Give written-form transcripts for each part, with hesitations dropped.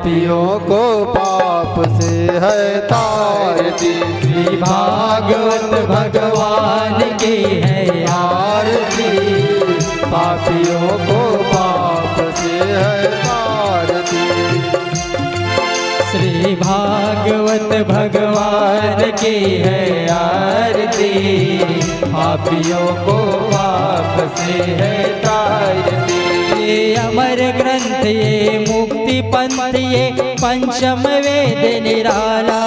पापियों को पाप से है तारती। श्री भागवत भगवान की है आरती। पापियों को पाप से है तारती। श्री भागवत भगवान की है आरती। पापियों को पाप से है तारती। ये अमर ग्रंथ ये मुक्ति पंथ ये पंचम वेद निराला,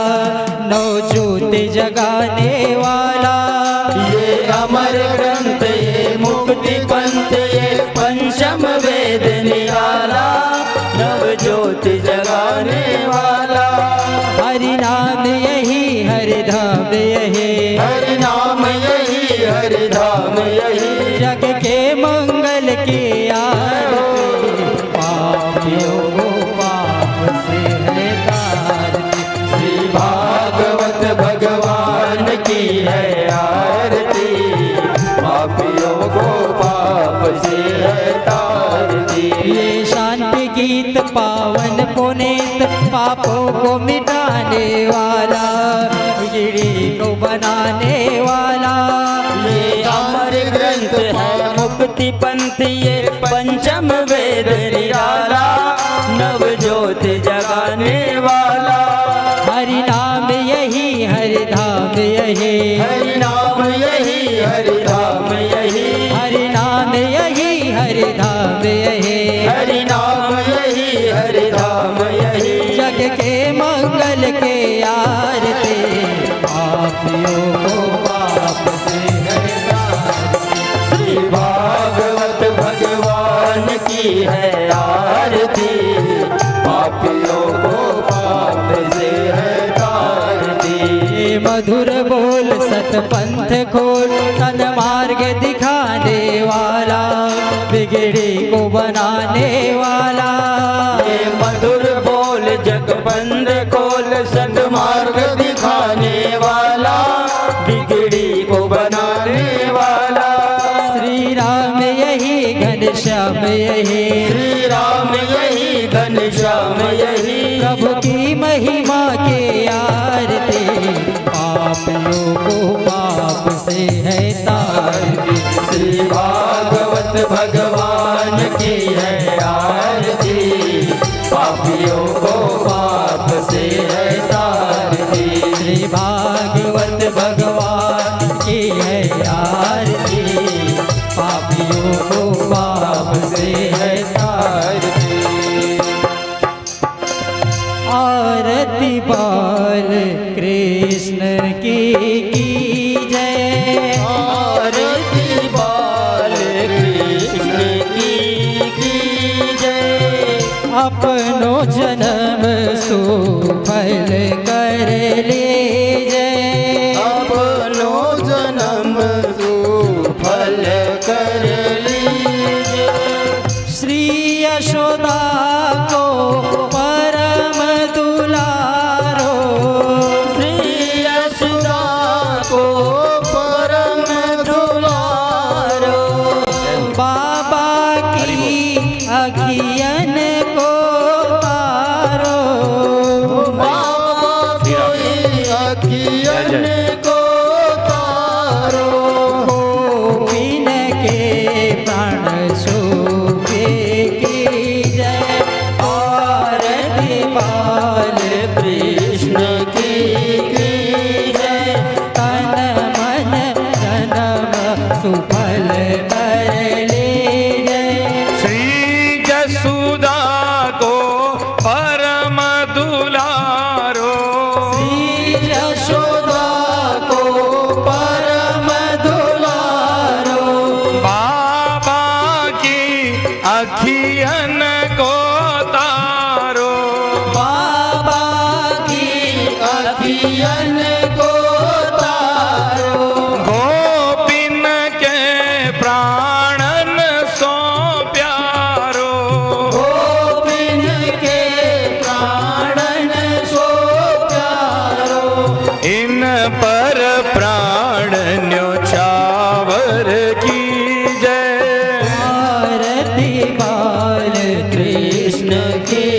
नौ ज्योति जगाने वाला। ये अमर ग्रंथ ये मुक्ति पंथ ये पंचम वेद निराला, नव ज्योति जगाने वाला। हरि नाम यही हरि धाम यही, हरि नाम यही हरि धाम यही, जग के मंगल की आरती। पापियों को पाप से है तारती। श्री भागवत भगवान की है आरती। पापियों को पाप से है तारती। ये शांति गीत पावन पुनीत, पापों को मिटाने वाला, गिरी को बनाने वाला। ये अमर ग्रंथ है मुक्ति पंथ ये पंचम वेद निराला, नव ज्योति जगाने वाला। हरि नाम यही हरि धाम यही, हरि नाम यही हरि धाम यही, हरि नाम यही हरि धाम यही, हरि नाम यही हरि धाम यही, जग के मंगल के आरती। पापियों को पाप से है तारती। श्री भागवत भगवान की है आरती। पापियों को पाप से है तारती। ये मधुर बोल सतपंथ खोल, सन्मार्ग दिखाने वाला, बिगड़ी को बनाने वाला। ये मधुर बोल जगबंद खोल, सन्मार्ग दिखाने वाला, बिगड़ी को बनाने वाला। श्री राम यही घनश्याम यही, श्री राम यही घनश्याम यही, प्रभु की महिमा के आरती। पापियों को पाप से है तारती। श्री भागवत भगवान की है आरती। पापियों को पाप से है तारती। श्री भागवत भगवान की है आरती। पापियों को पाप से है तारती। आरती बाल कृष्ण की जय। आरती बाल कृष्ण की जय। अपनो जन्म सुफल कर लीजिए। अपनो जन्म सुफल कर लीजिए। श्री यशोदा को परम दुलारो, श्री यशोदा को परम दुलारो। बाबा की अखियन को तारो। बाबा की अखियन को तारो। गोपिन के प्राण छूके की जय। आरती बाल कृष्ण की जय। तन मन जन्म सुफल कर लीजिए। श्री जसुदा को परम दुलारो। श्री यशोदा को परम दुलारो। बाबा की अखियन को तारो। बाबा की अखियन को तारो। गोपिन के प्राणन सो प्यारो। गोपिन के प्राणन सो प्यारो। इन पर प्राण न्योछावर की जय। आरती बाल कृष्ण की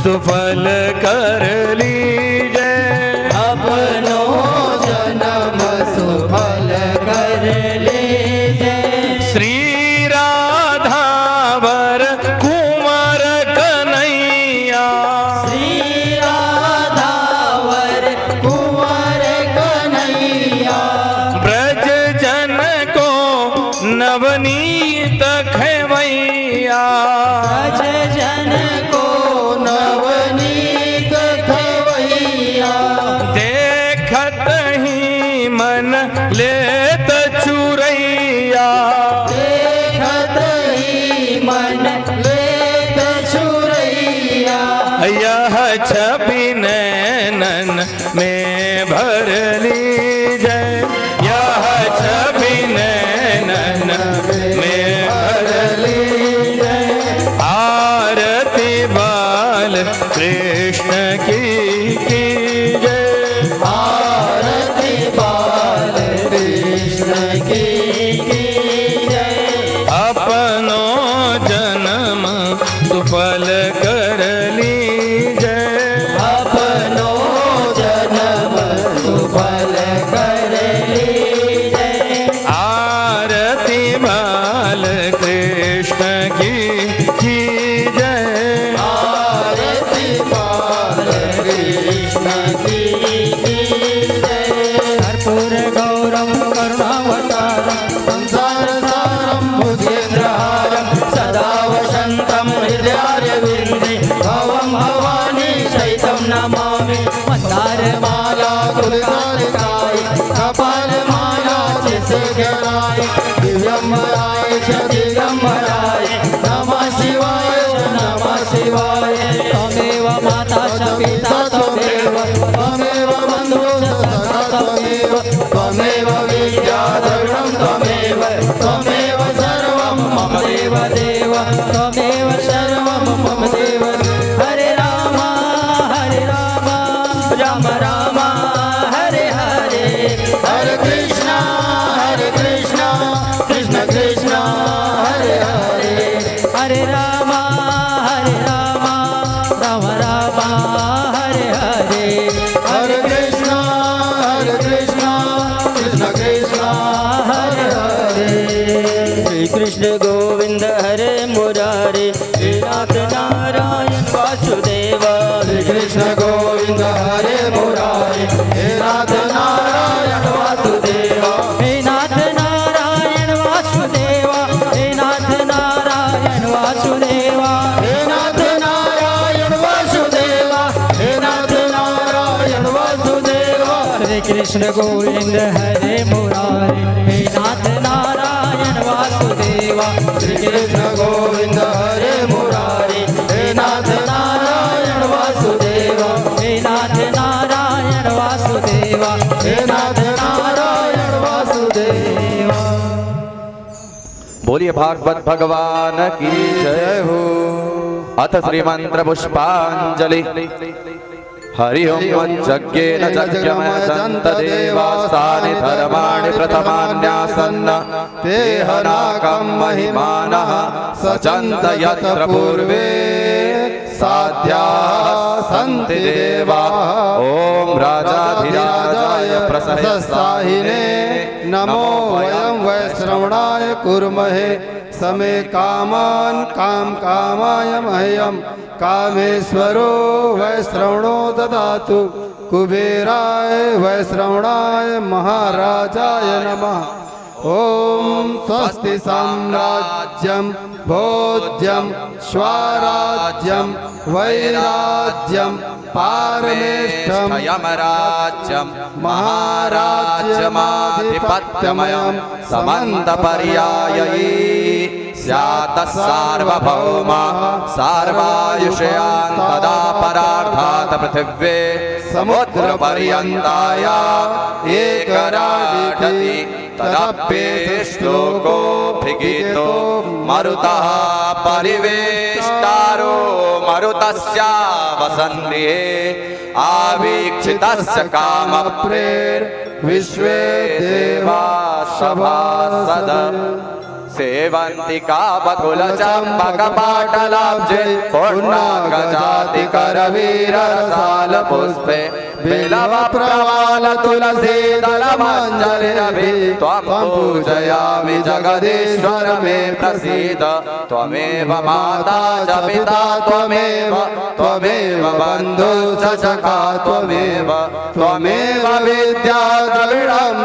सुफल कर लीजे। अपनो जन्म सुफल कर लीजे। श्री राधावर कुंवर कन्हैया। श्री राधावर कुंवर कन्हैया। ब्रज जन को नवनीत खेवैया। ब्रज जन को नवनीत खेवैया। देखत ही मन लेत चुरैया। देखत ही मन लेत चुरैया। यह छवि नैनन में भर लीजे। यह छवि नैनन में भर लीजे। आरती बाल कृष्ण की कीजे। आरती बाल कृष्ण की जय। अपनो जन्म सुफल कर लीजे। अपनो जन्म सुफल कर लीजे। आरती बाल कृष्ण की जय। आरती बाल कृष्ण की जय। कर्पूर गौरम करुणावतारम संसार सारं भुजेन्द्रहारं सदा वसन्तं हृदयारविन्दे भवं भवानी शैतं नमामि। मंदारमाला तुलसारिकाय कपालमाला चित्रधराय दिव्यम्बराय च दिगम्बराय नमः शिवाय नमः शिवाय। त्वमेव माता च पिता त्वमेव त्वमेव बन्धुः सखा त्वमेव त्वमेव विद्याधरणं त्वमेव त्वमेव सर्वं मम देव देव त्वमेव सर्वं मम देव। हरे राम राम राम हरे हरे। हरे कृष्ण कृष्ण कृष्ण हरे हरे। हरे राम राम राम हरे हरे। हरे कृष्ण कृष्ण कृष्ण हरे हरे। श्री कृष्ण गोविंद हरे मुरारे हे नाथ नारायण वासुदेव। श्री कृष्ण गोविंद हरे मुरारे हे नाथ नारायण वासुदेव। हे नाथ नारायण वासुदेव। हे नाथ नारायण वासुदेव। हे नाथ नारायण वासुदेव। हे नाथ नारायण वासुदेव। श्री कृष्ण गोविंद हरे मुरारे हे नाथ नारायण वासुदेव। श्री कृष्ण गोविंद हरे मुरारे हे नाथ नारायण वासुदेव। हे नाथ नारायण वासुदेव। हे नाथ नारायण वासुदेव। बोलिए भागवत भगवान की जय हो। अथ श्रीमंत्र पुष्पांजलि। हरि ओम यज्ञेन यज्ञमयजन्त देवास्तानि धर्माणि प्रथमान्यासन्न ते हनाकं महिमानः सचन्त यत्र पूर्वे साध्याः सन्ति देवा। ओम राजाधिराजाय प्रसहसाहिने नमो वयं वै श्रवणाय कुर्महे समे कामान् कामाय मह्यं कामेश्वरो वै श्रवणो ददातु कुबेराय वै श्रवणाय महाराजाय नमः। ओम स्वस्ति साम्राज्यं भोज्यं स्वराज्यं वैराज्यं पारमेष्ठं यमराज्यं महाराज्यमाधिपत्यमयं समन्तपर्यायी स्यात् सार्वभौम सर्वायुषयान् तदा परार्थात् पृथिव्ये समुद्रपर्यन्ताया एकराडति तदप्येश्लोकोऽभिगीतो मरुतः परिवेष्टारो मरुतस्य वसन्निहे आवीक्षितस्य कामप्रेर् विश्वे देवा सभासद सेवन्तिका बकुल चम्पक पाटलाब्जे पूर्णांगजाति करवीरसाल पुष्पे बिलव प्रवाल तुलसी दलमञ्जलिरभि त्वं पूजयामि जगदीश्वर मे प्रसीद त्वमेव माता च पिता त्वमेव बन्धु च सखा त्वमेव विद्या द्रविणं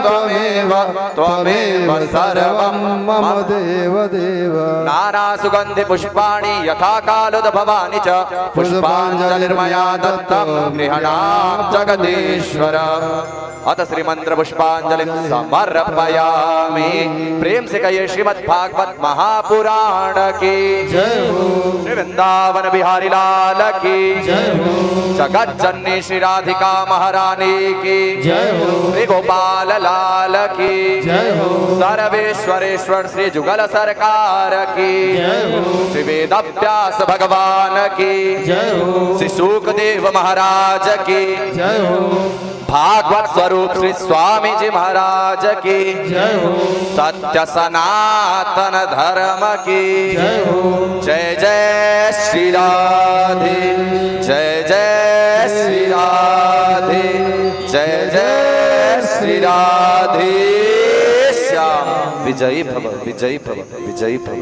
त्वमेव सर्वं मम देव देव। नाना सुगन्धि पुष्पाणि यथा कालोद्भवानि च पुष्पाञ्जलिर्मया दत्तं गृह्णामि जगदीश्वर। अत श्रीमंत्र पुष्पांजलि समर्पयामि। प्रेम से कहिए श्रीमद् भागवत महापुराण की जय हो। श्री वृंदावन बिहारी लाल की जय हो। जगत जननी श्री राधिका महारानी की जय हो। श्री गोपाल लाल की जय हो। सर्वेश्वरेश्वर श्री जुगल सरकार की जय हो। श्री वेद व्यास भगवान की जय हो। श्री सुखदेव महाराज की जय हो। भागवत स्वरूप श्री स्वामी जी महाराज की जय हो। सत्य सनातन धर्म की जय हो। जय जय श्री राधे, जय जय श्री राधे, जय जय श्री राधे श्याम। विजयी भव, विजयी भव, विजयी भव।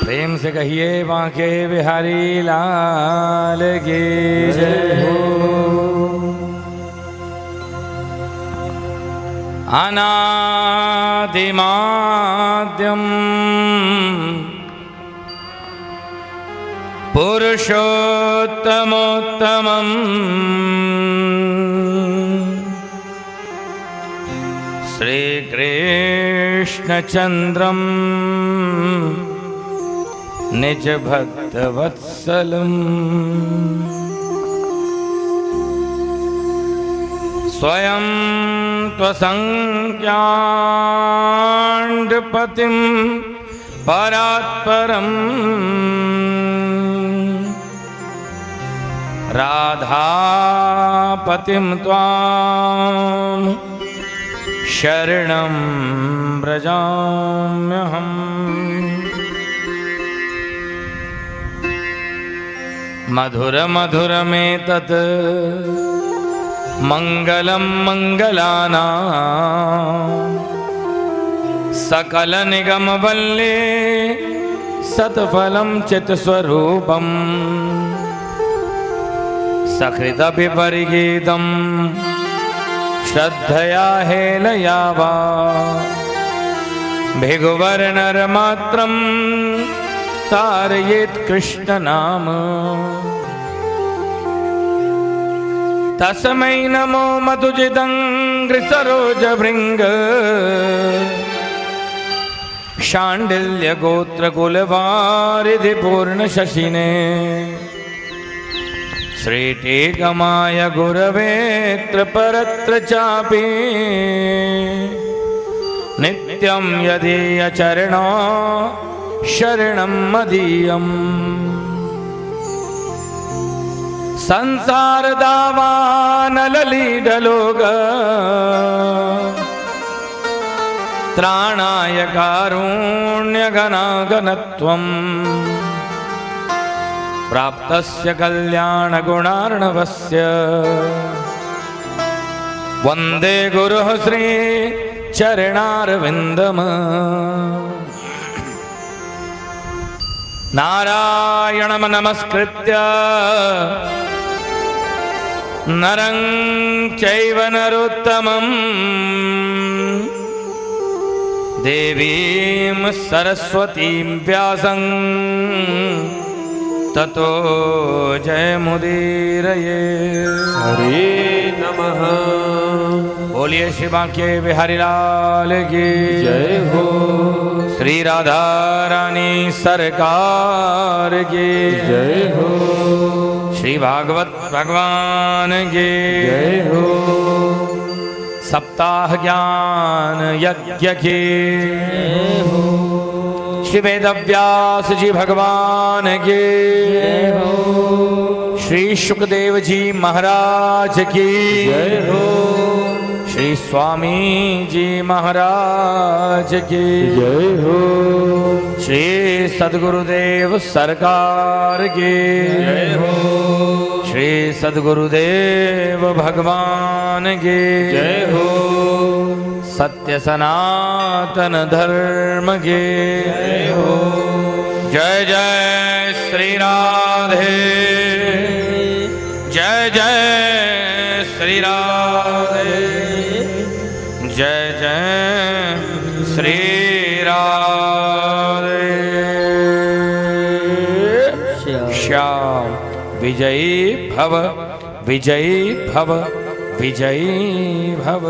प्रेम से कहिए बांके बिहारी लाल की जय हो। अनादिमाद्यम पुरुषोत्तमोत्तमम् श्रीकृष्णचन्द्रम् निज भक्तवत्सलम् स्वयं त्वसंज्ञाण्डपतिं परात्परम् राधापतिं त्वां शरणं व्रजाम्यहम्। मधुर मधुर में तत् मंगलम मंगलाना सकल निगम वल्ले सत्फलम चित स्वरूपम सकृत विपरिगीतम श्रद्धया हेलया वा भिगुवर्णरमात्रम तारयेत् कृष्ण नाम। तस्मै नमो मधुजिदङ्घ्रिसरोज भृङ्ग शाण्डिल्य गोत्र कुलवारिधि पूर्ण शशिने श्रीटेकमाय गुरवे त्रिपरत्र चापि नित्यं यदीयचरणो शरणं मदीयम् संसार दावानललीडलोग त्राणाय कारुण्यगणागणत्वम् प्राप्तस्य कल्याणगुणार्णवस्य वन्दे गुरुः श्री चरणारविन्दम् नारायणं नमस्कृत्य नरं चैव नरोत्तमम् देवीं सरस्वतीं व्यासं ततो जयमुदीरये। हरे नमः। बोलिए श्री बांके बिहारी लाल की जय हो। श्री राधा रानी सरकार की जय हो। श्री भागवत भगवान की जय हो। सप्ताह ज्ञान यज्ञ की श्री वेदव्यास जी भगवान के श्री सुखदेव जी महाराज की जय हो। श्री स्वामी जी महाराज की जय हो। श्री सद्गुरुदेव सरकार की जय हो। श्री सद्गुरुदेव भगवान की जय हो। सत्य सनातन धर्म के जय हो। जय जय श्री राधे जय जय श्री राधे जय जय श्री राधे। श्याम विजयी भव विजयी भव विजयी भव।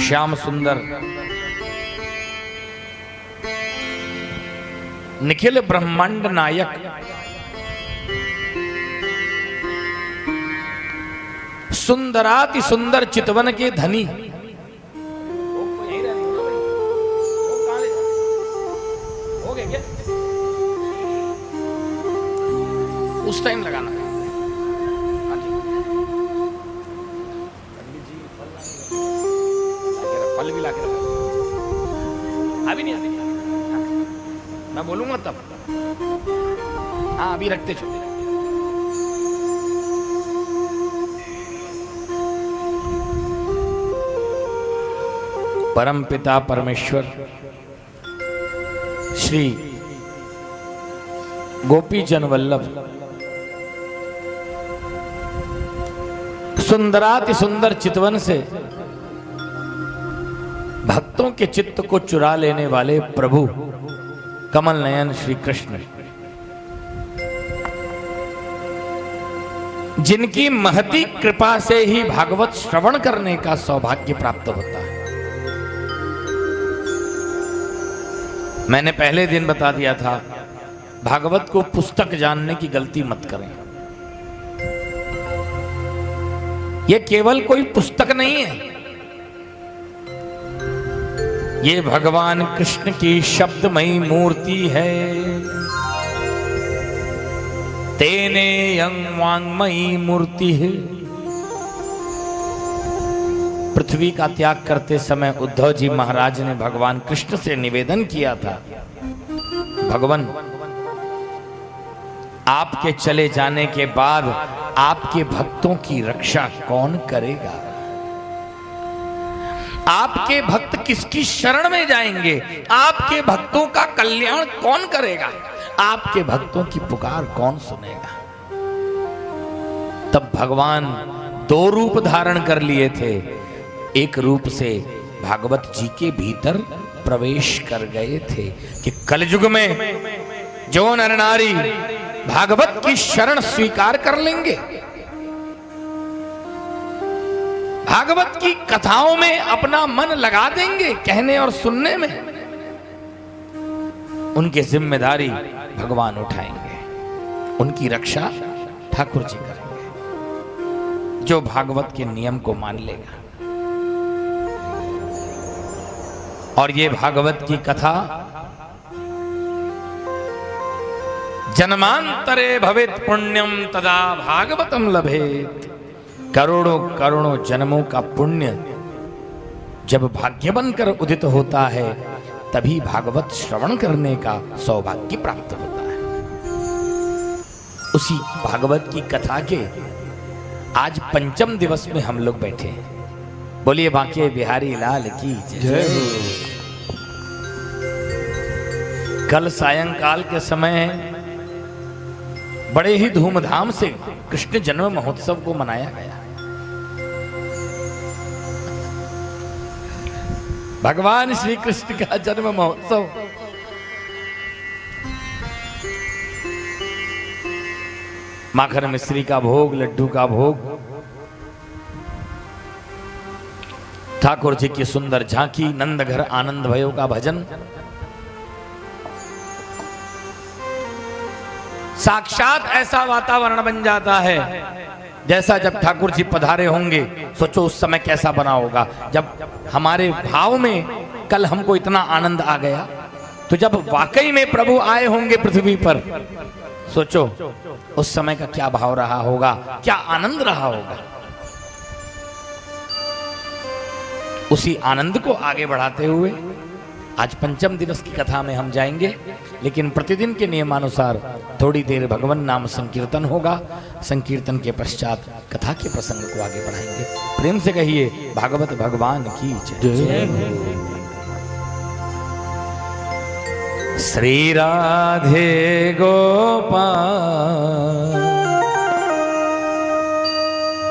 श्याम सुंदर निखिल ब्रह्मांड नायक सुंदराति सुंदर चितवन के धनी उस टाइम लगाना फल भी लाके रखा अभी नहीं आती मैं बोलूंगा तब। हाँ अभी रखते चलते। परम पिता परमेश्वर श्री गोपीजन वल्लभ सुंदराति सुंदर चितवन से भक्तों के चित्त को चुरा लेने वाले प्रभु कमल नयन श्री कृष्ण, जिनकी महती कृपा से ही भागवत श्रवण करने का सौभाग्य प्राप्त होता है। मैंने पहले दिन बता दिया था भागवत को पुस्तक जानने की गलती मत करें। यह केवल कोई पुस्तक नहीं है, ये भगवान कृष्ण की शब्दमयी मूर्ति है। तेने यंग वांगमयी मूर्ति है। पृथ्वी का त्याग करते समय उद्धव जी महाराज ने भगवान कृष्ण से निवेदन किया था, भगवान आपके चले जाने के बाद आपके भक्तों की रक्षा कौन करेगा? आपके भक्त किसकी शरण में जाएंगे? आपके भक्तों का कल्याण कौन करेगा? आपके भक्तों की पुकार कौन सुनेगा? तब भगवान दो रूप धारण कर लिए थे। एक रूप से भागवत जी के भीतर प्रवेश कर गए थे कि कलयुग में जो नर नारी भागवत की शरण स्वीकार कर लेंगे, भागवत की कथाओं में अपना मन लगा देंगे कहने और सुनने में, उनकी जिम्मेदारी भगवान उठाएंगे, उनकी रक्षा ठाकुर जी करेंगे। जो भागवत के नियम को मान लेगा, और ये भागवत की कथा जन्मांतरे भवेत पुण्यम तदा भागवतम लभेत। करोड़ों करोड़ों जन्मों का पुण्य जब भाग्य बनकर उदित होता है, तभी भागवत श्रवण करने का सौभाग्य प्राप्त होता है। उसी भागवत की कथा के आज पंचम दिवस में हम लोग बैठे हैं। बोलिए बांके बिहारी लाल की जय। कल सायंकाल के समय बड़े ही धूमधाम से कृष्ण जन्म महोत्सव को मनाया गया। भगवान श्री कृष्ण का जन्म महोत्सव माखन मिश्री का भोग, लड्डू का भोग, ठाकुर जी की सुंदर झांकी, नंद घर आनंद भयो का भजन, साक्षात ऐसा वातावरण बन जाता है जैसा जब ठाकुर जी पधारे होंगे। सोचो उस समय कैसा बना होगा जब हमारे भाव में कल हमको इतना आनंद आ गया, तो जब वाकई में प्रभु आए होंगे पृथ्वी पर, सोचो उस समय का क्या भाव रहा होगा, क्या आनंद रहा होगा। उसी आनंद को आगे बढ़ाते हुए आज पंचम दिवस की कथा में हम जाएंगे, लेकिन प्रतिदिन के नियमानुसार थोड़ी देर भगवान नाम संकीर्तन होगा। संकीर्तन के पश्चात कथा के प्रसंग को आगे बढ़ाएंगे। प्रेम से कहिए भागवत भगवान की जय। श्री राधे गोपाल,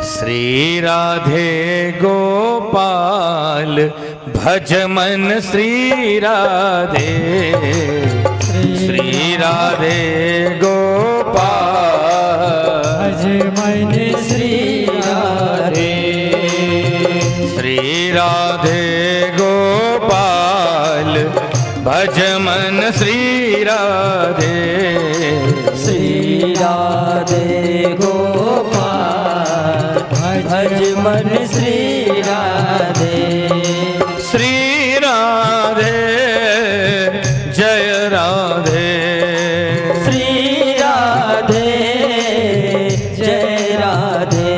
श्री राधे गोपाल, भज मन श्री राधे, श्री राधे गोपाल, भज मन श्री राधे, श्री राधे गोपाल, भज मन श्री राधे, श्री राधे गोपाल, भज मन श्री राधे। श्री राधे जय राधे, श्री राधे जय राधे,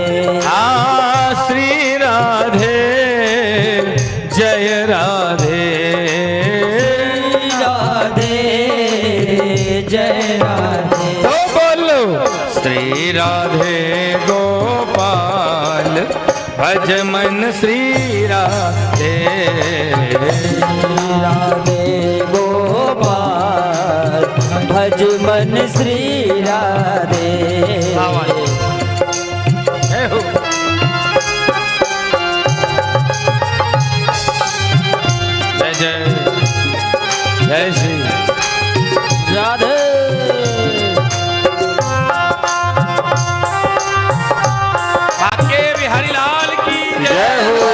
श्री राधे जय राधे, राधे जय राधे। तो बोलो श्री राधे गोपाल, भज मन श्री राधे, राधे गोपाल, भज मन श्री राधे। जय हो। जय जय जय श्री राधे बांके बिहारी लाल की जय हो।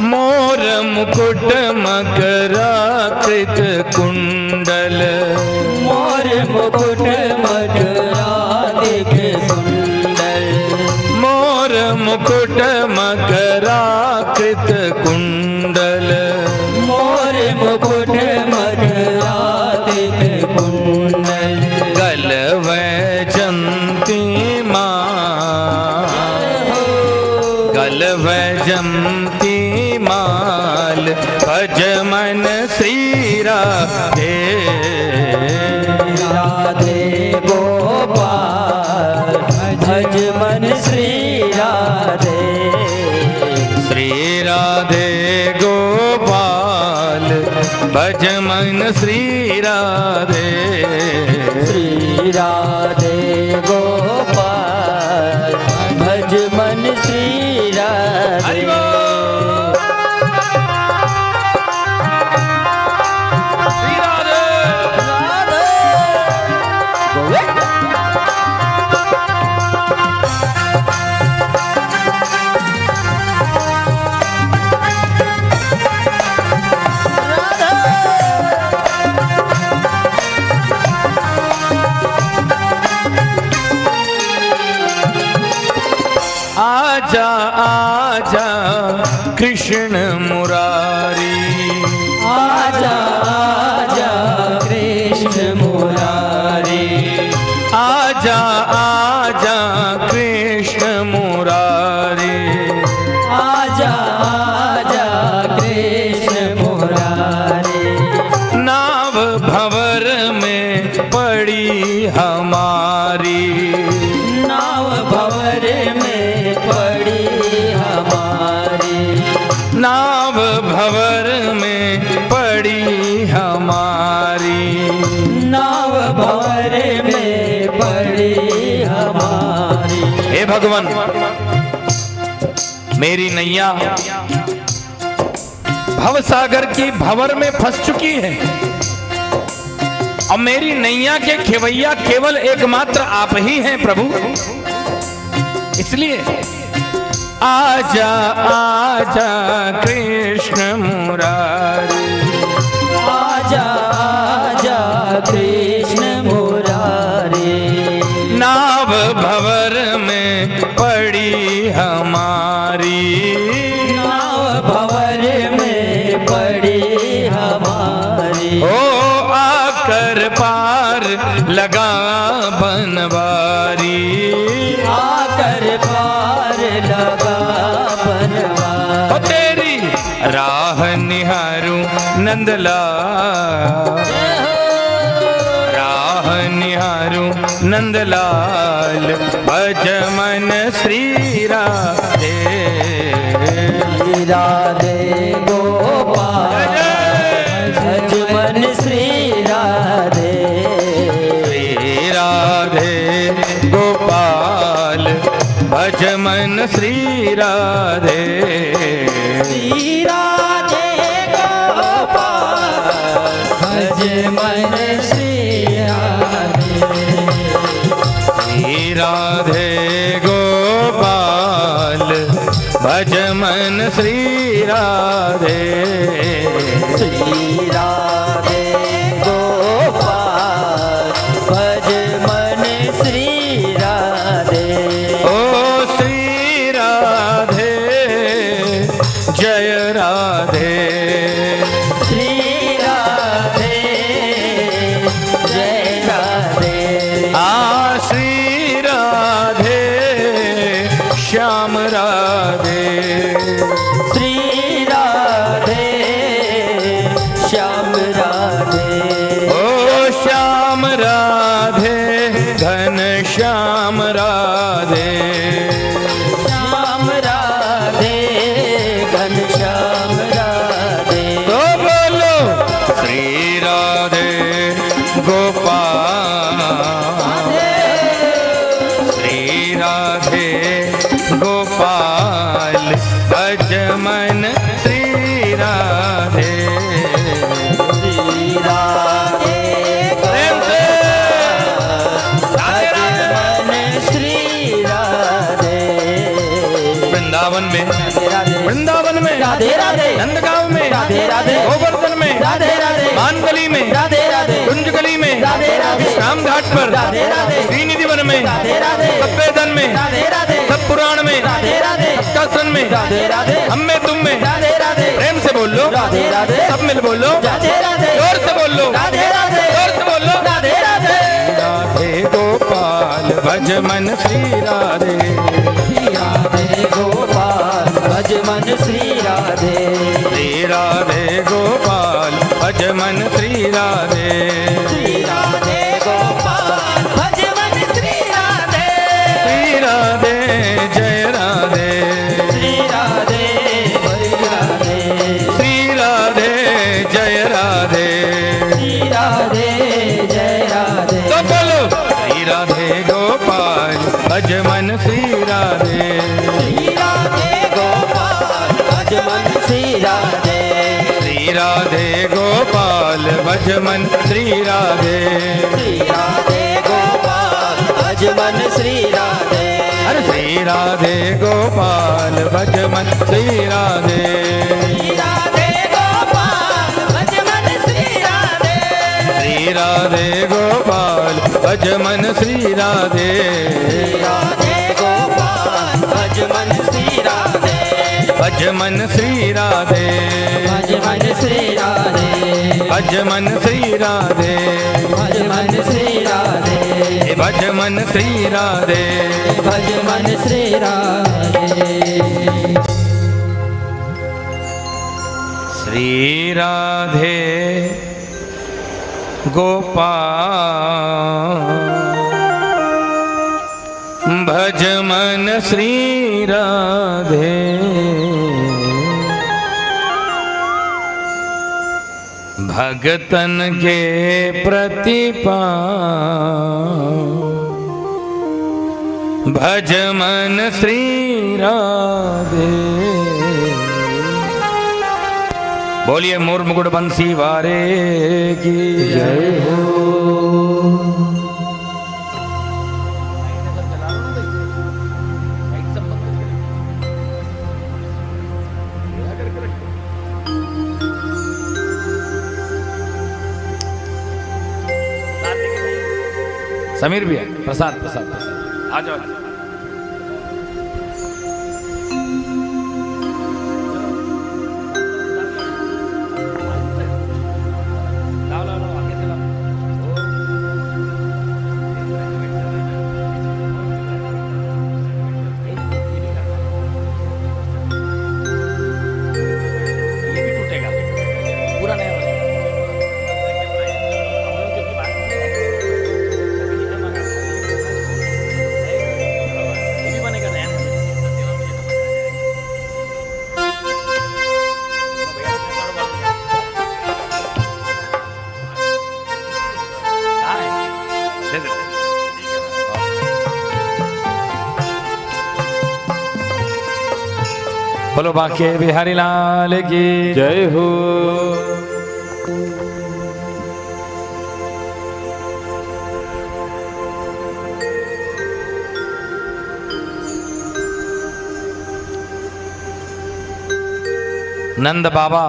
मोर मुकुट मकराकृत कुंडल, मोर मुकुट मकराकृत कुंडल, मोर मुकुट मकराकृत कुंडल, मोर मुकुट मकराकृत कुंडल, गल वैजंती माल, गल वैजंती माल, भज मन श्री राधे, राधे गोपाल, भज मन श्री राधे, श्री राधे गोपाल, भज मन श्री राधे, श्री राधे गोपाल, भज मन श्री राधे। हरि बोल। श्री राधे राधे आजा आजा कृष्ण मुरारी, आजा आजा कृष्ण मुरारी, आजा आजा कृष्ण मुरारी, आजा आजा कृष्ण मुरारी। नाव भंवर में पड़ी हमारी, नाव भंवर में पड़ी हमारी, नाव भंवर में पड़ी हमारी, नाव भंवर में पड़ी हमारी। हे भगवान, मेरी नैया भवसागर की भंवर में फंस चुकी है और मेरी नैया के खेवैया केवल एकमात्र आप ही हैं प्रभु। इसलिए आजा आजा कृष्ण मुरारी, आजा आजा कृष्ण मुरारी, नाव भंवर में पड़ी हमारी, नाव भंवर में पड़ी हमारी। ओ आकर पार लगा बनवारी, आकर पार लगा बनवारी। ओ तेरी राह निहारू नंदलाल, राह निहारू नंदलाल, भज मन श्री राधे, राधे गोपाल, भज मन श्री राधे, श्री राधे गोपाल, भज मन श्री राधे, श्री राधे गोपाल, भज मन श्री राधे, श्री राधे गोपाल, भज मन श्री राधे, श्री राधे गोपाल, भज मन श्री राधे। ओ श्री राधे जय राधे, श्री राधे जय राधे, आ श्री राधे श्याम राधे, श्री राधे श्याम राधे, ओ श्याम राधे घन श्याम राधे, श्याम राधे घन श्याम राधे। तो बोलो श्री राधे गोपाल, श्री राधे गोपाल, भज मन श्री राधे, श्री राधे प्रेम से राधे राधे। मन श्री राधे, वृंदावन में, वृंदावन में, राधे राधे, नंदगांव में, राधे राधे, गोवर्धन में, राधे राधे, मानगली में, राधे राधे, कुंज गली में, राधे राधे, श्याम घाट पर, राधे राधे, श्रीनिधि वन में, राधे राधे, सफेदन में, राधे राधे, सब पुराण में, राधे राधे, कासन में, राधे राधे, हम में तुम में, राधे राधे, प्रेम से बोल लो, राधे राधे, सब मिल बोलो, राधे राधे, जोर से बोल लो, राधे राधे, जोर से बोल लो, राधे राधे, राधे गोपाल भज मन श्री राधे, श्री राधे गोपाल भज मन श्री राधे, श्री राधे गोपाल भज मन श्री राधे, श्री राधे गोपाल भज मन श्री राधे, श्री राधे जय राधे, श्री राधे जय राधे, श्री राधे जय राधे, श्री राधे जय राधे। तो बोलो श्री राधे गोपाल भज मन श्री राधे, श्री राधे गोपाल भज मन श्री राधे, श्री राधे गोपाल भज मन श्री राधे, श्री राधे गोपाल भज मन श्री राधे, अरे श्री राधे गोपाल भज मन श्री राधे, श्री राधे गोपाल भज मन श्री राधे, श्री राधे गोपाल भज मन श्री राधे, श्री राधे गोपाल भज मन श्री भज मन श्री राधे, भज मन श्री राधे, भज मन श्री राधे, भज मन श्री राधे, भज मन श्री राधे, भज मन श्री राधे। श्री राधे गोपाल, भज मन श्री राधे, भगतन के प्रतिपा, भज मन श्री राधे। बोलिए मोर मुकुट बंसी वारे की जय हो। समीर भैया, प्रसाद प्रसाद प्रसाद आ जाओ। बोलो बांके बिहारी लाल की जय हो। नंद बाबा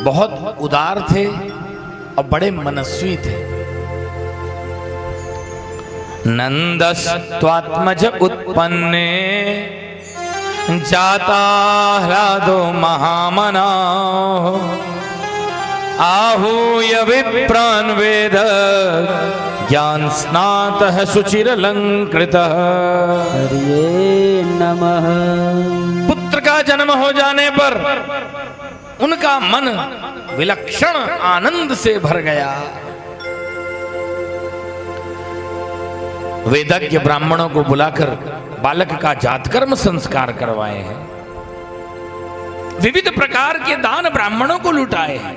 बहुत उदार थे और बड़े मनस्वी थे। नंदस्त्वात्मज उत्पन्ने जाता ह्लादो महामना, आहूय विप्रान् वेद ज्ञान स्नातः शुचिरलंकृतः। हरिये नमः। पुत्र का जन्म हो जाने पर उनका मन विलक्षण आनंद से भर गया। वेदज्ञ ब्राह्मणों को बुलाकर बालक का जातकर्म संस्कार करवाए हैं। विविध प्रकार के दान ब्राह्मणों को लुटाए हैं।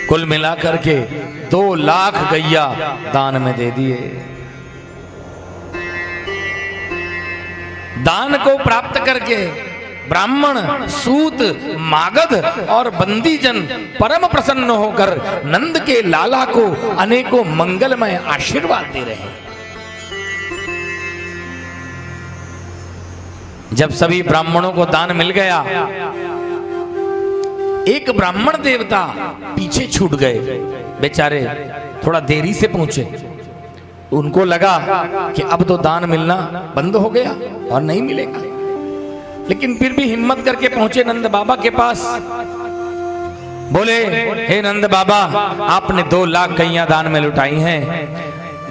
कुल मिलाकर के 2 लाख गैया दान में दे दिए। दान को प्राप्त करके ब्राह्मण, सूत, मागध और बंदीजन परम प्रसन्न होकर नंद के लाला को अनेकों मंगलमय आशीर्वाद दे रहे हैं। जब सभी ब्राह्मणों को दान मिल गया, एक ब्राह्मण देवता पीछे छूट गए। बेचारे थोड़ा देरी से पहुंचे। उनको लगा कि अब तो दान मिलना बंद हो गया और नहीं मिलेगा, लेकिन फिर भी हिम्मत करके पहुंचे नंद बाबा के पास। बोले, हे नंद बाबा, आपने 2 लाख गैया दान में लुटाई हैं।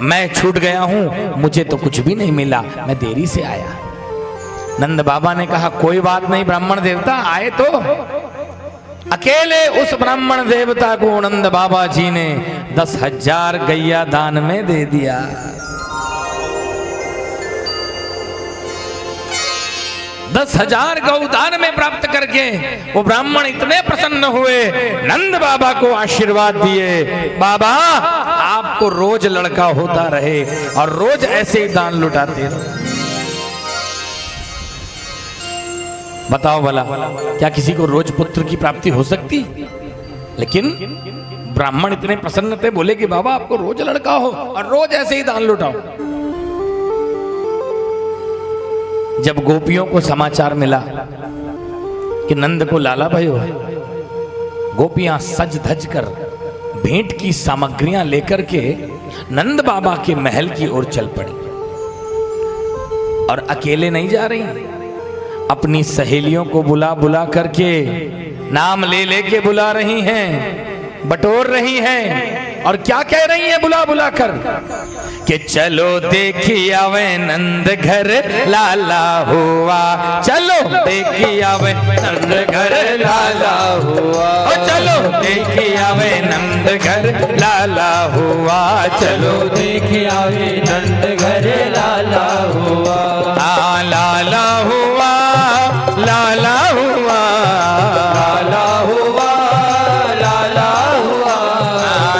मैं छूट गया हूं, मुझे तो कुछ भी नहीं मिला, मैं देरी से आया। नंद बाबा ने कहा, कोई बात नहीं ब्राह्मण देवता, आए तो। अकेले उस ब्राह्मण देवता को नंद बाबा जी ने 10,000 गैया दान में दे दिया। 10,000 गौ दान में प्राप्त करके वो ब्राह्मण इतने प्रसन्न हुए, नंद बाबा को आशीर्वाद दिए, बाबा आपको रोज लड़का होता रहे और रोज ऐसे ही दान लुटाते रहे। बताओ भला, क्या किसी को रोज पुत्र की प्राप्ति हो सकती? लेकिन ब्राह्मण इतने प्रसन्न थे, बोले कि बाबा आपको रोज लड़का हो और रोज ऐसे ही दान लुटाओ। जब गोपियों को समाचार मिला कि नंद को लाला भयो है, गोपियां सज धज कर भेंट की सामग्रियां लेकर के नंद बाबा के महल की ओर चल पड़ी और अकेले नहीं जा रही, अपनी सहेलियों को बुला बुला करके, नाम ले लेके बुला रही हैं, बटोर रही हैं। और क्या कह रही हैं बुला बुला कर कि चलो देखिए आवे नंद घर लाला हुआ, चलो देखिए आवे नंद घर लाला हुआ, ओ चलो देखिए आवे नंद घर लाला हुआ, चलो देखिए आवे नंद घर लाला हुआ। लाला हुआ, लाला हुआ, लाला हुआ, लाला हुआ,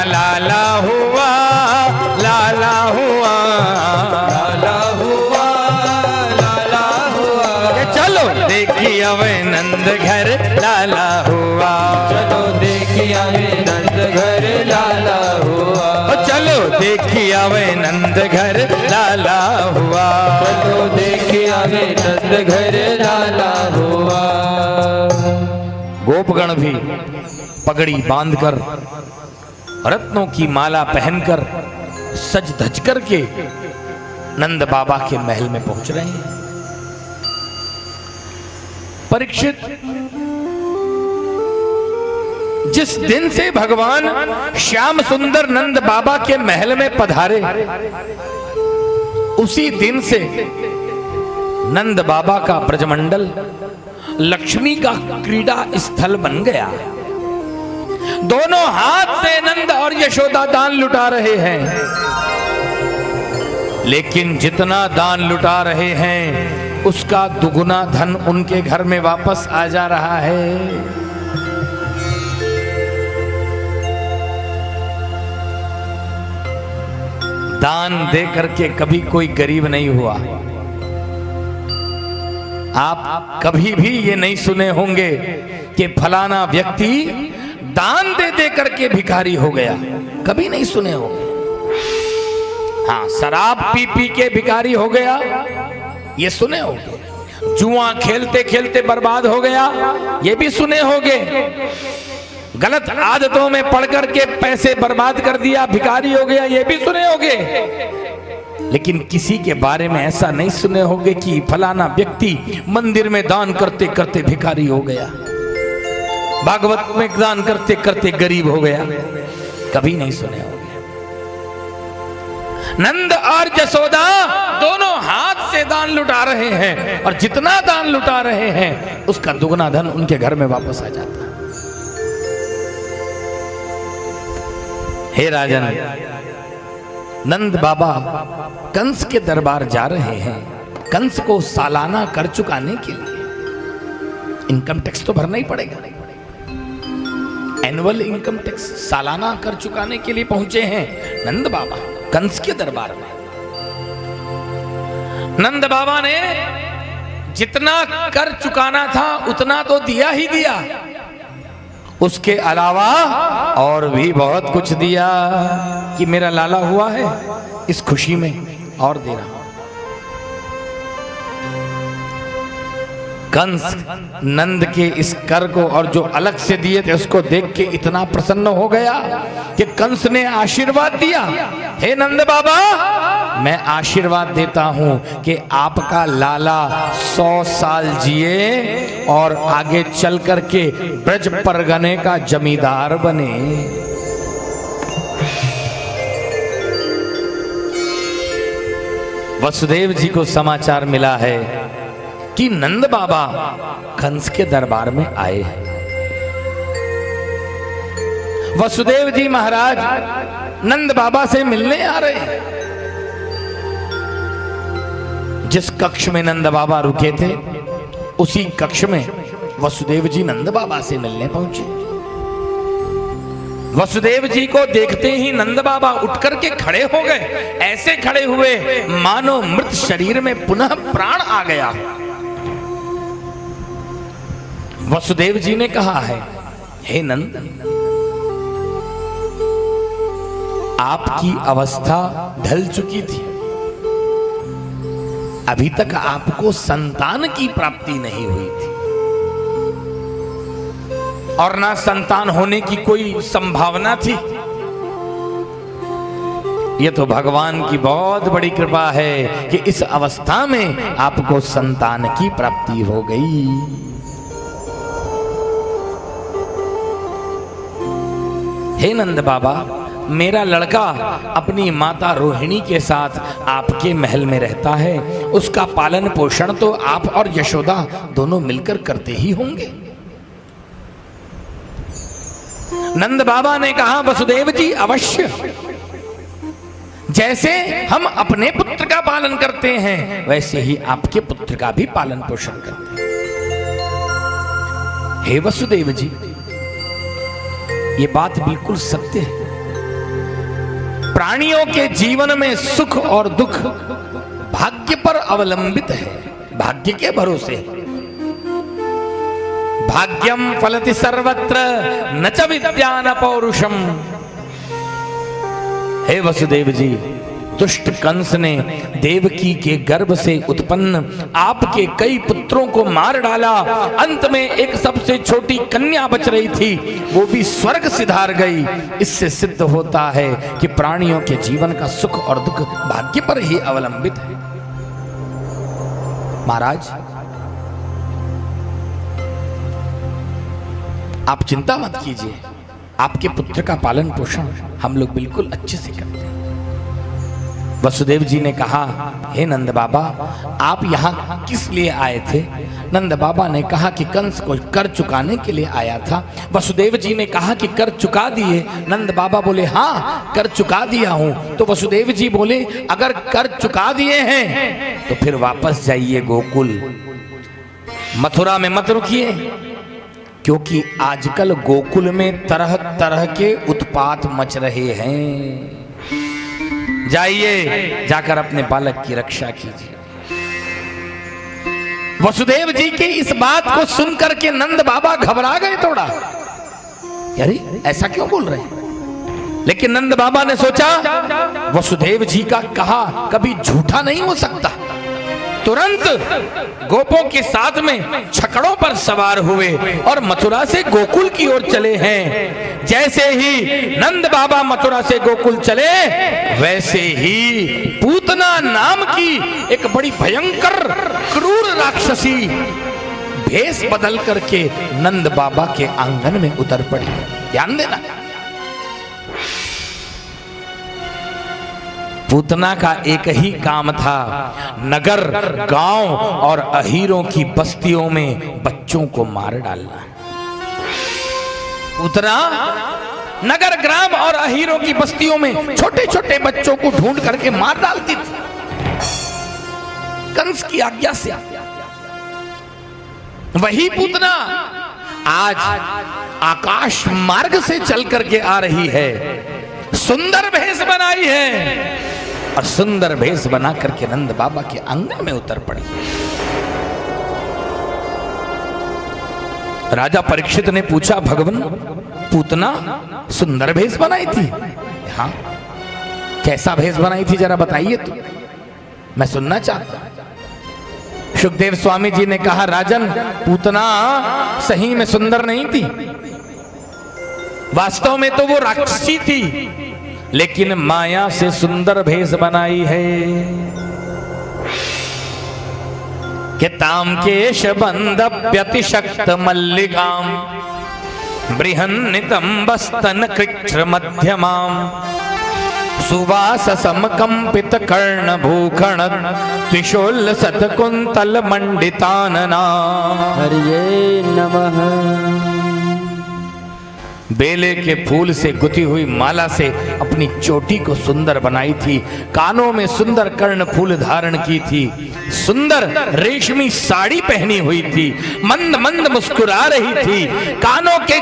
लाला हुआ, लाला हुआ, लाला हुआ, लाला हुआ। चलो देखिए अवे नंद घर लाला हुआ, चलो देखिए अवे नंद घर लाला हुआ, चलो देखिए अवे नंद घर लाला हुआ, चलो देखिए अवे नंद घर लाला हुआ। गोपगण भी पगड़ी बांधकर, रत्नों की माला पहनकर, सज धज करके नंद बाबा के महल में पहुंच रहे हैं। परीक्षित, जिस दिन से भगवान श्याम सुंदर नंद बाबा के महल में पधारे, उसी दिन से नंद बाबा का ब्रजमंडल लक्ष्मी का क्रीड़ा स्थल बन गया। दोनों हाथ से नंद और यशोदा दान लुटा रहे हैं, लेकिन जितना दान लुटा रहे हैं उसका दुगुना धन उनके घर में वापस आ जा रहा है। दान दे करके कभी कोई गरीब नहीं हुआ। आप कभी भी ये नहीं सुने होंगे कि फलाना व्यक्ति दान दे दे करके भिखारी हो गया, कभी नहीं सुने होंगे। हाँ, शराब पी पी के भिखारी हो गया, ये सुने होंगे। जुआ खेलते खेलते बर्बाद हो गया, ये भी सुने होंगे। गलत आदतों में पड़ करके पैसे बर्बाद कर दिया, भिखारी हो गया, ये भी सुने होंगे। लेकिन किसी के बारे में ऐसा नहीं सुने होंगे कि फलाना व्यक्ति मंदिर में दान करते करते भिखारी हो गया, भागवत में दान करते करते गरीब हो गया, कभी नहीं सुने होंगे। नंद और यशोदा दोनों हाथ से दान लुटा रहे हैं, और जितना दान लुटा रहे हैं उसका दुगना धन उनके घर में वापस आ जाता है। हे राजन, नंद बाबा कंस के दरबार जा रहे हैं, कंस को सालाना कर चुकाने के लिए। इनकम टैक्स तो भरना ही पड़ेगा, एनुअल इनकम टैक्स सालाना कर चुकाने के लिए पहुंचे हैं नंद बाबा कंस के दरबार में। नंद बाबा ने जितना कर चुकाना था उतना तो दिया ही दिया, उसके अलावा और भी बहुत कुछ दिया कि मेरा लाला हुआ है, इस खुशी में और दे रहा हूं। कंस नंद के इस कर को और जो अलग से दिए थे उसको देख के इतना प्रसन्न हो गया कि कंस ने आशीर्वाद दिया, हे नंद बाबा, मैं आशीर्वाद देता हूं कि आपका लाला 100 साल जिए और आगे चल करके ब्रज परगने का जमींदार बने। वसुदेव जी को समाचार मिला है कि नंद बाबा कंस के दरबार में आए हैं। वसुदेव जी महाराज नंद बाबा से मिलने आ रहे हैं। जिस कक्ष में नंद बाबा रुके थे उसी कक्ष में वसुदेव जी नंद बाबा से मिलने पहुंचे। वसुदेव जी को देखते ही नंद बाबा उठ करके खड़े हो गए, ऐसे खड़े हुए मानो मृत शरीर में पुनः प्राण आ गया। वसुदेव जी ने कहा है, हे नंद, आपकी अवस्था ढल चुकी थी, अभी तक आपको संतान की प्राप्ति नहीं हुई थी और ना संतान होने की कोई संभावना थी, ये तो भगवान की बहुत बड़ी कृपा है कि इस अवस्था में आपको संतान की प्राप्ति हो गई। हे नंद बाबा, मेरा लड़का अपनी माता रोहिणी के साथ आपके महल में रहता है, उसका पालन पोषण तो आप और यशोदा दोनों मिलकर करते ही होंगे। नंद बाबा ने कहा, वसुदेव जी अवश्य, जैसे हम अपने पुत्र का पालन करते हैं वैसे ही आपके पुत्र का भी पालन पोषण करते हैं। हे वसुदेव जी, ये बात बिल्कुल सत्य है। प्राणियों के जीवन में सुख और दुख भाग्य पर अवलंबित है, भाग्य के भरोसे। भाग्यम फलति सर्वत्र न च विद्या न पौरुषम। हे वसुदेव जी, दुष्ट कंस ने देवकी के गर्भ से उत्पन्न आपके कई पुत्रों को मार डाला। अंत में एक सबसे छोटी कन्या बच रही थी, वो भी स्वर्ग सिधार गई। इससे सिद्ध होता है कि प्राणियों के जीवन का सुख और दुख भाग्य पर ही अवलंबित है। महाराज, आप चिंता मत कीजिए, आपके पुत्र का पालन पोषण हम लोग बिल्कुल अच्छे से करते हैं। वसुदेव जी ने कहा, हे नंद बाबा, आप यहाँ किस लिए आए थे? नंद बाबा ने कहा कि कंस को कर चुकाने के लिए आया था। वसुदेव जी ने कहा कि कर चुका दिए? नंद बाबा बोले, हाँ कर चुका दिया हूं। तो वसुदेव जी बोले, अगर कर चुका दिए हैं तो फिर वापस जाइए गोकुल, मथुरा में मत रुकिए, क्योंकि आजकल गोकुल में तरह तरह के उत्पात मच रहे हैं। जाइए, जाकर अपने बालक की रक्षा कीजिए। वसुदेव जी की इस बात को सुनकर के नंद बाबा घबरा गए थोड़ा, अरे ऐसा क्यों बोल रहे हैं? लेकिन नंद बाबा ने सोचा, वसुदेव जी का कहा कभी झूठा नहीं हो सकता। तुरंत गोपों के साथ में छकड़ों पर सवार हुए और मथुरा से गोकुल की ओर चले हैं। जैसे ही नंद बाबा मथुरा से गोकुल चले, वैसे ही पूतना नाम की एक बड़ी भयंकर क्रूर राक्षसी भेष बदल करके नंद बाबा के आंगन में उतर पड़ी। ध्यान देना, पूतना का एक ही काम था, नगर, गांव और अहीरों की बस्तियों में बच्चों को मार डालना। पूतना नगर, ग्राम और अहीरों की बस्तियों में छोटे छोटे बच्चों को ढूंढ करके मार डालती थी, कंस की आज्ञा से। वही पूतना आज आकाश मार्ग से चल करके आ रही है, सुंदर भेष बनाई है और सुंदर भेष बना करके नंद बाबा के आंगन में उतर पड़ी। राजा परीक्षित ने पूछा, भगवान, पूतना सुंदर भेष बनाई थी? हाँ, कैसा भेष बनाई थी जरा बताइए तो, मैं सुनना चाहता। सुखदेव स्वामी जी ने कहा, राजन, पूतना सही में सुंदर नहीं थी, वास्तव में तो वो राक्षसी थी, लेकिन माया से सुंदर भेष बनाई है। कि ताम केश बंद व्यतिशक्त मल्लिकाम बृहन्नितंबस्तन कृच्छ्र मध्यमाम सुवास समकंपित कर्ण भूखण त्रिशूल सतकुंतल मंडितानना। हरिये नमः। बेले के फूल से गुथी हुई माला से अपनी चोटी को सुंदर बनाई थी, कानों में सुंदर कर्ण फूल धारण की थी, सुंदर रेशमी साड़ी पहनी हुई थी, मंद मंद मुस्कुरा रही थी। कानों के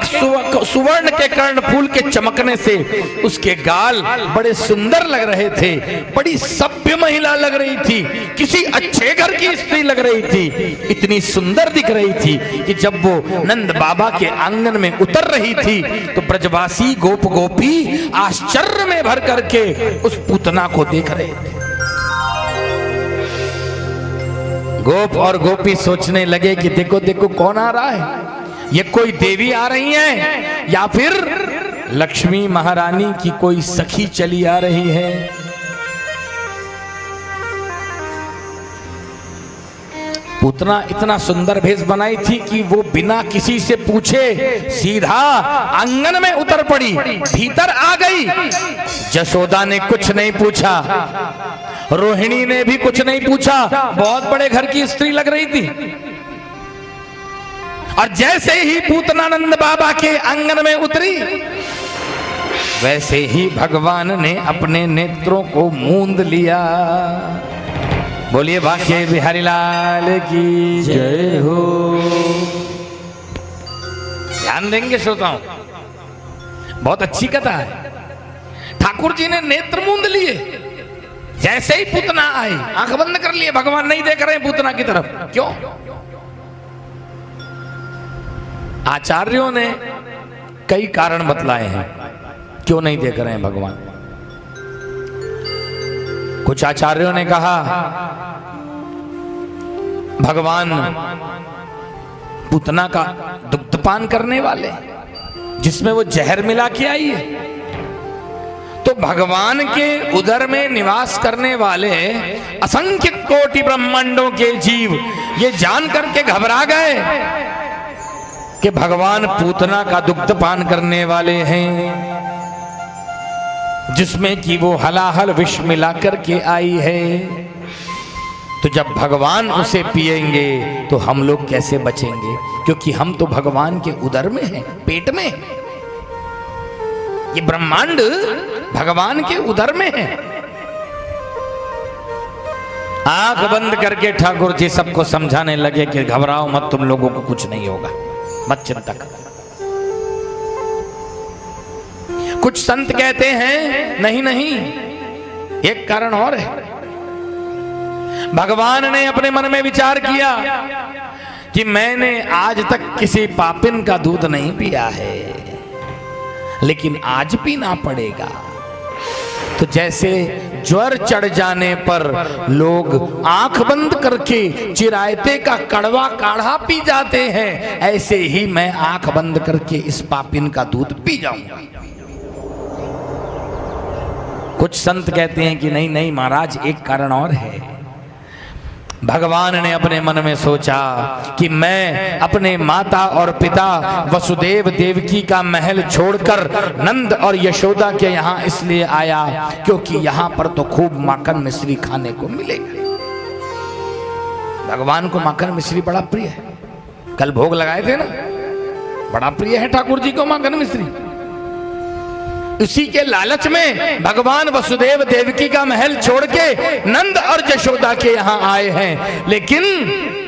सुवर्ण के कर्ण फूल के चमकने से उसके गाल बड़े सुंदर लग रहे थे, बड़ी सभ्य महिला लग रही थी, किसी अच्छे घर की स्त्री लग रही थी। इतनी सुंदर दिख रही थी कि जब वो नंद बाबा के आंगन में उतर रही थी तो ब्रजवासी गोप गोपी आश्चर्य में भर करके उस पूतना को देख रहे थे। गोप और गोपी सोचने लगे कि देखो देखो कौन आ रहा है, ये कोई देवी आ रही है या फिर लक्ष्मी महारानी की कोई सखी चली आ रही है। पूतना इतना सुंदर भेष बनाई थी कि वो बिना किसी से पूछे सीधा आंगन में उतर पड़ी, भीतर आ गई। यशोदा ने कुछ नहीं पूछा, रोहिणी ने भी कुछ नहीं पूछा, बहुत बड़े घर की स्त्री लग रही थी। और जैसे ही पूतनानंद बाबा के आंगन में उतरी, वैसे ही भगवान ने अपने नेत्रों को मूंद लिया। बोलिए बांके बिहारी लाल की जय हो। ध्यान देंगे श्रोताओं, बहुत अच्छी कथा है। ठाकुर जी ने नेत्र मूंद लिए, जैसे ही पूतना आई आंख बंद कर लिए। भगवान नहीं देख रहे पूतना की तरफ। क्यों? आचार्यों ने कई कारण बतलाए हैं क्यों नहीं देख रहे हैं भगवान। कुछ आचार्यों ने कहा भगवान पूतना का दुग्धपान करने वाले, जिसमें वो जहर मिला के आई है, तो भगवान के उदर में निवास करने वाले असंख्य कोटि ब्रह्मांडों के जीव ये जान करके घबरा गए कि भगवान पूतना का दुग्धपान करने वाले हैं, जिसमें कि वो हलाहल विष मिला करके आई है। तो जब भगवान उसे पिएंगे तो हम लोग कैसे बचेंगे? क्योंकि हम तो भगवान के उदर में हैं, पेट में। ये ब्रह्मांड भगवान के उदर में है। आंख बंद करके ठाकुर जी सबको समझाने लगे कि घबराओ मत, तुम लोगों को कुछ नहीं होगा, मत चिंता करो। कुछ संत कहते हैं नहीं नहीं, एक कारण और है। भगवान ने अपने मन में विचार किया कि मैंने आज तक किसी पापिन का दूध नहीं पिया है, लेकिन आज पीना पड़ेगा। तो जैसे ज्वर चढ़ जाने पर लोग आंख बंद करके चिरायते का कड़वा काढ़ा पी जाते हैं, ऐसे ही मैं आंख बंद करके इस पापिन का दूध पी जाऊंगा। कुछ संत कहते हैं कि नहीं नहीं महाराज, एक कारण और है। भगवान ने अपने मन में सोचा कि मैं अपने माता और पिता वसुदेव देवकी का महल छोड़कर नंद और यशोदा के यहाँ इसलिए आया क्योंकि यहाँ पर तो खूब माखन मिश्री खाने को मिलेगा। भगवान को माखन मिश्री बड़ा प्रिय है। कल भोग लगाए थे ना, बड़ा प्रिय है ठाकुर जी को माखन मिश्री। इसी के लालच में भगवान वसुदेव देवकी का महल छोड़ के नंद और यशोदा के यहाँ आए हैं। लेकिन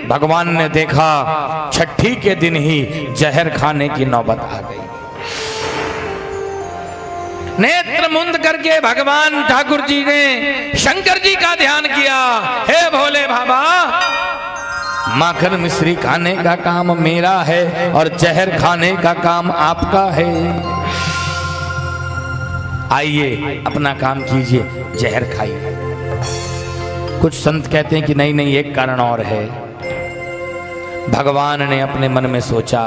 भगवान ने देखा छठी के दिन ही जहर खाने की नौबत आ गई। नेत्र मुंद करके भगवान ठाकुर जी ने शंकर जी का ध्यान किया। हे भोले बाबा, माखन मिश्री खाने का काम मेरा है और जहर खाने का काम आपका है। आइए अपना काम कीजिए, जहर खाइए। कुछ संत कहते हैं कि नहीं नहीं, एक कारण और है। भगवान ने अपने मन में सोचा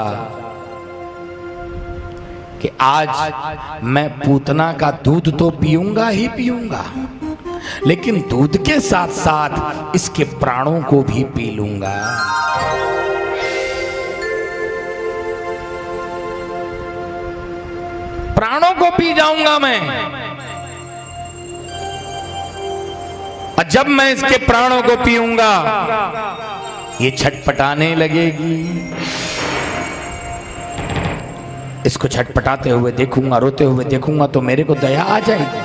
कि आज मैं पूतना का दूध तो पीऊंगा ही पीऊंगा, लेकिन दूध के साथ साथ इसके प्राणों को भी पी लूंगा। प्राणों को पी जाऊंगा मैं, और जब मैं इसके प्राणों को पीऊंगा ये छटपटाने लगेगी। इसको छटपटाते हुए देखूंगा, रोते हुए देखूंगा तो मेरे को दया आ जाएगी,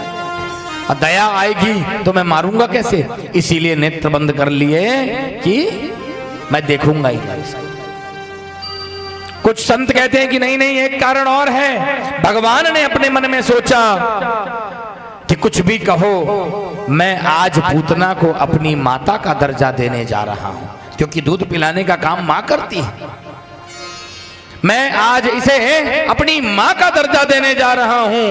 और दया आएगी तो मैं मारूंगा कैसे? इसीलिए नेत्र बंद कर लिए कि मैं देखूंगा ही नहीं। कुछ संत कहते हैं कि नहीं नहीं, एक कारण और है। भगवान ने अपने मन में सोचा कि कुछ भी कहो, मैं आज पूतना को अपनी माता का दर्जा देने जा रहा हूं, क्योंकि दूध पिलाने का काम मां करती है। मैं आज इसे अपनी मां का दर्जा देने जा रहा हूं,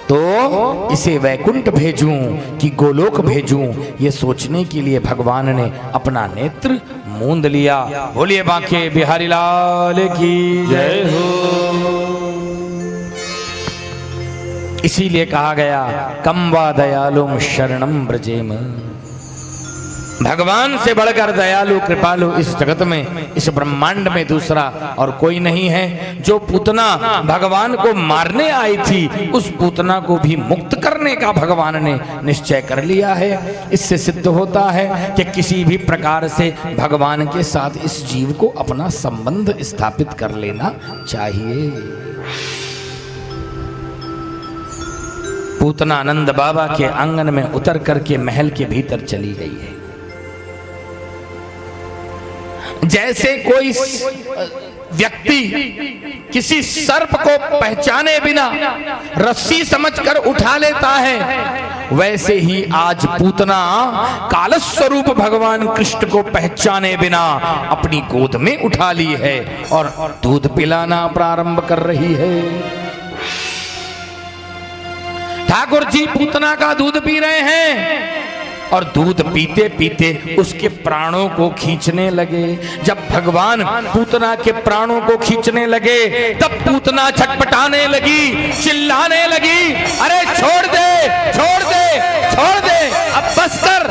तो इसे वैकुंठ भेजूं कि गोलोक भेजूं, ये सोचने के लिए भगवान ने अपना नेत्र मूंद लिया। बोलिए बांके बिहारी लाल की जय हो। इसीलिए कहा गया कम वा दयालुम शरणम ब्रजेम। भगवान से बढ़कर दयालु कृपालु इस जगत में, इस ब्रह्मांड में दूसरा और कोई नहीं है। जो पूतना भगवान को मारने आई थी, उस पूतना को भी मुक्त करने का भगवान ने निश्चय कर लिया है। इससे सिद्ध होता है कि किसी भी प्रकार से भगवान के साथ इस जीव को अपना संबंध स्थापित कर लेना चाहिए। पूतना आनंद बाबा के आंगन में उतर करके महल के भीतर चली गई है। जैसे कोई व्यक्ति किसी सर्प को पहचाने बिना रस्सी समझकर उठा लेता है, वैसे ही आज पूतना काल स्वरूप भगवान कृष्ण को पहचाने बिना अपनी गोद में उठा ली है और दूध पिलाना प्रारंभ कर रही है। ठाकुर जी पूतना का दूध पी रहे हैं और दूध पीते पीते उसके प्राणों को खींचने लगे। जब भगवान पूतना के प्राणों को खींचने लगे, तब पूतना छटपटाने लगी, चिल्लाने लगी, अरे छोड़ दे, छोड़ दे, छोड़ दे, अब बस कर।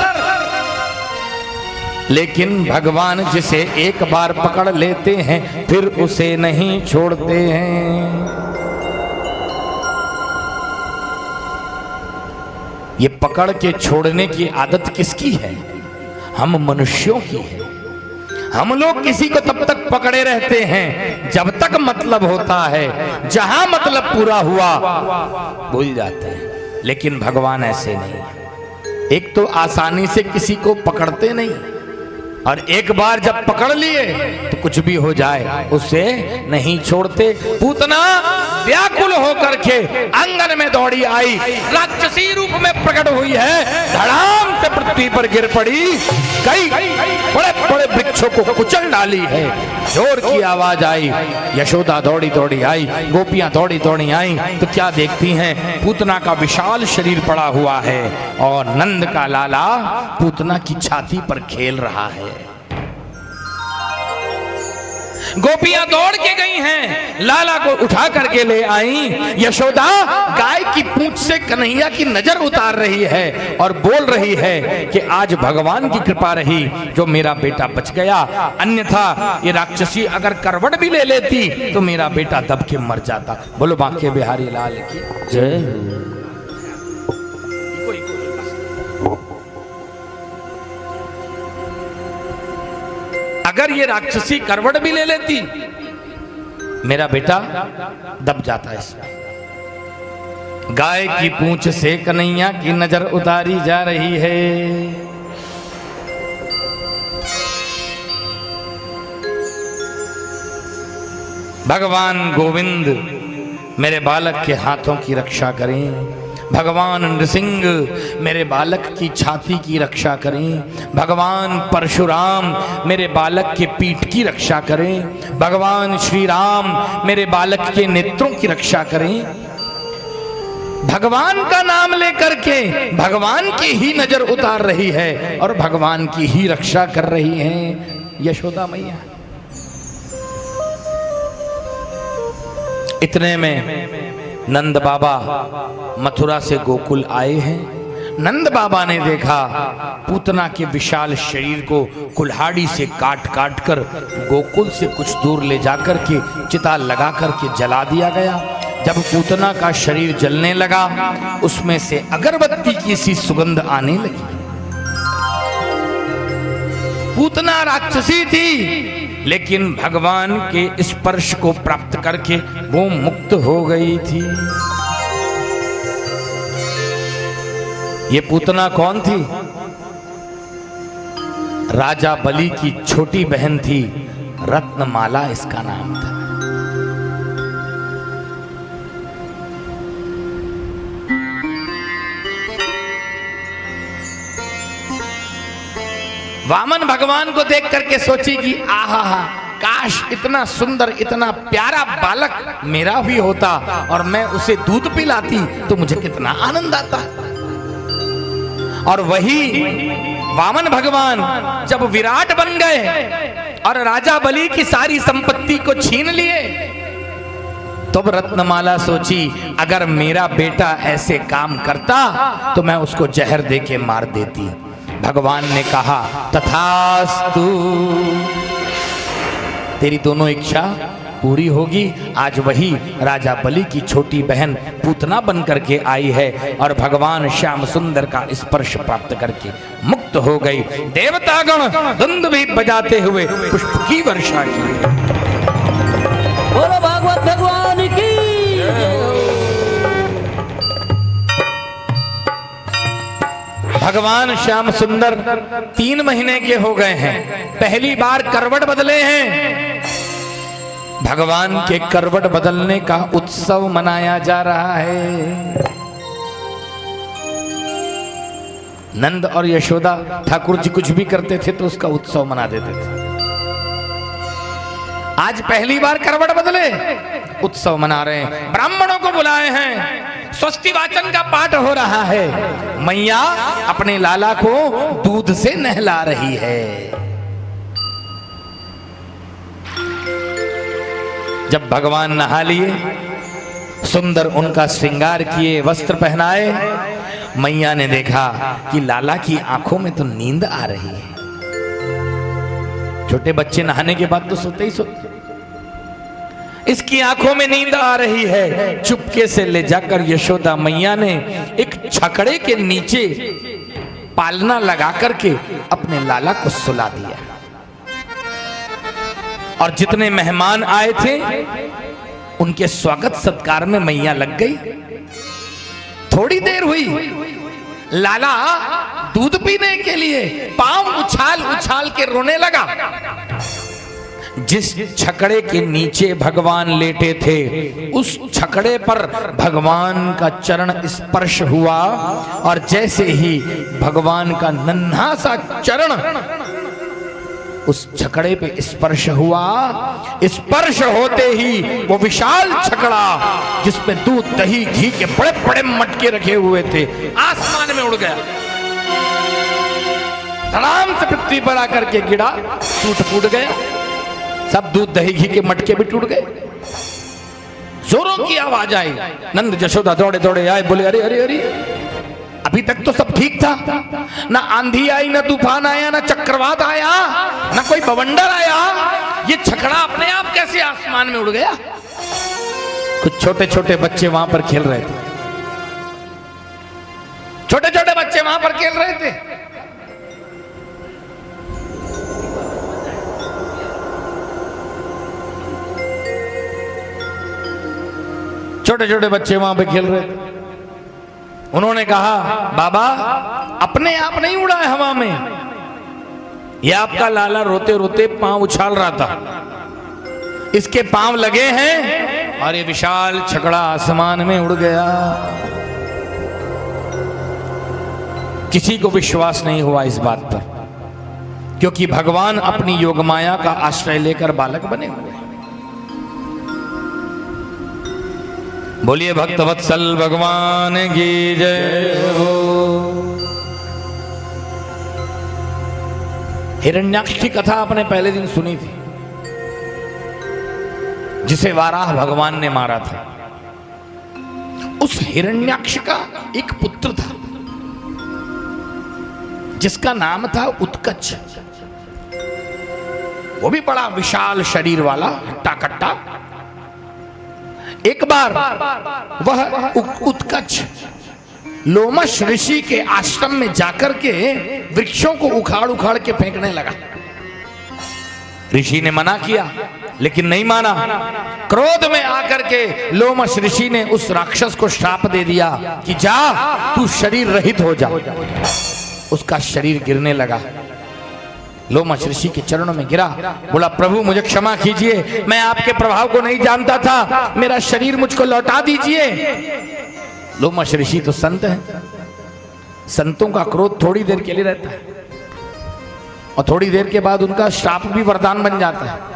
लेकिन भगवान जिसे एक बार पकड़ लेते हैं फिर उसे नहीं छोड़ते हैं। ये पकड़ के छोड़ने की आदत किसकी है? हम मनुष्यों की है। हम लोग किसी को तब तक पकड़े रहते हैं जब तक मतलब होता है, जहां मतलब पूरा हुआ भूल जाते हैं। लेकिन भगवान ऐसे नहीं। एक तो आसानी से किसी को पकड़ते नहीं, और एक बार जब पकड़ लिए तो कुछ भी हो जाए उसे नहीं छोड़ते। पूतना व्याकुल होकर के आंगन में दौड़ी आई, राक्षसी रूप में प्रकट हुई है, धड़ाम से पृथ्वी पर गिर पड़ी, कई बड़े बड़े वृक्षों को कुचल डाली है। जोर की आवाज आई, यशोदा दौड़ी दौड़ी आई, गोपियां दौड़ी दौड़ी आई तो क्या देखती हैं? पूतना का विशाल शरीर पड़ा हुआ है और नंद का लाला पूतना की छाती पर खेल रहा है। गोपियां दौड़ के गई हैं, लाला को उठा करके ले आई। यशोदा गाय की पूंछ से कन्हैया की नजर उतार रही है और बोल रही है कि आज भगवान की कृपा रही जो मेरा बेटा बच गया, अन्यथा ये राक्षसी अगर करवट भी ले लेती तो मेरा बेटा दब के मर जाता। बोलो बांके बिहारी लाल की जय। अगर ये राक्षसी करवट भी ले लेती मेरा बेटा दब जाता इसमें। गाय की पूंछ से कन्हैया की नजर उतारी जा रही है। भगवान गोविंद मेरे बालक के हाथों की रक्षा करें। भगवान नृसिंह मेरे बालक की छाती की रक्षा करें। भगवान परशुराम मेरे बालक के पीठ की रक्षा करें। भगवान श्री राम मेरे बालक के नेत्रों की रक्षा करें। भगवान का नाम लेकर के भगवान की ही नजर उतार रही है और भगवान की ही रक्षा कर रही है यशोदा मैया। इतने में नंद बाबा मथुरा से गोकुल आए हैं। नंद बाबा ने देखा पूतना के विशाल शरीर को कुल्हाड़ी से काट काट कर गोकुल से कुछ दूर ले जाकर के चिता लगा करके जला दिया गया। जब पूतना का शरीर जलने लगा उसमें से अगरबत्ती की सी सुगंध आने लगी। पूतना राक्षसी थी लेकिन भगवान के स्पर्श को प्राप्त करके वो मुक्त हो गई थी। ये पूतना कौन थी? राजा बलि की छोटी बहन थी, रत्नमाला इसका नाम था। वामन भगवान को देख करके सोची कि आहा हा, काश इतना सुंदर इतना प्यारा बालक मेरा भी होता और मैं उसे दूध पिलाती तो मुझे कितना आनंद आता। और वही वामन भगवान जब विराट बन गए और राजा बलि की सारी संपत्ति को छीन लिए, तब रत्नमाला सोची अगर मेरा बेटा ऐसे काम करता तो मैं उसको जहर देके मार देती। भगवान ने कहा तथास्तु, तेरी दोनों इच्छा पूरी होगी। आज वही राजा बलि की छोटी बहन पूतना बन करके आई है और भगवान श्याम सुंदर का स्पर्श प्राप्त करके मुक्त हो गई। देवतागण धुंद भी बजाते हुए पुष्प की वर्षा की। बोलो भागवत भगवान की। भगवान श्याम सुंदर 3 महीने के हो गए हैं, पहली बार करवट बदले हैं। भगवान के करवट बदलने का उत्सव मनाया जा रहा है। नंद और यशोदा ठाकुर जी कुछ भी करते थे तो उसका उत्सव मना देते थे। आज पहली बार करवट बदले, उत्सव मना रहे हैं। ब्राह्मणों को बुलाए हैं, स्वस्ति वाचन का पाठ हो रहा है। मैया अपने लाला को दूध से नहला रही है। जब भगवान नहा लिए, सुंदर उनका श्रृंगार किए, वस्त्र पहनाए, मैया ने देखा कि लाला की आंखों में तो नींद आ रही है। छोटे बच्चे नहाने के बाद तो सोते ही सोते, इसकी आंखों में नींद आ रही है। चुपके से ले जाकर यशोदा मैया ने एक छकड़े के नीचे पालना लगा करके अपने लाला को सुला दिया। और जितने मेहमान आए थे उनके स्वागत सत्कार में मैया लग गई। थोड़ी देर हुई, लाला दूध पीने के लिए पांव उछाल उछाल के रोने लगा। जिस छकड़े के नीचे भगवान लेटे थे उस छकड़े पर भगवान का चरण स्पर्श हुआ और जैसे ही भगवान का नन्हा सा चरण उस छकड़े पे स्पर्श हुआ, स्पर्श होते ही वो विशाल छकड़ा जिसमें दूध दही घी के बड़े बड़े मटके रखे हुए थे आसमान में उड़ गया। धड़ाम से पृथ्वी पर आकर के गिरा, टूट फूट गया। सब दूध दही घी के मटके भी टूट गए। जोरों की आवाज आई। नंद यशोदा दौड़े दौड़े आए, बोले अरे अरे अरे, अभी तक तो सब ठीक था, ना आंधी आई, ना तूफान आया, ना चक्रवात आया, ना कोई बवंडर आया, ये छकड़ा अपने आप कैसे आसमान में उड़ गया? कुछ छोटे छोटे बच्चे वहां पर खेल रहे थे। छोटे छोटे बच्चे वहां पर खेल रहे थे। छोटे छोटे बच्चे वहां पे खेल रहे थे। उन्होंने कहा, बाबा अपने आप नहीं उड़ा है हवा में, यह आपका लाला रोते रोते पांव उछाल रहा था, इसके पांव लगे हैं और ये विशाल छकड़ा आसमान में उड़ गया। किसी को विश्वास नहीं हुआ इस बात पर, क्योंकि भगवान अपनी योगमाया का आश्रय लेकर बालक बने हुए हैं। बोलिए भक्तवत्सल भगवान की जय हो। हिरण्याक्ष की कथा आपने पहले दिन सुनी थी, जिसे वाराह भगवान ने मारा था। उस हिरण्याक्ष का एक पुत्र था जिसका नाम था उत्कच। वो भी बड़ा विशाल शरीर वाला, हट्टा कट्टा। एक बार वह उत्कच लोमश ऋषि के आश्रम में जाकर के वृक्षों को उखाड़ उखाड़ के फेंकने लगा। ऋषि ने मना किया लेकिन नहीं माना। क्रोध में आकर के लोमश ऋषि ने उस राक्षस को श्राप दे दिया कि जा तू शरीर रहित हो जा। उसका शरीर गिरने लगा। लोमश ऋषि के चरणों में गिरा, बोला प्रभु मुझे क्षमा कीजिए, मैं आपके प्रभाव को नहीं जानता था, मेरा शरीर मुझको लौटा दीजिए। लोमश ऋषि तो संत हैं, संतों का क्रोध थोड़ी देर के लिए रहता है और थोड़ी देर के बाद उनका श्राप भी वरदान बन जाता है।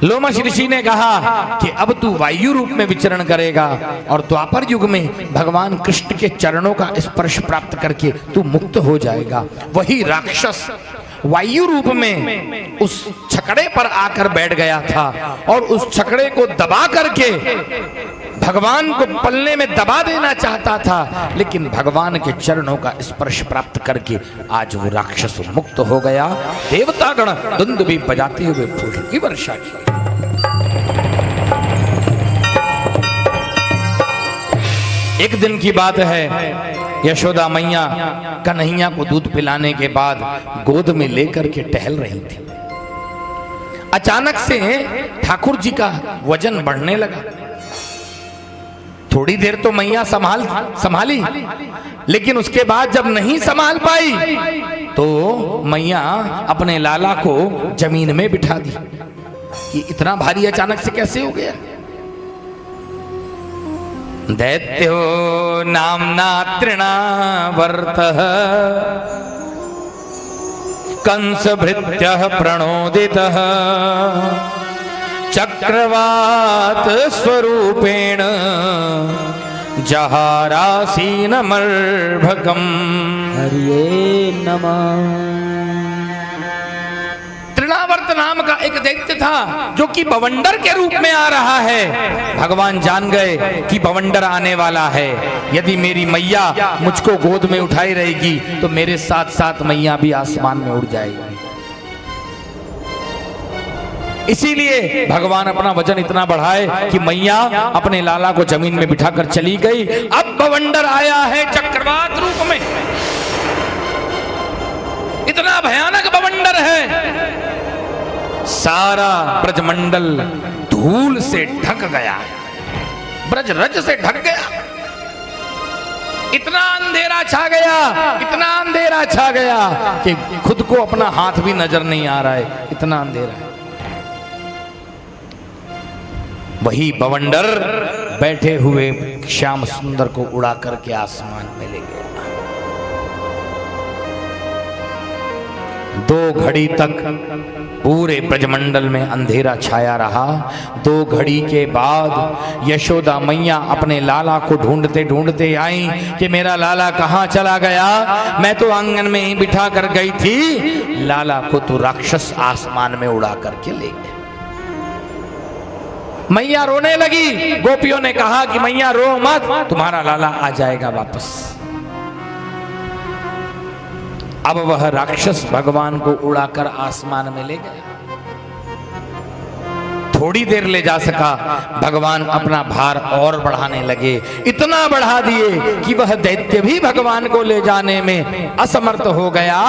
लोमश ऋषि ने कहा कि अब तू वायु रूप में विचरण करेगा और द्वापर युग में भगवान कृष्ण के चरणों का स्पर्श प्राप्त करके तू मुक्त हो जाएगा। वही राक्षस वायु रूप में उस छकड़े पर आकर बैठ गया था और उस छकड़े को दबा करके भगवान को पल्ले में दबा देना चाहता था, लेकिन भगवान के चरणों का स्पर्श प्राप्त करके आज वो राक्षस मुक्त हो गया। देवतागण दुंदुभी बजाते हुए फूल की वर्षा की। एक दिन की बात है, यशोदा मैया कन्हैया को दूध पिलाने के बाद गोद में लेकर के टहल रही थी। अचानक से ठाकुर जी का वजन बढ़ने लगा। थोड़ी देर तो मैया संभाली, लेकिन उसके बाद जब नहीं संभाल पाई तो मैया अपने लाला को जमीन में बिठा दी। कि इतना भारी अचानक से कैसे हो गया? दैत्यो नाम्ना तृणावर्तः कंस भृत्यः प्रणोदितः चक्रवात स्वरूपेण जहारासीनमर्भकम्। हरिये नमः। तृणावर्त नाम का एक दैत्य था जो कि बवंडर के रूप में आ रहा है। भगवान जान गए कि बवंडर आने वाला है। यदि मेरी मैया मुझको गोद में उठाई रहेगी तो मेरे साथ साथ मैया भी आसमान में उड़ जाएगी। इसीलिए भगवान अपना वजन इतना बढ़ाए कि मैया अपने लाला को जमीन में बिठाकर चली गई। अब बवंडर आया है चक्रवात रूप में। इतना भयानक बवंडर है, सारा ब्रजमंडल धूल से ढक गया, ब्रज रज से ढक गया। इतना अंधेरा छा गया, इतना अंधेरा छा गया कि खुद को अपना हाथ भी नजर नहीं आ रहा है, इतना अंधेरा है। वही बवंडर बैठे हुए श्याम सुंदर को उड़ा करके आसमान में ले गया। 2 घड़ी तक पूरे ब्रजमंडल में अंधेरा छाया रहा। 2 घड़ी के बाद यशोदा मैया अपने लाला को ढूंढते ढूंढते आई कि मेरा लाला कहाँ चला गया? मैं तो आंगन में ही बिठा कर गई थी, लाला को तो राक्षस आसमान में उड़ा करके ले गए। मैया रोने लगी। गोपियों ने कहा कि मैया रो मत, तुम्हारा लाला आ जाएगा वापस। अब वह राक्षस भगवान को उड़ाकर आसमान में ले गया। थोड़ी देर ले जा सका, भगवान अपना भार और बढ़ाने लगे। इतना बढ़ा दिए कि वह दैत्य भी भगवान को ले जाने में असमर्थ हो गया।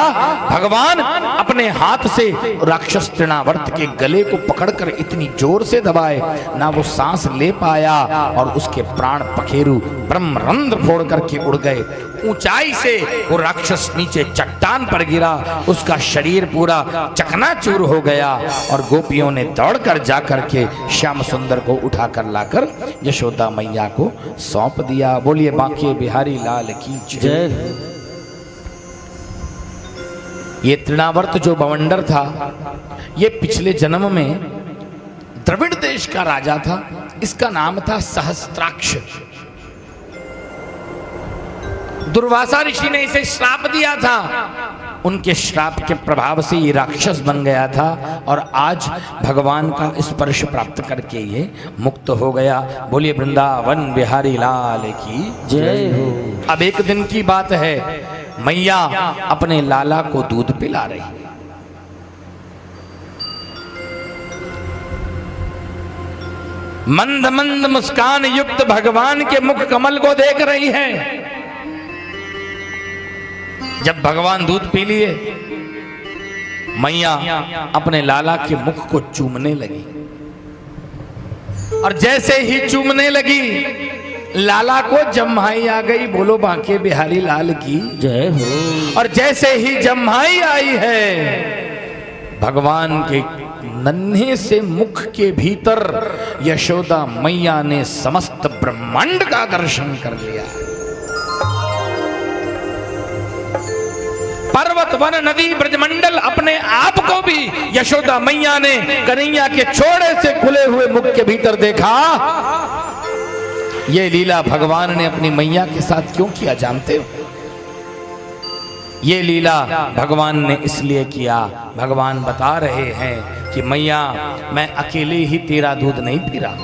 भगवान अपने हाथ से राक्षस तृणावर्त के गले को पकड़कर इतनी जोर से दबाए, ना वो सांस ले पाया और उसके प्राण पखेरु ब्रह्मरंध्र फोड़ करके उड़ गए। ऊंचाई से वो राक्षस नीचे चट्टान पर गिरा, उसका शरीर पूरा चकनाचूर हो गया और गोपियों ने दौड़कर जाकर के श्याम सुंदर को उठाकर लाकर यशोदा मैया को सौंप दिया। बोलिए बांके बिहारी लाल की जय। ये तृणावर्त जो बवंडर था, ये पिछले जन्म में द्रविड़ देश का राजा था। इसका नाम था सहस्त्राक्ष। दुर्वासा ऋषि ने इसे श्राप दिया था। उनके श्राप के प्रभाव से ये राक्षस बन गया था और आज भगवान का स्पर्श प्राप्त करके ये मुक्त हो गया। बोलिए वृंदावन बिहारी लाल की जय हो। अब एक दिन की बात है, मैया अपने लाला को दूध पिला रही। मंद मंद मुस्कान युक्त भगवान के मुख कमल को देख रही है। जब भगवान दूध पी लिए, मैया अपने लाला के मुख को चूमने लगी और जैसे ही चूमने लगी, लाला को जम्हाई आ गई। बोलो बांके बिहारी लाल की जय हो। और जैसे ही जम्हाई आई है, भगवान के नन्हे से मुख के भीतर यशोदा मैया ने समस्त ब्रह्मांड का दर्शन कर लिया। पर्वत वन नदी ब्रजमंडल अपने आप को भी यशोदा मैया ने कन्हैया के छोड़े से खुले हुए मुख के भीतर देखा। ये लीला भगवान ने अपनी मैया के साथ क्यों किया जानते हो? ये लीला भगवान ने इसलिए किया, भगवान बता रहे हैं कि मैया मैं अकेले ही तेरा दूध नहीं पी रहा,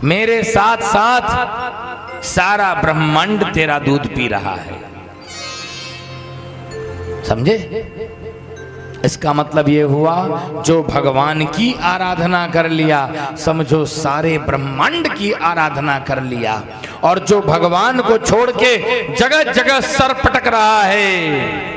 मेरे साथ साथ सारा ब्रह्मांड तेरा दूध पी रहा है। समझे? इसका मतलब ये हुआ जो भगवान की आराधना कर लिया, समझो सारे ब्रह्मांड की आराधना कर लिया। और जो भगवान को छोड़ के जगह जगह सर पटक रहा है,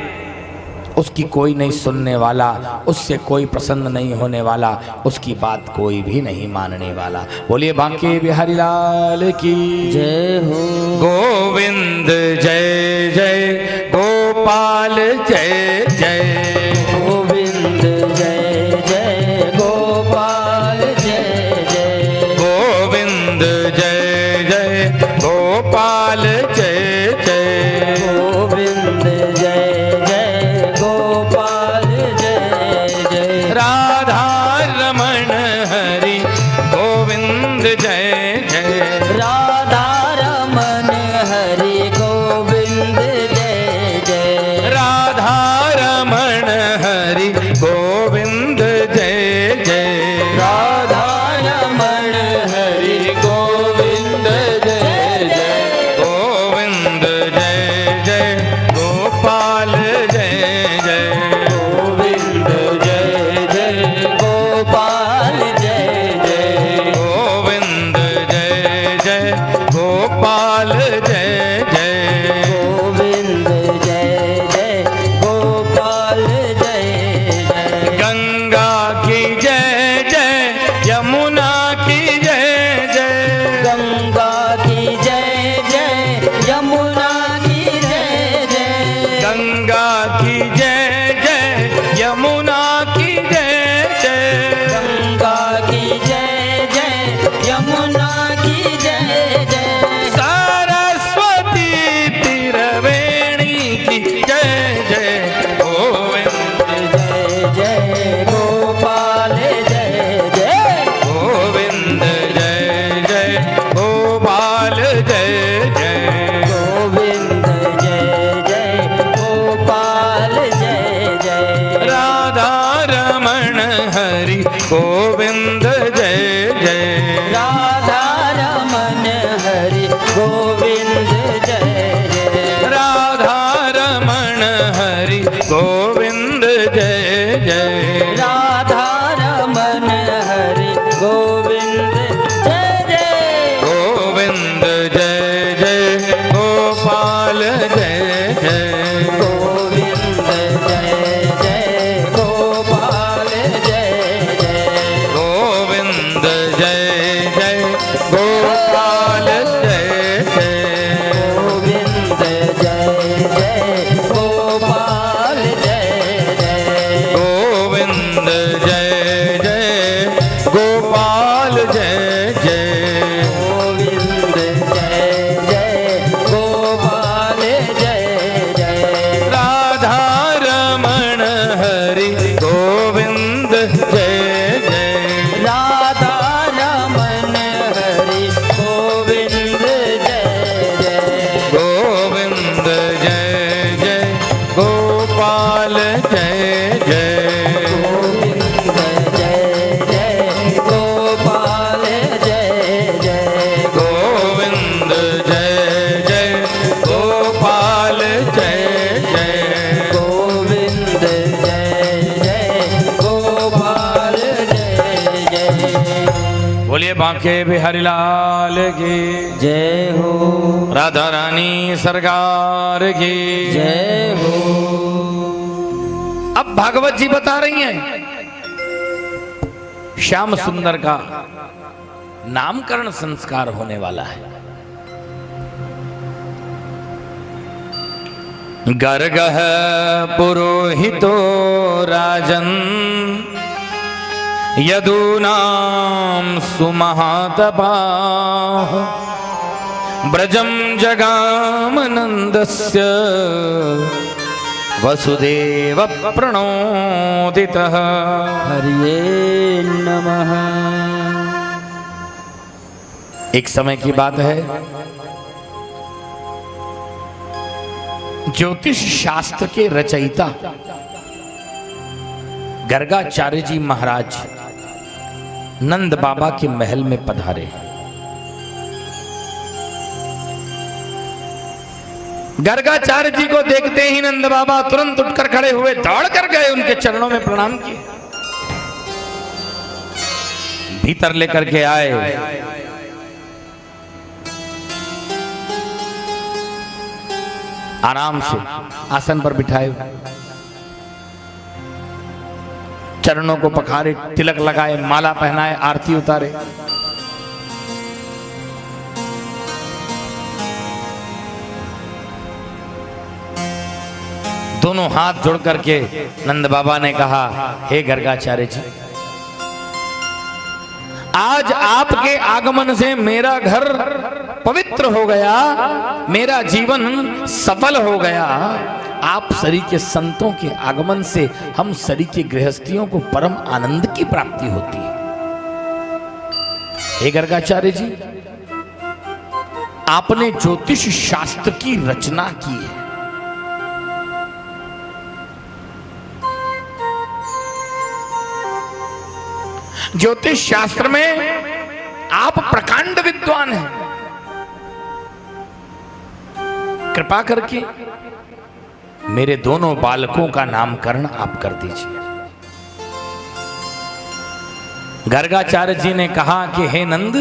उसकी कोई नहीं सुनने वाला, उससे कोई प्रसन्न नहीं होने वाला, उसकी बात कोई भी नहीं मानने वाला। बोलिए बांके बिहारी लाल की जय हो। गोविंद जय जय, गोपाल जय जय, गोविंद जय जय, गोपाल जय जय, गोविंद जय जय, गोपाल जय जय, गोविंद जय जय, गोपाल जय जय, राधा रमण हरि गोविंद जय जय, राधा रमन हरि गोविंद जय जय, राधा रमण हरि गोविंद जय जय, राधा रमण हरि गोविंद जय जय, गोविंद जय जय, गोपाल जय जय, गोविंद जय जय, गोपाल जय जय, गोविंद जय जय, गोपाल जय जय, गोविंद जय जय, गोपाल जय जय, गंगा की जय जय, यमुना की जय जय, गंगा की जय जय, यमुना की जय जय, गंगा की जय जय, यमुना की जय जय, गंगा की जय जय, यमुना की जय जय, सरस्वती तिरवेणी की जय जय, गोविंद जय जय, गोपाल जय जय, गोविंद जय जय, गोपाल जय जय, गोविंद जय जय, गोपाल जय जय, राधा रमण हरि गोविंद जय जय, राधा रमन हरि गोविंद जय जय, राधा रमण हरि गोविंद जय जय, राधा रमन हरि गोविंद जय जय, गोविंद जय जय, गोपाल जय जय, गोविंद जय जय, गोपाल जय जय, गोविंद जय जय, गोपाल जय जय, गोविंद जय जय, गोपाल जय जय, गोविंद जय जय, गोपाल जय जय, गोविंद जय जय, गोपाल जय जय, राधा रमण हरि गोविंद जय जय, राधा रमन हरि गोविंद जय जय, गोविंद जय जय, गोपाल जय जय, गोविंद जय जय, गोपाल जय जय, गोविंद जय जय, गोपाल जय जय, गोविंद जय जय, गोपाल जय जय। बोलिए बांके बिहारी लाल की जय हो, राधा रानी सरकार की जय हो। अब भागवत जी बता रही हैं श्याम सुंदर का नामकरण संस्कार होने वाला है। गर्गः पुरोहितो राजन् यदूनां सुमहातपाः ब्रजं जगामनन्दस्य वसुदेव प्रणोदितः। हरिये नमः। एक समय की बात है, ज्योतिष शास्त्र के रचयिता गर्गाचार्य जी महाराज नंद बाबा के महल में पधारे। गर्गाचार्य जी को देखते ही नंद बाबा तुरंत उठकर खड़े हुए, दौड़ कर गए, उनके चरणों में प्रणाम किए, भीतर लेकर के आए। आराम से आसन पर बिठाए, चरणों को पखारे, तिलक लगाए, माला पहनाए, आरती उतारे। दोनों हाथ जोड़ करके नंद बाबा ने कहा, हे गर्गाचार्य जी, आज आपके आगमन से मेरा घर पवित्र हो गया, मेरा जीवन सफल हो गया। आप सरी के संतों के आगमन से हम सरी के गृहस्थियों को परम आनंद की प्राप्ति होती है। हे गर्गाचार्य जी, आपने ज्योतिष शास्त्र की रचना की है। ज्योतिष शास्त्र में आप प्रकांड विद्वान हैं। कृपा करके मेरे दोनों बालकों का नामकरण आप कर दीजिए। गर्गाचार्य जी ने कहा कि हे नंद,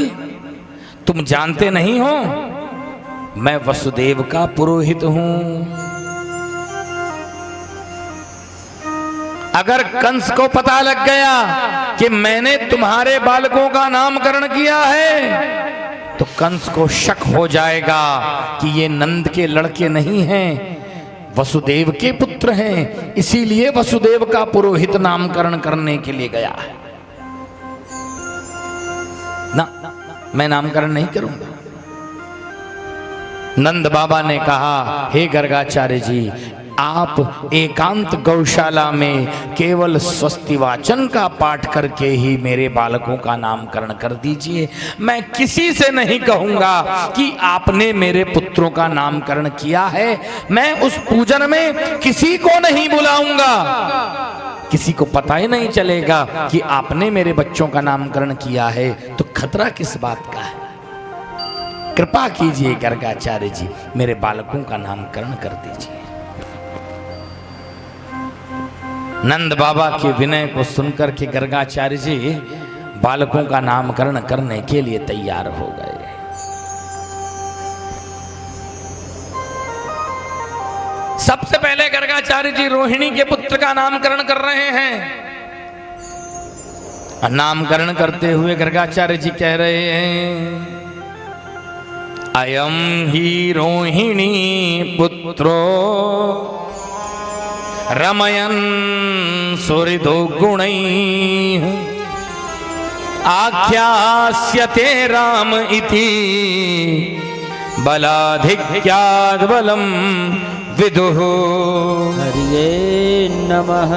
तुम जानते नहीं हो मैं वसुदेव का पुरोहित हूं। अगर कंस को पता लग गया कि मैंने तुम्हारे बालकों का नामकरण किया है तो कंस को शक हो जाएगा कि ये नंद के लड़के नहीं हैं, वसुदेव के पुत्र हैं, इसीलिए वसुदेव का पुरोहित नामकरण करने के लिए गया है ना, मैं नामकरण नहीं करूंगा। नंद बाबा ने कहा, हे गर्गाचार्य जी, आप एकांत गौशाला में केवल स्वस्ति वाचन का पाठ करके ही मेरे बालकों का नामकरण कर दीजिए। मैं किसी से नहीं कहूंगा कि आपने मेरे पुत्रों का नामकरण किया है। मैं उस पूजन में किसी को नहीं बुलाऊंगा, किसी को पता ही नहीं चलेगा कि आपने मेरे बच्चों का नामकरण किया है, तो खतरा किस बात का है। कृपा कीजिए गर्गाचार्य जी, मेरे बालकों का नामकरण कर दीजिए। नंद बाबा के विनय को सुनकर के गर्गाचार्य जी बालकों का नामकरण करने के लिए तैयार हो गए। सबसे पहले गर्गाचार्य जी रोहिणी के पुत्र का नामकरण कर रहे हैं। नामकरण करते हुए गर्गाचार्य जी कह रहे हैं, अयम ही रोहिणी पुत्रो रमयन् सुहृदो गुणैः आख्यास्यते राम इति बलाधिक्याद् बलं विदुः। हरिये नमः।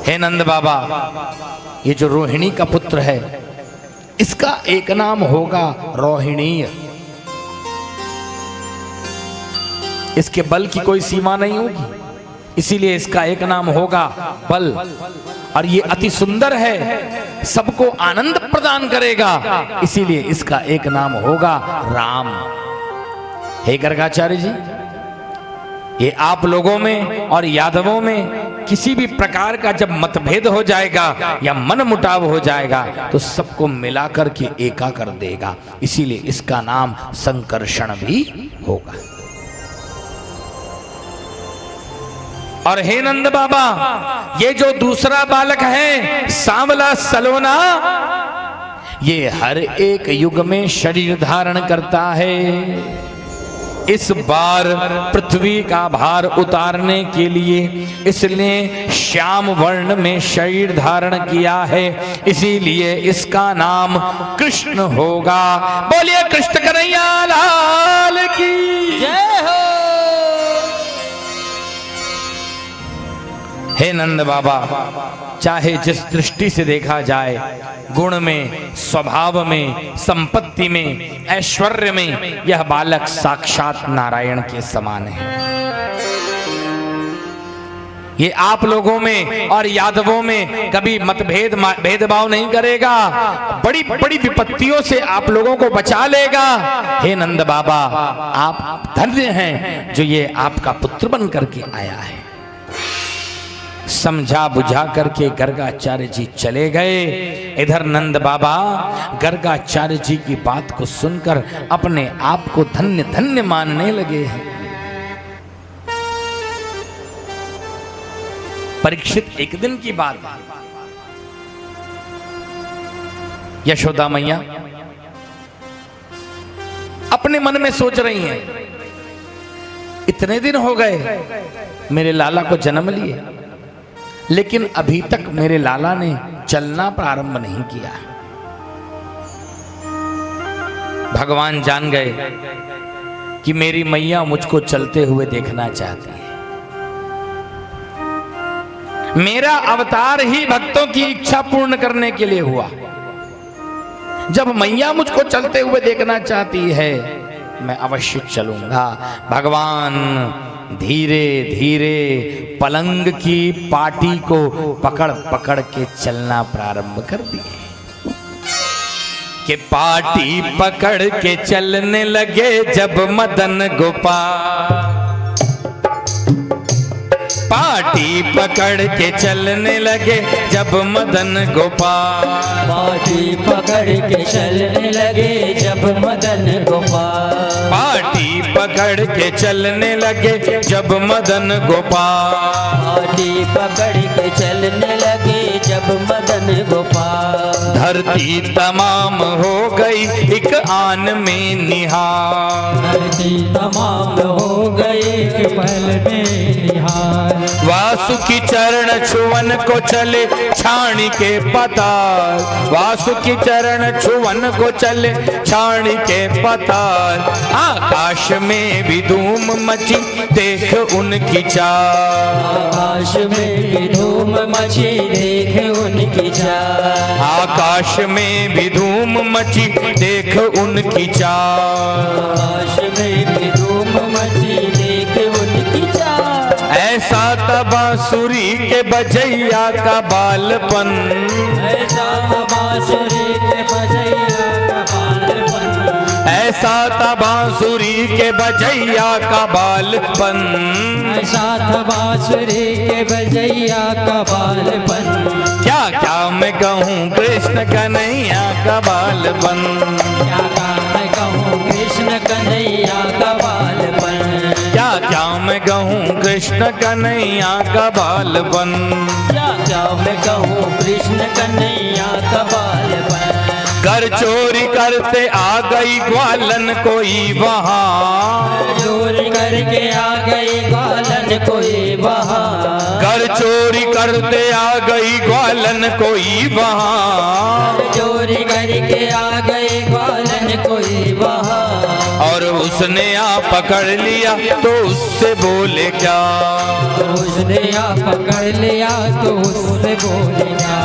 हे नंद बाबा, ये जो रोहिणी का पुत्र है, इसका एक नाम होगा रोहिणीय। इसके बल की कोई सीमा नहीं होगी, इसीलिए इसका एक नाम होगा बल। और ये अति सुंदर है, सबको आनंद प्रदान करेगा, इसीलिए इसका एक नाम होगा राम। हे गर्गाचार्य जी, ये आप लोगों में और यादवों में किसी भी प्रकार का जब मतभेद हो जाएगा या मन मुटाव हो जाएगा तो सबको मिलाकर के एका कर देगा, इसीलिए इसका नाम संकर्षण भी होगा। और हे नंद बाबा, ये जो दूसरा बालक है सांवला सलोना, ये हर एक युग में शरीर धारण करता है। इस बार पृथ्वी का भार उतारने के लिए इसने श्याम वर्ण में शरीर धारण किया है, इसीलिए इसका नाम कृष्ण होगा। बोलिए कृष्ण कन्हैया लाल की जय हो। हे नंद बाबा, चाहे जिस दृष्टि से देखा जाए, गुण में, स्वभाव में, संपत्ति में, ऐश्वर्य में यह बालक साक्षात नारायण के समान है। ये आप लोगों में और यादवों में कभी मतभेद भेदभाव नहीं करेगा, बड़ी बड़ी विपत्तियों से आप लोगों को बचा लेगा। हे नंद बाबा, आप धन्य हैं जो ये आपका पुत्र बन करके आया है। समझा बुझा करके गर्गाचार्य जी चले गए। इधर नंद बाबा गर्गाचार्य जी की बात को सुनकर अपने आप को धन्य धन्य मानने लगे हैं। परीक्षित एक दिन की बात, यशोदा मैया अपने मन में सोच रही हैं, इतने दिन हो गए मेरे लाला को जन्म लिए, लेकिन अभी तक मेरे लाला ने चलना प्रारंभ नहीं किया। भगवान जान गए कि मेरी मैया मुझको चलते हुए देखना चाहती है। मेरा अवतार ही भक्तों की इच्छा पूर्ण करने के लिए हुआ। जब मैया मुझको चलते हुए देखना चाहती है, मैं अवश्य चलूंगा। भगवान धीरे धीरे पलंग की पाटी को पकड़ पकड़ के चलना प्रारंभ कर दिए कि पाटी पकड़ के चलने लगे जब मदन गोपाल। पाटी पकड़ के चलने लगे जब मदन गोपाल। पाटी पकड़ के चलने लगे जब मदन गोपाल। पाटी पकड़ के चलने लगे जब मदन गोपाल। पाटी पकड़ के चलने लगे जब मदन गोपाल। धरती तमाम हो गई एक आन में निहार। धरती तमाम हो गई एक पल में निहार। वासुकी चरण छुवन को चले छाणी के पताल। वासुकी चरण छुवन को चले छाणी के पताल। आकाश में भी धूम मची देख उनकी चाल। आकाश में भी धूम मची देख उनकी चाल। आकाश में भी धूम मची देख उनकी चाल। आकाश में भी धूम मची देख उनकी चाल। ऐसा तबासुरी के बजैया का बालपन। ऐसा बांसुरी के बजैया का बालपन। ऐसा तबासुरी के बजैया का बालपन। ऐसा बांसुरी के बजैया का बालपन। क्या क्या मैं कहूँ कृष्ण कन्हैया का बालपन। क्या क्या मैं कहूँ कृष्ण कन्हैया का बालपन। क्या क्या मैं कहूँ कृष्ण कन्हैया का बालपन। क्या क्या मैं कहूँ कृष्ण कन्हैया का बालपन। कर चोरी करते आ गई ग्वालन कोई वहाँ। चोरी करके आ गई ग्वालन कोई वहाँ। कर चोरी करते आ गई ग्वालन कोई वहाँ। चोरी करके आ गए ग्वालन कोई वहाँ। और उसने आ पकड़ लिया तो उससे बोले क्या। उसने आ पकड़ लिया तो उससे बोले क्या।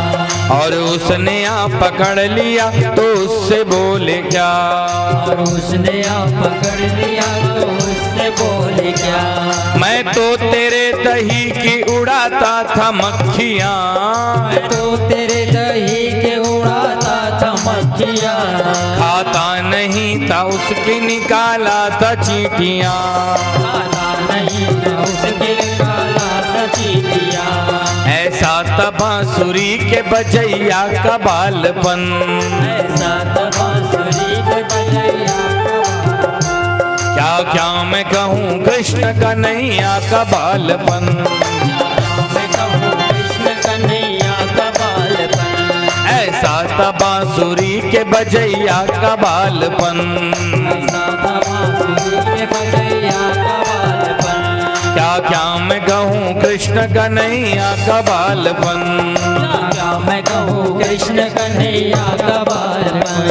और उसने आ पकड़ लिया तो उससे बोले क्या। और उसने आ पकड़ लिया तो उससे बोले क्या। मैं तो तेरे दही की उड़ाता था मक्खियाँ। मैं तो तेरे दही के उड़ाता था मक्खियाँ। खाता नहीं था उसकी निकाला था चींटियाँ। खाता नहीं था उसके निकाला था चींटियाँ। ऐसा तबासुरी के बजैया का बालपन। ऐसा बांसुरी के बजैया का बालपन। क्या क्या मैं कहूँ कृष्ण कन्हैया का बालपन। मैं कहूँ कृष्ण कन्हैया का बालपन। ऐसा तबासुरी के बजैया का बालपन। ऐसा बांसुरी के बजैया का बालपन। क्या क्या मैं कहूँ कृष्ण कन्हैया का बालपन। क्या क्या मैं कहूँ कृष्ण कन्हैया का बालपन।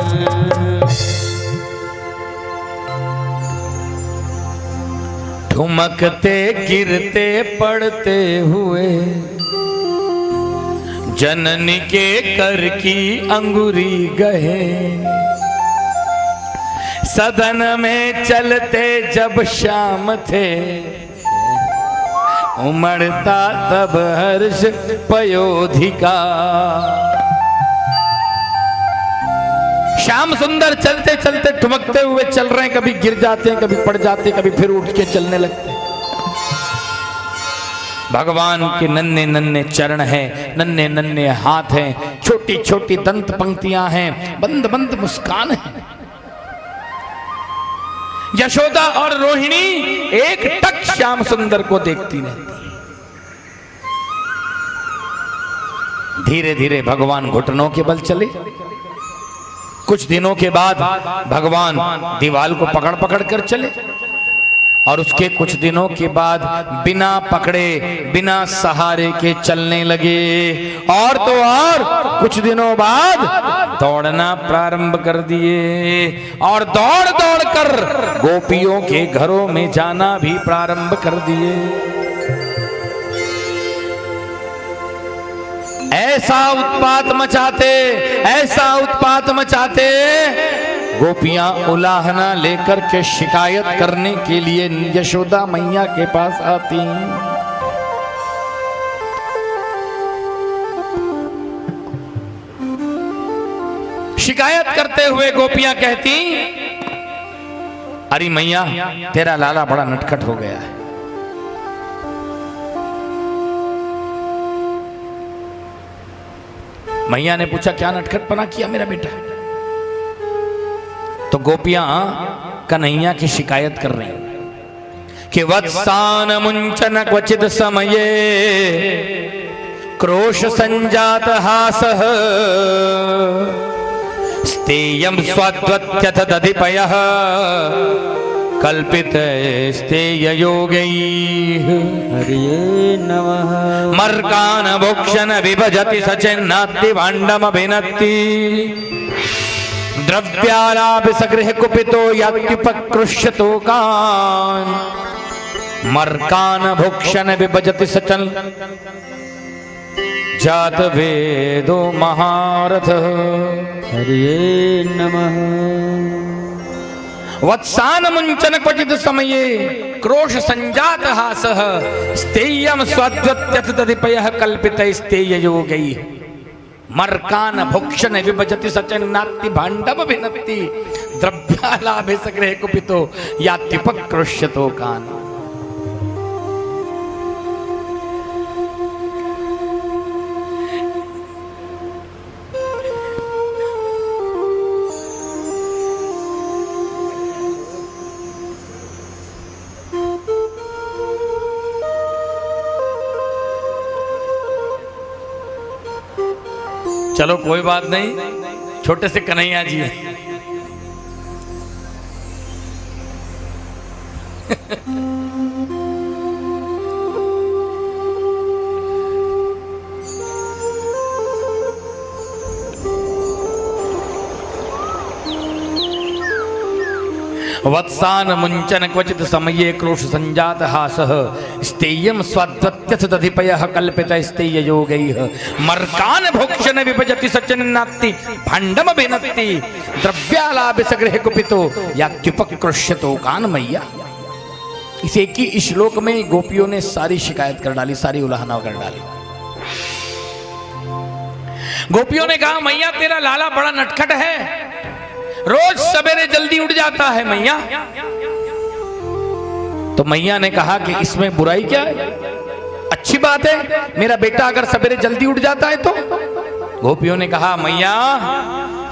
ठुमकते गिरते पड़ते हुए जननी के कर की अंगुरी गए। सदन में चलते जब शाम थे उमड़ता तब हर्ष पयोधिका। श्याम सुंदर चलते चलते ठुमकते हुए चल रहे हैं, कभी गिर जाते हैं, कभी पड़ जाते हैं, कभी फिर उठ के चलने लगते हैं। भगवान के नन्हे नन्हे चरण हैं, नन्हे नन्हे हाथ हैं, छोटी छोटी दंत पंक्तियां हैं, बंद बंद मुस्कान है। यशोदा और रोहिणी एक टक श्याम सुंदर को देखती रहती। धीरे धीरे भगवान घुटनों के बल चले। कुछ दिनों के बाद भगवान दीवाल को पकड़ पकड़ कर चले, और उसके कुछ दिनों के बाद बिना पकड़े बिना सहारे के चलने लगे। और तो और कुछ दिनों बाद दौड़ना प्रारंभ कर दिए, और दौड़ दौड़ कर गोपियों के घरों में जाना भी प्रारंभ कर दिए। ऐसा उत्पात मचाते गोपियां उलाहना लेकर के शिकायत करने के लिए यशोदा मैया के पास आती। शिकायत करते हुए गोपियां कहती, अरे मैया तेरा लाला बड़ा नटखट हो गया है। मैया ने पूछा, क्या नटखटपना किया मेरा बेटा? तो गोपियां कन्हैया की शिकायत कर रही कि वत्सान मुंचन क्वचित समये क्रोश संजात हासः स्तेयं स्वाद्वत्यथ दधिपयः कल्पित स्तेय योगैः। हरे नमः। मर्कान भोक्षण विभजति सचिन्नाति भाण्डमभिनत्ति द्रव्यालाभिसगृह कुपितो यात्युपकृष्यतो कान्। मर्कान भोक्षण विभजति सचन जात वेदो महारथः। हरे नमः। वत्सान मुंचन क्वचित समये क्रोश संजात हासः स्तेयं स्वाद्वत्यथ दधिपयः कल्पित स्तेय योगैः। मर्कान भोक्षण विभजति सचन्नाति भाण्डमभिनत्ति द्रव्यालाभे सगृहे कुपितो यात्युपकृष्यतो कान्। चलो कोई बात नहीं, छोटे से कन्हैया जी हैं। वत्सान मुंचन क्वचित समये क्रोश संजात हासः स्तेयं स्वाद्वत्यथ दधिपयः कल्पित स्तेय योगैः। मर्कान भोक्षण विभजति सचिन्नाति भाण्डमभिनत्ति द्रव्यालाभिसगृहे कुपितो यात्युपकृष्यतो कान्। मैया इस एक ही श्लोक में गोपियों ने सारी शिकायत कर डाली, सारी उलाहना कर डाली। गोपियों ने कहा, मैया तेरा लाला बड़ा नटखट है, रोज सवेरे जल्दी उठ जाता है मैया। तो मैया ने कहा कि इसमें बुराई क्या है, अच्छी बात है, मेरा बेटा अगर सवेरे जल्दी उठ जाता है तो। गोपियों ने कहा, मैया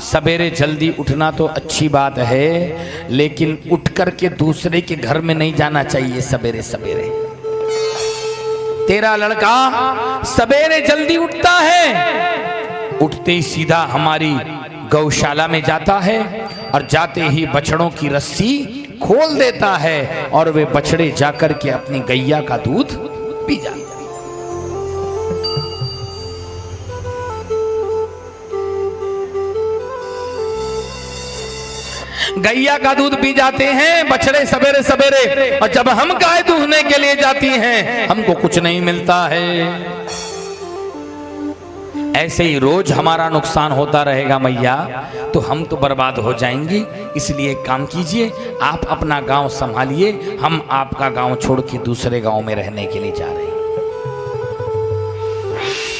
सवेरे जल्दी उठना तो अच्छी बात है, लेकिन उठ करके दूसरे के घर में नहीं जाना चाहिए सवेरे सवेरे। तेरा लड़का सवेरे जल्दी उठता है, उठते ही सीधा हमारी गौशाला में जाता है और जाते ही बछड़ों की रस्सी खोल देता है और वे बछड़े जाकर के अपनी गैया का दूध पी जाते हैं। गैया का दूध पी जाते हैं बछड़े सवेरे सवेरे, और जब हम गाय दूहने के लिए जाती हैं हमको कुछ नहीं मिलता है। ऐसे ही रोज हमारा नुकसान होता रहेगा मैया, तो हम तो बर्बाद हो जाएंगे। इसलिए एक काम कीजिए, आप अपना गांव संभालिए, हम आपका गांव छोड़ के दूसरे गांव में रहने के लिए जा रहे हैं।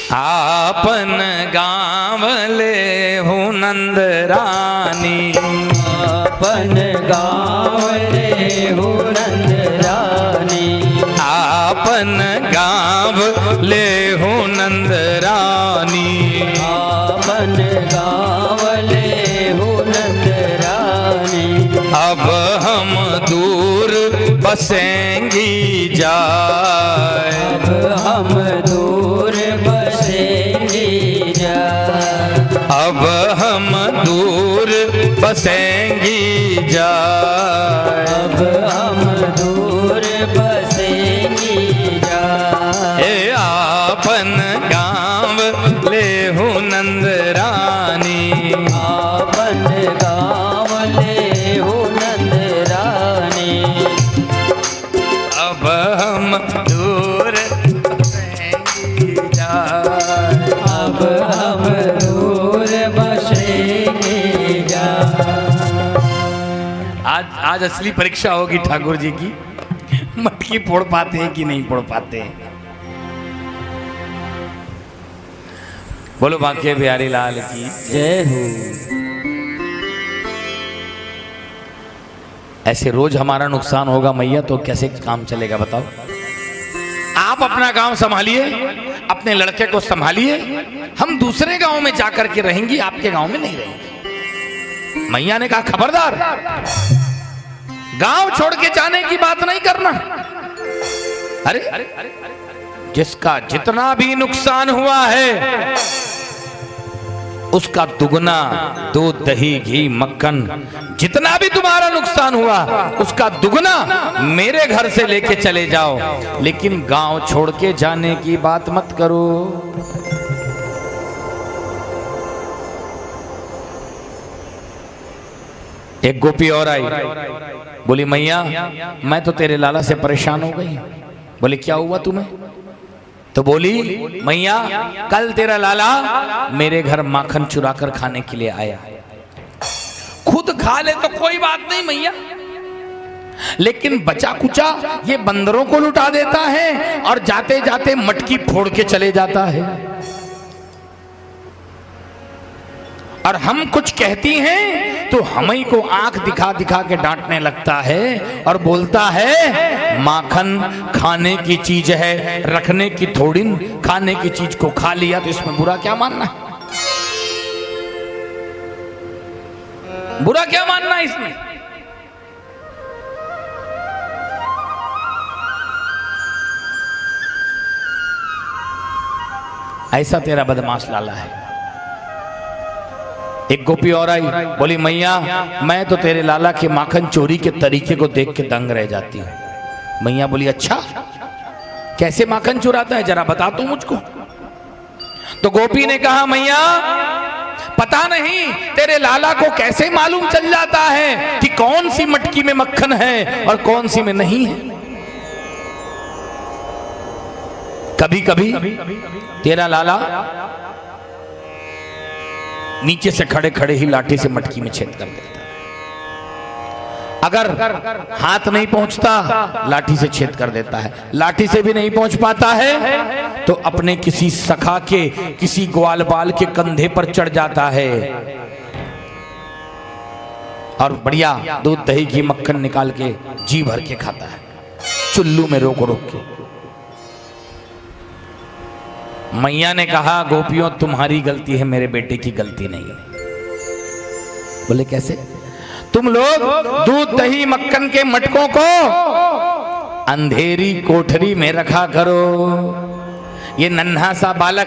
आपन गाँव ले हूँ नंद रानी, आपन गाँव ले हो नंद रानी, आपन गाँव ले हूँ नंद रानी, आपन गाँव ले हो नंद रानी। अब हम दूर बसेंगी जाए, अब हम दूर बसेंगे जाए, अब हम दूर बसेंगी जाए, अब हम दूर बसेंगे जाए। ए आपन गाँव ले हूँ नंद रानी, आपन गाँव ले हो नंद रानी, अब हम दूर बसेंगी जाए। अब हम दूर बसेंगे जाए। आज असली परीक्षा होगी ठाकुर जी की, मटकी फोड़ पाते हैं कि नहीं फोड़ पाते हैं। बोलो बांके बिहारी लाल की। जय हो। ऐसे रोज हमारा नुकसान होगा मैया तो कैसे काम चलेगा बताओ। आप अपना गांव संभालिए, अपने लड़के को संभालिए, हम दूसरे गांव में जाकर के रहेंगी, आपके गांव में नहीं रहेंगे। मैया ने कहा खबरदार, गांव छोड़ के जाने की बात नहीं करना। अरे जिसका जितना भी नुकसान हुआ है उसका दुगना दूध दही घी मक्खन, जितना भी तुम्हारा नुकसान हुआ उसका दुगना मेरे घर से लेके चले जाओ, लेकिन गांव छोड़ के जाने की बात मत करो। एक गोपी और आई, बोली मैया मैं तो तेरे लाला से परेशान हो गई। बोले क्या हुआ तुम्हें? तो बोली मैया कल तेरा लाला मेरे घर माखन चुरा कर खाने के लिए आया। खुद खा ले तो कोई बात नहीं मैया, लेकिन बचा कुचा ये बंदरों को लुटा देता है और जाते जाते मटकी फोड़ के चले जाता है। और हम कुछ कहती हैं तो हमें को आंख दिखा दिखा के डांटने लगता है और बोलता है माखन खाने की चीज है, रखने की थोड़ी, खाने की चीज को खा लिया तो इसमें बुरा क्या मानना है? बुरा क्या मानना है इसमें? ऐसा तेरा बदमाश लाला है। एक गोपी और आई, बोली मैया मैं तो तेरे लाला के माखन चोरी के तरीके को देख के दंग रह जाती हूं। मैया बोली अच्छा कैसे माखन चुराता है जरा बता तू मुझको। तो गोपी ने कहा मैया पता नहीं तेरे लाला को कैसे मालूम चल जाता है कि कौन सी मटकी में मक्खन है और कौन सी में नहीं है। कभी कभी तेरा लाला नीचे से खड़े खड़े ही लाठी से मटकी में छेद कर देता है। अगर हाथ नहीं पहुंचता लाठी से छेद कर देता है, लाठी से भी नहीं पहुंच पाता है तो अपने किसी सखा के किसी ग्वाल बाल के कंधे पर चढ़ जाता है और बढ़िया दूध दही घी मक्खन निकाल के जी भर के खाता है, चुल्लू में रोक रोक के। मैया ने कहा गोपियों तुम्हारी गलती है, मेरे बेटे की गलती नहीं है। बोले कैसे? तुम लोग दूध दही मक्खन के मटकों को अंधेरी कोठरी में रखा करो, ये नन्हा सा बालक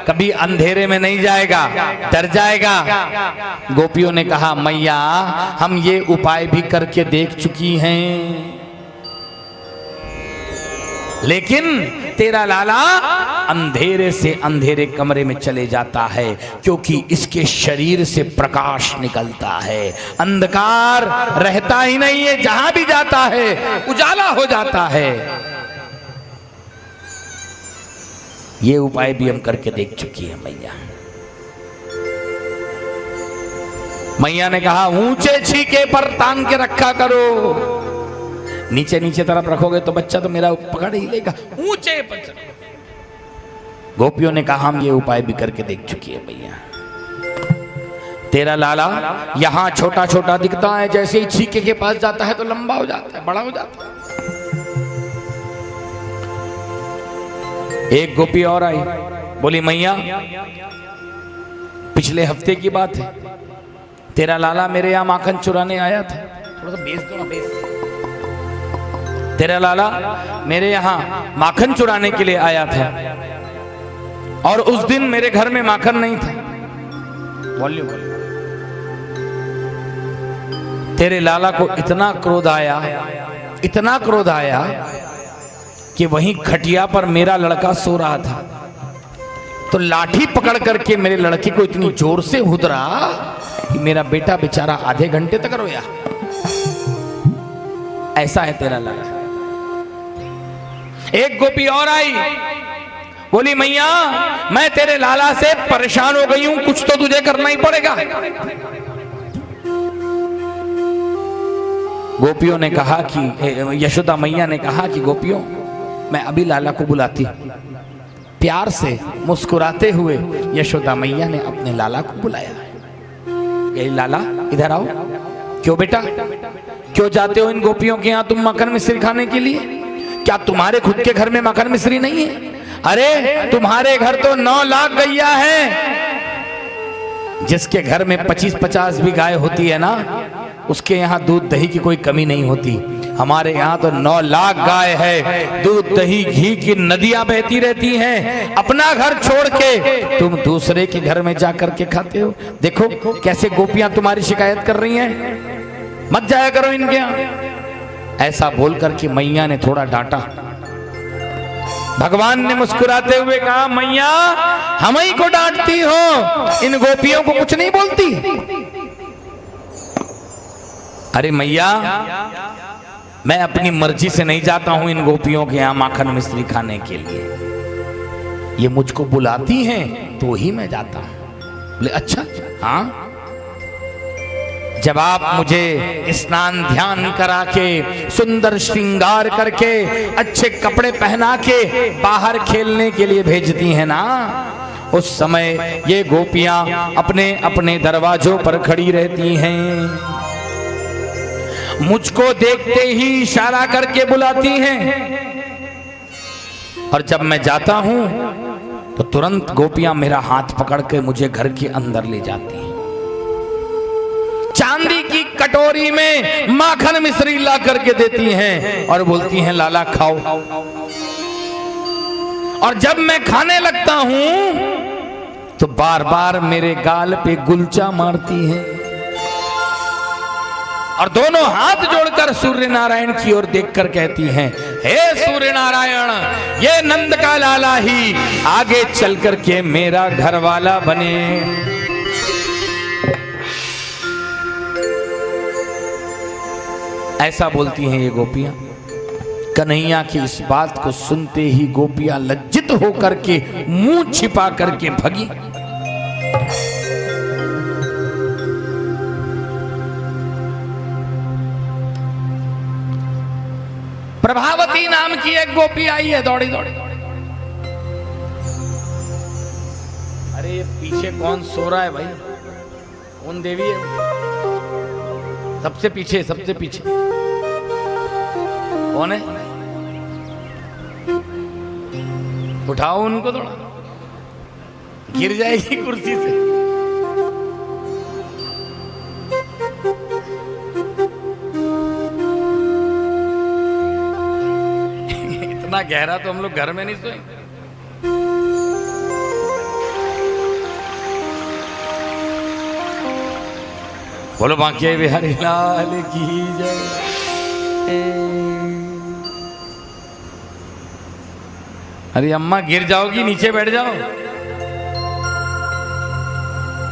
कभी अंधेरे में नहीं जाएगा, डर जाएगा। गोपियों ने कहा मैया हम ये उपाय भी करके देख चुकी हैं, लेकिन तेरा लाला अंधेरे से अंधेरे कमरे में चले जाता है क्योंकि इसके शरीर से प्रकाश निकलता है, अंधकार रहता ही नहीं है, जहां भी जाता है उजाला हो जाता है। ये उपाय भी हम करके देख चुकी है मैया। मैया ने कहा ऊंचे छीके पर टांग के रखा करो, नीचे नीचे तरफ रखोगे तो बच्चा तो मेरा पकड़ ही लेगा, ऊंचे पर। गोपियों ने कहा हम ये उपाय भी करके देख चुकी है भैया, तेरा लाला यहां छोटा छोटा दिखता है, जैसे ही छीके के पास जाता है तो लंबा हो जाता है, बड़ा हो जाता है। एक गोपी और आई, बोली मैया पिछले हफ्ते की बात है, तेरा लाला मेरे यहां माखन चुराने आया था। थोड़ा सा बेस दो ना, बेस। तेरा लाला मेरे यहां माखन चुराने के लिए आया था और उस दिन मेरे घर में माखन नहीं था। वॉल्यूम। तेरे लाला को इतना क्रोध आया, इतना क्रोध आया कि वहीं खटिया पर मेरा लड़का सो रहा था, तो लाठी पकड़ करके मेरे लड़के को इतनी जोर से हुदरा कि मेरा बेटा बेचारा आधे घंटे तक रोया। ऐसा है तेरा लाला। एक गोपी और आई, बोली मैया मैं तेरे लाला से परेशान हो गई हूं, कुछ तो तुझे करना ही पड़ेगा। गोपियों ने कहा कि यशोदा मैया ने कहा कि गोपियों मैं अभी लाला को बुलाती। प्यार से मुस्कुराते हुए यशोदा मैया ने अपने लाला को बुलाया। ये लाला इधर आओ। क्यों बेटा, क्यों जाते हो इन गोपियों के यहाँ तुम मक्खन मिश्री खाने के लिए? क्या तुम्हारे खुद के घर में मक्खन मिश्री नहीं है? अरे तुम्हारे घर तो 9 लाख गैया है। जिसके घर में 25-50 भी गाय होती है ना, उसके यहाँ दूध दही की कोई कमी नहीं होती। हमारे यहाँ तो 9 लाख गाय है, दूध दही घी की नदियां बहती रहती हैं। अपना घर छोड़ के तुम दूसरे के घर में जाकर के खाते हो। देखो कैसे गोपियां तुम्हारी शिकायत कर रही हैं, मत जाया करो इनके यहाँ। ऐसा बोल करके मैया ने थोड़ा डांटा। भगवान ने मुस्कुराते हुए कहा मैया हम ही को डांटती हो, इन गोपियों को कुछ नहीं बोलती? अरे मैया मैं अपनी मर्जी से नहीं जाता हूं इन गोपियों के यहां माखन मिश्री खाने के लिए, ये मुझको बुलाती हैं तो ही मैं जाता हूं। बोले अच्छा हाँ। जब आप मुझे स्नान ध्यान करा के, सुंदर श्रृंगार करके, अच्छे कपड़े पहना के बाहर खेलने के लिए भेजती हैं ना, उस समय ये गोपियां अपने अपने दरवाजों पर खड़ी रहती हैं, मुझको देखते ही इशारा करके बुलाती हैं। और जब मैं जाता हूं तो तुरंत गोपियां मेरा हाथ पकड़ के मुझे घर के अंदर ले जाती हैं। चांदी की कटोरी में माखन मिश्री ला करके देती हैं और बोलती हैं लाला खाओ। और जब मैं खाने लगता हूं तो बार बार मेरे गाल पे गुलचा मारती हैं और दोनों हाथ जोड़कर सूर्य नारायण की ओर देखकर कहती हैं हे सूर्य नारायण, ये नंद का लाला ही आगे चल करके मेरा घर वाला बने। ऐसा बोलती हैं ये गोपियां। कन्हैया की इस बात को सुनते ही गोपियां लज्जित होकर के मुंह छिपा करके भगी। प्रभावती नाम की एक गोपी आई है दौड़ी दौड़ी। अरे ये पीछे कौन सो रहा है भाई? कौन देवी है? सबसे पीछे, सबसे पीछे कौन है? उठाओ उनको, थोड़ा गिर जाएगी कुर्सी से। इतना गहरा तो हम लोग घर में नहीं सोएंगे। बोलो बांके बिहारी लाल की जय। अरे अम्मा गिर जाओगी, नीचे बैठ जाओ,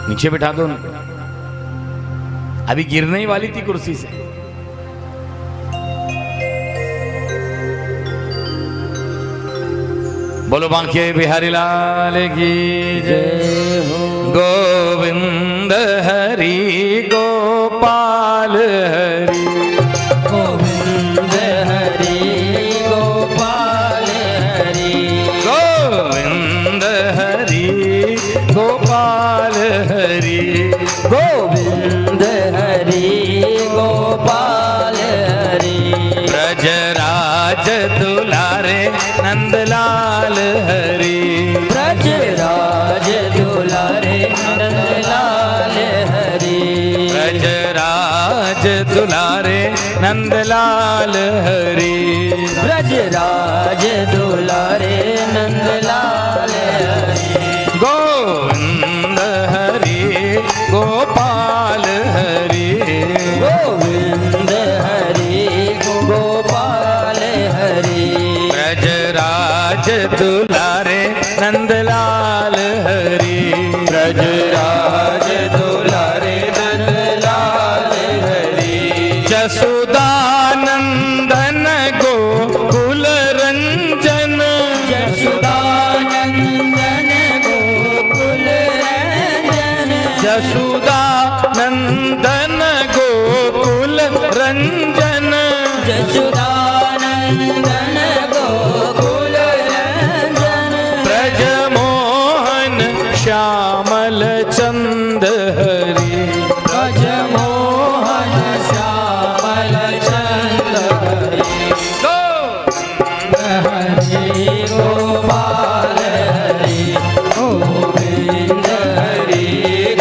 नीचे बैठा दो उनको। अभी गिरने ही वाली थी कुर्सी से। बोलो बांके बिहारी लाल की जय हो। गोविंद हरि गोपाल हरि, गोविंद हरि गोपाल हरि, गोविंद दुलारे नंदलाल हरि। ब्रजराज दुलारे नंदलाल हरि। ब्रजराज दुलारे नंदलाल हरि। ब्रजराज दुलारे नंदलाल हरि। गोविंद हरि गोपाल हरि। गोविंद हरि गोपाल हरि। ब्रजराज दुलारे नंदलाल हरि। ब्रजराज दुलारे नंदलाल हरि। जसुदानंदन गोकुल रंजन। जसुदानंदन गोकुल रंजन। जसुदानंदन गोकुल रंजन। जसुदानंदन गोकुल रंजन। ब्रजमोहन श्यामल चंद हरि। ब्रजमोहन श्यामल चंद हरि। हरि गोपाल हरि। गोविंद हरि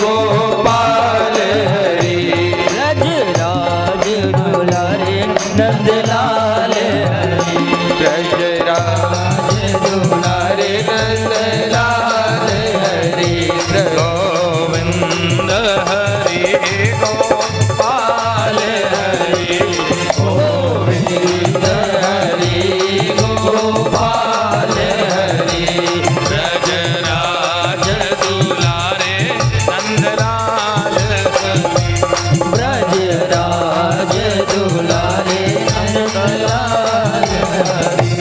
गोपाल हरि। ब्रजराज दुलारे नंदलाल हरि। ब्रजराज दुलारे नंदलाल हरि। गोविंद हरि गोपाल हरि। गोविंद हरि गोपाल हरि। ब्रजराज दुलारे नंदलाल हरि। ब्रजराज दुलारे नंदलाल हरि।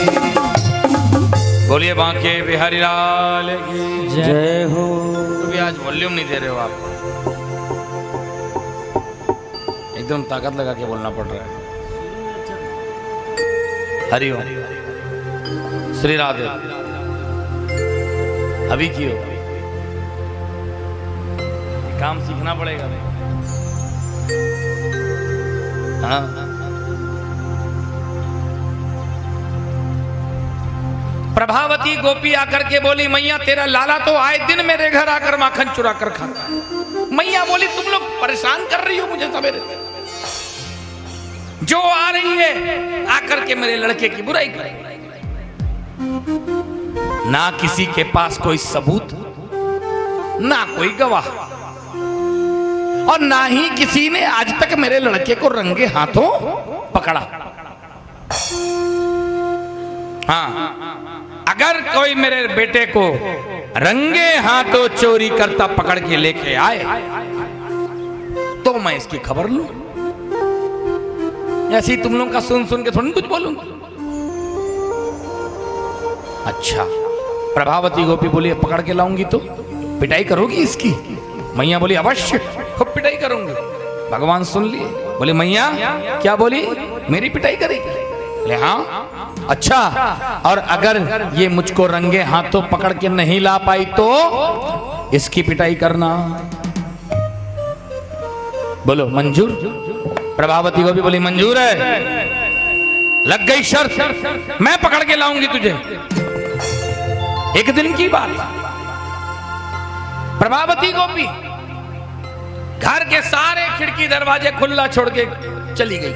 बोलिए बांके बिहारी लाल की जय हो। भी आज वॉल्यूम नहीं दे रहे हो आप, एकदम ताकत लगा के बोलना पड़ रहा है। हरिओम श्री राधे। अभी क्यों काम सीखना पड़ेगा। हाँ प्रभावती गोपी आकर के बोली मैया तेरा लाला तो आए दिन मेरे घर आकर माखन चुरा कर खाता है। मैया बोली तुम लोग परेशान कर रही हो मुझे सवेरे से। जो आ रही है आकर के मेरे लड़के की बुराई करे। ना किसी के पास कोई सबूत, ना कोई गवाह, और ना ही किसी ने आज तक मेरे लड़के को रंगे हाथों पकड़ा। हाँ, अगर कोई मेरे बेटे को रंगे हाथों चोरी करता पकड़ के लेके आए तो मैं इसकी खबर लूं। ऐसे ही तुम लोगों का सुन सुन के थोड़ी कुछ बोलूंगा। अच्छा प्रभावती गोपी बोली पकड़ के लाऊंगी तो पिटाई करोगी इसकी? मैया बोली अवश्य खूब पिटाई करूंगी। भगवान सुन लिए, बोले मैया क्या बोली, मेरी पिटाई करेगी? बोले हाँ। अच्छा, और अगर ये मुझको रंगे हाथों पकड़ के नहीं ला पाई तो इसकी पिटाई करना। बोलो मंजूर? प्रभावती को भी बोली मंजूर है। लग गई शर्त, मैं पकड़ के लाऊंगी तुझे। एक दिन की बात, प्रभावती गोपी घर के सारे खिड़की दरवाजे खुला छोड़ के चली गई।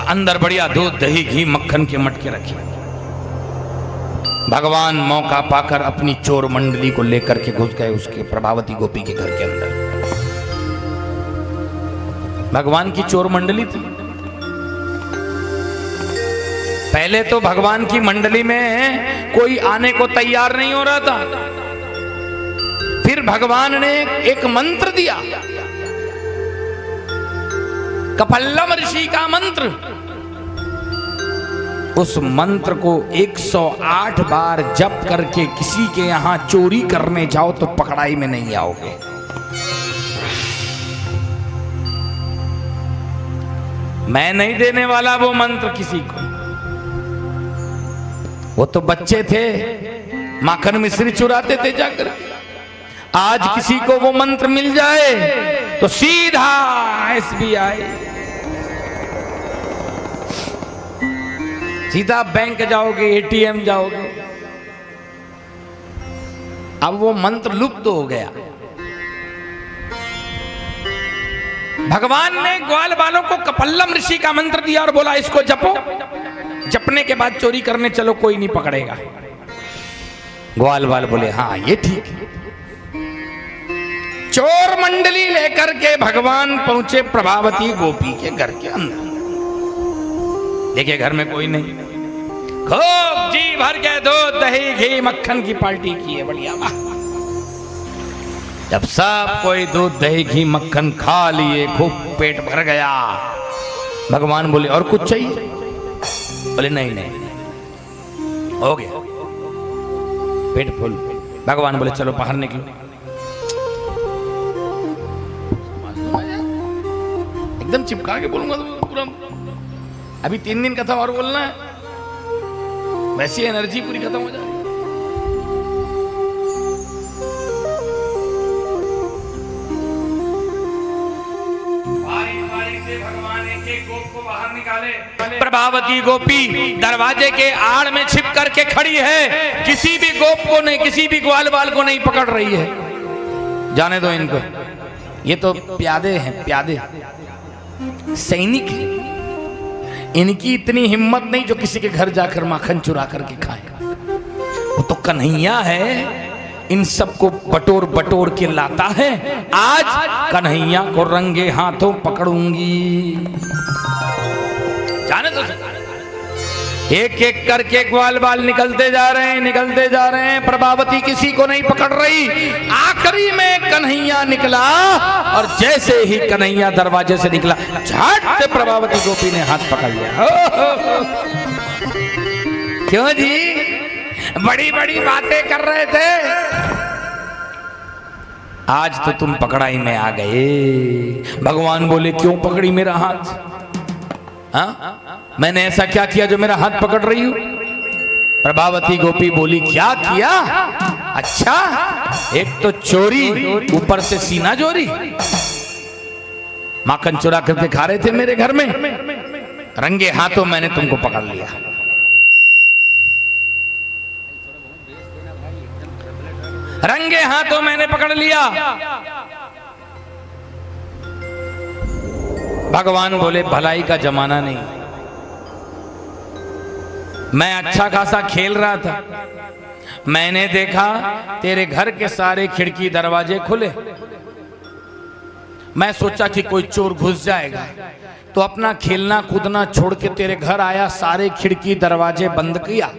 अंदर बढ़िया दूध दही घी मक्खन के मटके रखे। भगवान मौका पाकर अपनी चोर मंडली को लेकर के घुस गए उसके प्रभावती गोपी के घर के अंदर। भगवान की चोर मंडली थी। पहले तो भगवान की मंडली में कोई आने को तैयार नहीं हो रहा था। फिर भगवान ने एक मंत्र दिया, कपल्लम ऋषि का मंत्र। उस मंत्र को 108 बार जप करके किसी के यहां चोरी करने जाओ तो पकड़ाई में नहीं आओगे। मैं नहीं देने वाला वो मंत्र किसी को। वो तो बच्चे थे, माखन मिश्री चुराते थे जाकर। आज किसी को वो मंत्र मिल जाए तो सीधा SBI। सीधा बैंक जाओगे, एटीएम जाओगे। अब वो मंत्र लुप्त हो गया। भगवान ने ग्वाल बालों को कपल्लम ऋषि का मंत्र दिया और बोला इसको जपो, जपने के बाद चोरी करने चलो, कोई नहीं पकड़ेगा। ग्वाल बाल बोले हाँ ये ठीक है। चोर मंडली लेकर के भगवान पहुंचे प्रभावती गोपी के घर के अंदर। देखिए घर में कोई नहीं, खूब जी भर के दूध दही घी मक्खन की पार्टी की है, बढ़िया। वाह, जब सब कोई दूध दही घी मक्खन खा लिए, खूब पेट भर गया, भगवान बोले और कुछ चाहिए? बोले नहीं नहीं हो गया, पेट फुल। भगवान बोले चलो बाहर निकलो। एकदम चिपका के बोलूंगा तो पूरा, अभी 3 दिन कथा और बोलना है, वैसी एनर्जी पूरी खत्म हो जाएगी। भगवान एक गोप को बाहर निकाले। प्रभावती गोपी दरवाजे के आड़ में छिप करके खड़ी है, किसी भी गोप को नहीं, किसी भी ग्वाल बाल को नहीं पकड़ रही है। जाने दो इनको, ये तो प्यादे हैं, प्यादे सैनिक हैं। इनकी इतनी हिम्मत नहीं जो किसी के घर जाकर माखन चुरा करके खाए। वो तो कन्हैया है, इन सबको बटोर बटोर के लाता है। आज कन्हैया को रंगे हाथों पकड़ूंगी। जाने दो, एक एक करके ग्वाल बाल निकलते जा रहे हैं, निकलते जा रहे हैं। प्रभावती किसी को नहीं पकड़ रही। आखिरी में कन्हैया निकला और जैसे ही कन्हैया दरवाजे से निकला, झट से प्रभावती गोपी ने हाथ पकड़ लिया। क्यों जी, बड़ी बड़ी बातें कर रहे थे, आज तो तुम पकड़ाई में आ गए। भगवान बोले क्यों पकड़ी मेरा हाथ? हाँ, मैंने ऐसा क्या किया जो मेरा हाथ पकड़ रही हूं? प्रभावती गोपी बोली क्या किया? अच्छा, एक तो चोरी, ऊपर से सीना चोरी। माखन चुरा करके खा रहे थे मेरे घर में, रंगे हाथों मैंने तुमको पकड़ लिया। रंगे हाथों मैंने पकड़ लिया। भगवान बोले भलाई का जमाना नहीं। मैं अच्छा खासा खेल रहा था, मैंने देखा तेरे घर के सारे खिड़की दरवाजे खुले। मैं सोचा कि कोई चोर घुस जाएगा, तो अपना खेलना कूदना छोड़ के तेरे घर आया, सारे खिड़की दरवाजे बंद किया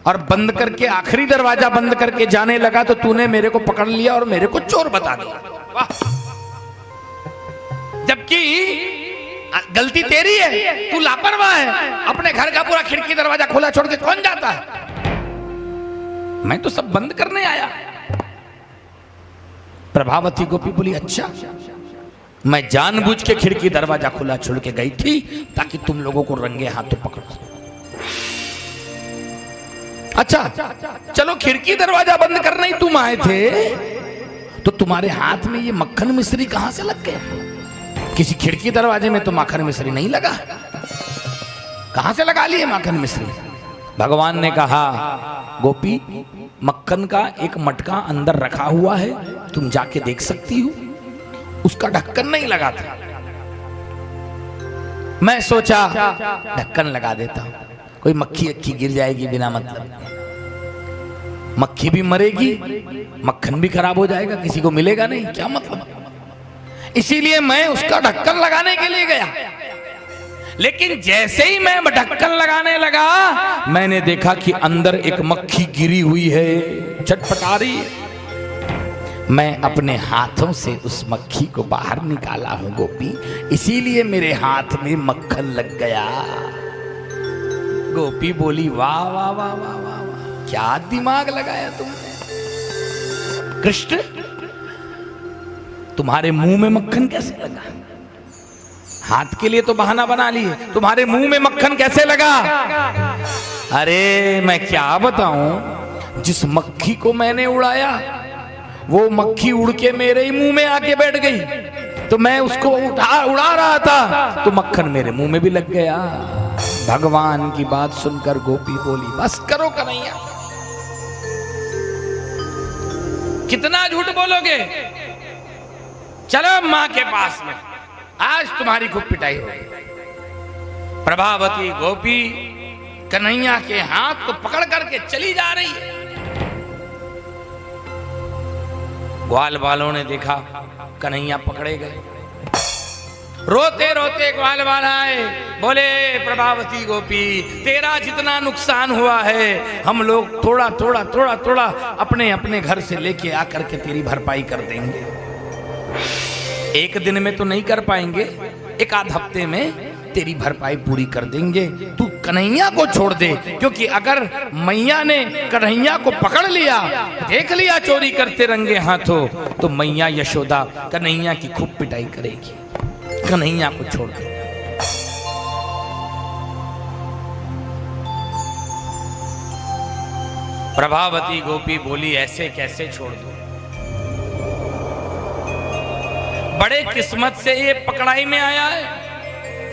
और बंद करके आखिरी दरवाजा बंद करके जाने लगा तो तूने मेरे को पकड़ लिया और मेरे को चोर बता दिया। वाह, जबकि गलती तेरी है, तू लापरवाह है। अपने घर का पूरा खिड़की दरवाजा खोला छोड़ के कौन जाता है? मैं तो सब बंद करने आया। प्रभावती गोपी बोली अच्छा, मैं जानबूझ के खिड़की दरवाजा खुला छोड़ के गई थी ताकि तुम लोगों को रंगे हाथों पकड़। अच्छा चलो, खिड़की दरवाजा बंद करने ही तुम आए थे, तो तुम्हारे हाथ में ये मक्खन मिश्री कहां से लग गया? किसी खिड़की दरवाजे में तो माखन मिश्री नहीं लगा, कहां से लगा लिए माखन मिश्री? भगवान ने कहा गोपी, मक्खन का एक मटका अंदर रखा हुआ है, तुम जाके देख सकती हो, उसका ढक्कन नहीं लगा था। मैं सोचा ढक्कन लगा देता हूं, कोई मक्खी अक्खी गिर जाएगी बिना मतलब, मक्खी भी मरेगी, मक्खन भी खराब हो जाएगा, किसी को मिलेगा नहीं, क्या मतलब? इसीलिए मैं उसका ढक्कन लगाने के लिए गया। लेकिन जैसे ही मैं ढक्कन लगाने लगा, मैंने देखा कि अंदर एक मक्खी गिरी हुई है, छटपटा रही है। मैं अपने हाथों से उस मक्खी को बाहर निकाला हूं गोपी, इसीलिए मेरे हाथ में मक्खन लग गया। गोपी बोली वाह वाह वाह वाह वाह, क्या दिमाग लगाया तुमने। कृष्ण, तुम्हारे मुंह में मक्खन कैसे लगा? हाथ के लिए तो बहाना बना लिए, तुम्हारे मुंह में मक्खन कैसे लगा? अरे मैं क्या बताऊं, जिस मक्खी को मैंने उड़ाया वो मक्खी उड़ के मेरे ही मुंह में आके बैठ गई, तो मैं उसको उड़ा रहा था तो मक्खन मेरे मुंह में भी लग गया। भगवान की बात सुनकर गोपी बोली, बस करो कन्हैया, कितना झूठ बोलोगे, चलो मां के पास में, आज तुम्हारी खूब पिटाई होगी। प्रभावती गोपी कन्हैया के हाथ को पकड़ करके चली जा रही है। ग्वाल वालों ने देखा कन्हैया पकड़े गए, रोते रोते ग्वाल वाला आए, बोले प्रभावती गोपी तेरा जितना नुकसान हुआ है हम लोग थोड़ा थोड़ा थोड़ा थोड़ा अपने अपने घर से लेके आकर के तेरी भरपाई कर देंगे। एक दिन में तो नहीं कर पाएंगे, एक आध हफ्ते में तेरी भरपाई पूरी कर देंगे, तू कन्हैया को छोड़ दे, क्योंकि अगर मैया ने कन्हैया को पकड़ लिया, देख लिया चोरी करते रंगे हाथों, तो मैया यशोदा कन्हैया की खूब पिटाई करेगी, कन्हैया को छोड़ दे। प्रभावती गोपी बोली, ऐसे कैसे छोड़ दो, बड़े किस्मत से ये पकड़ाई में आया है,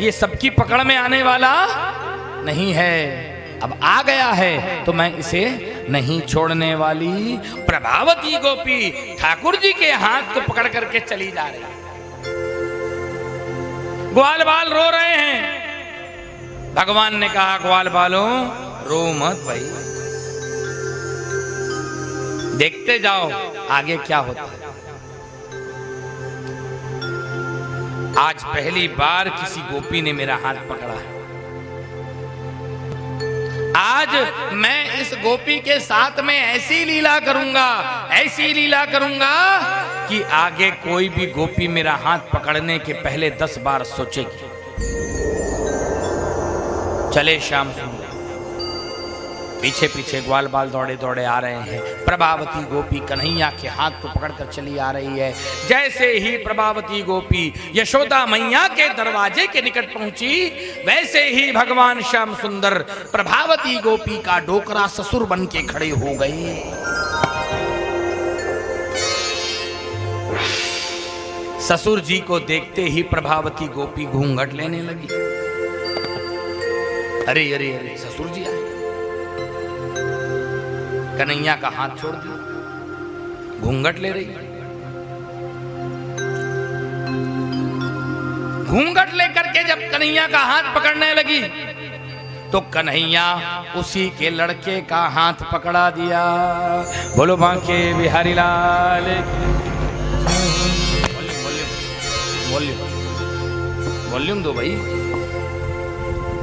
ये सबकी पकड़ में आने वाला नहीं है, अब आ गया है तो मैं इसे नहीं छोड़ने वाली। प्रभावती गोपी ठाकुर जी के हाथ को पकड़ करके चली जा रही है। ग्वाल बाल रो रहे हैं। भगवान ने कहा, ग्वाल बालों रो मत भाई, देखते जाओ आगे क्या होता है। आज पहली बार किसी गोपी ने मेरा हाथ पकड़ा है, आज मैं इस गोपी के साथ में ऐसी लीला करूंगा, ऐसी लीला करूंगा कि आगे कोई भी गोपी मेरा हाथ पकड़ने के पहले 10 बार सोचेगी। चले श्याम सुंदर, पीछे पीछे ग्वाल बाल दौड़े दौड़े आ रहे हैं। प्रभावती गोपी कन्हैया के हाथ को पकड़कर चली आ रही है। जैसे ही प्रभावती गोपी यशोदा मैया के दरवाजे के निकट पहुंची, वैसे ही भगवान श्याम सुंदर प्रभावती गोपी का डोकरा ससुर बन के खड़े हो गए। ससुर जी को देखते ही प्रभावती गोपी घूंघट लेने लगी। अरे अरे अरे, ससुर जी आए। कन्हैया का हाथ छोड़ दिया, घूंघट ले रही। घूंघट लेकर के जब कन्हैया का हाथ पकड़ने लगी तो कन्हैया उसी के लड़के का हाथ पकड़ा दिया। बोलो बांके बिहारी लाल, वॉल्यूम दो भाई।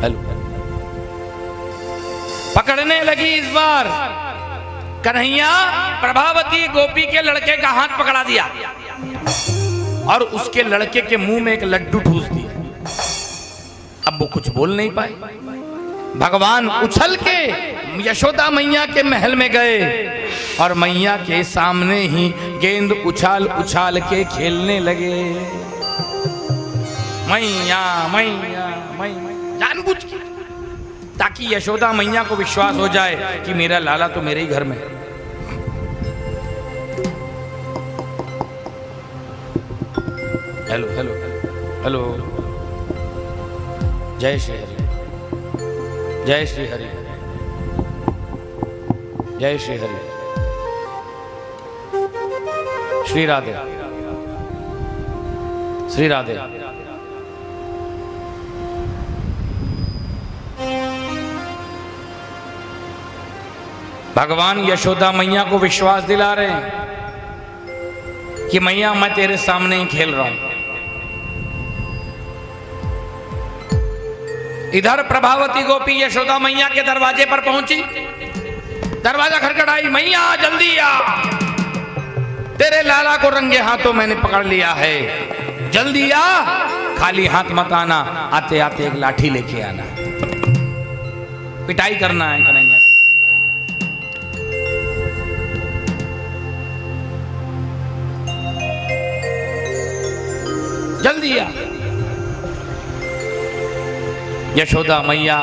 हेलो, पकड़ने लगी। इस बार कन्हैया प्रभावती गोपी के लड़के का हाथ पकड़ा दिया और उसके लड़के के मुंह में एक लड्डू ठूस दिया। अब वो कुछ बोल नहीं पाए। भगवान उछल के यशोदा मैया के महल में गए और मैया के सामने ही गेंद उछाल उछाल के खेलने लगे। मैया मैया मैया, जानबूझ के, ताकि यशोदा मैया को विश्वास हो जाए कि मेरा लाला तो मेरे ही घर में। हेलो हेलो हेलो, जय श्री हरि, जय श्री हरि, जय श्री हरि, श्री राधे, श्री राधे। भगवान यशोदा मैया को विश्वास दिला रहे हैं कि मैया मैं तेरे सामने ही खेल रहा हूं। इधर प्रभावती गोपी यशोदा मैया के दरवाजे पर पहुंची, दरवाजा खटखटाई। मैया जल्दी आ, तेरे लाला को रंगे हाथों मैंने पकड़ लिया है, जल्दी आ, खाली हाथ मत आना, आते आते एक लाठी लेके आना, पिटाई करना है कन्हैया। जल्दी आ। यशोदा मैया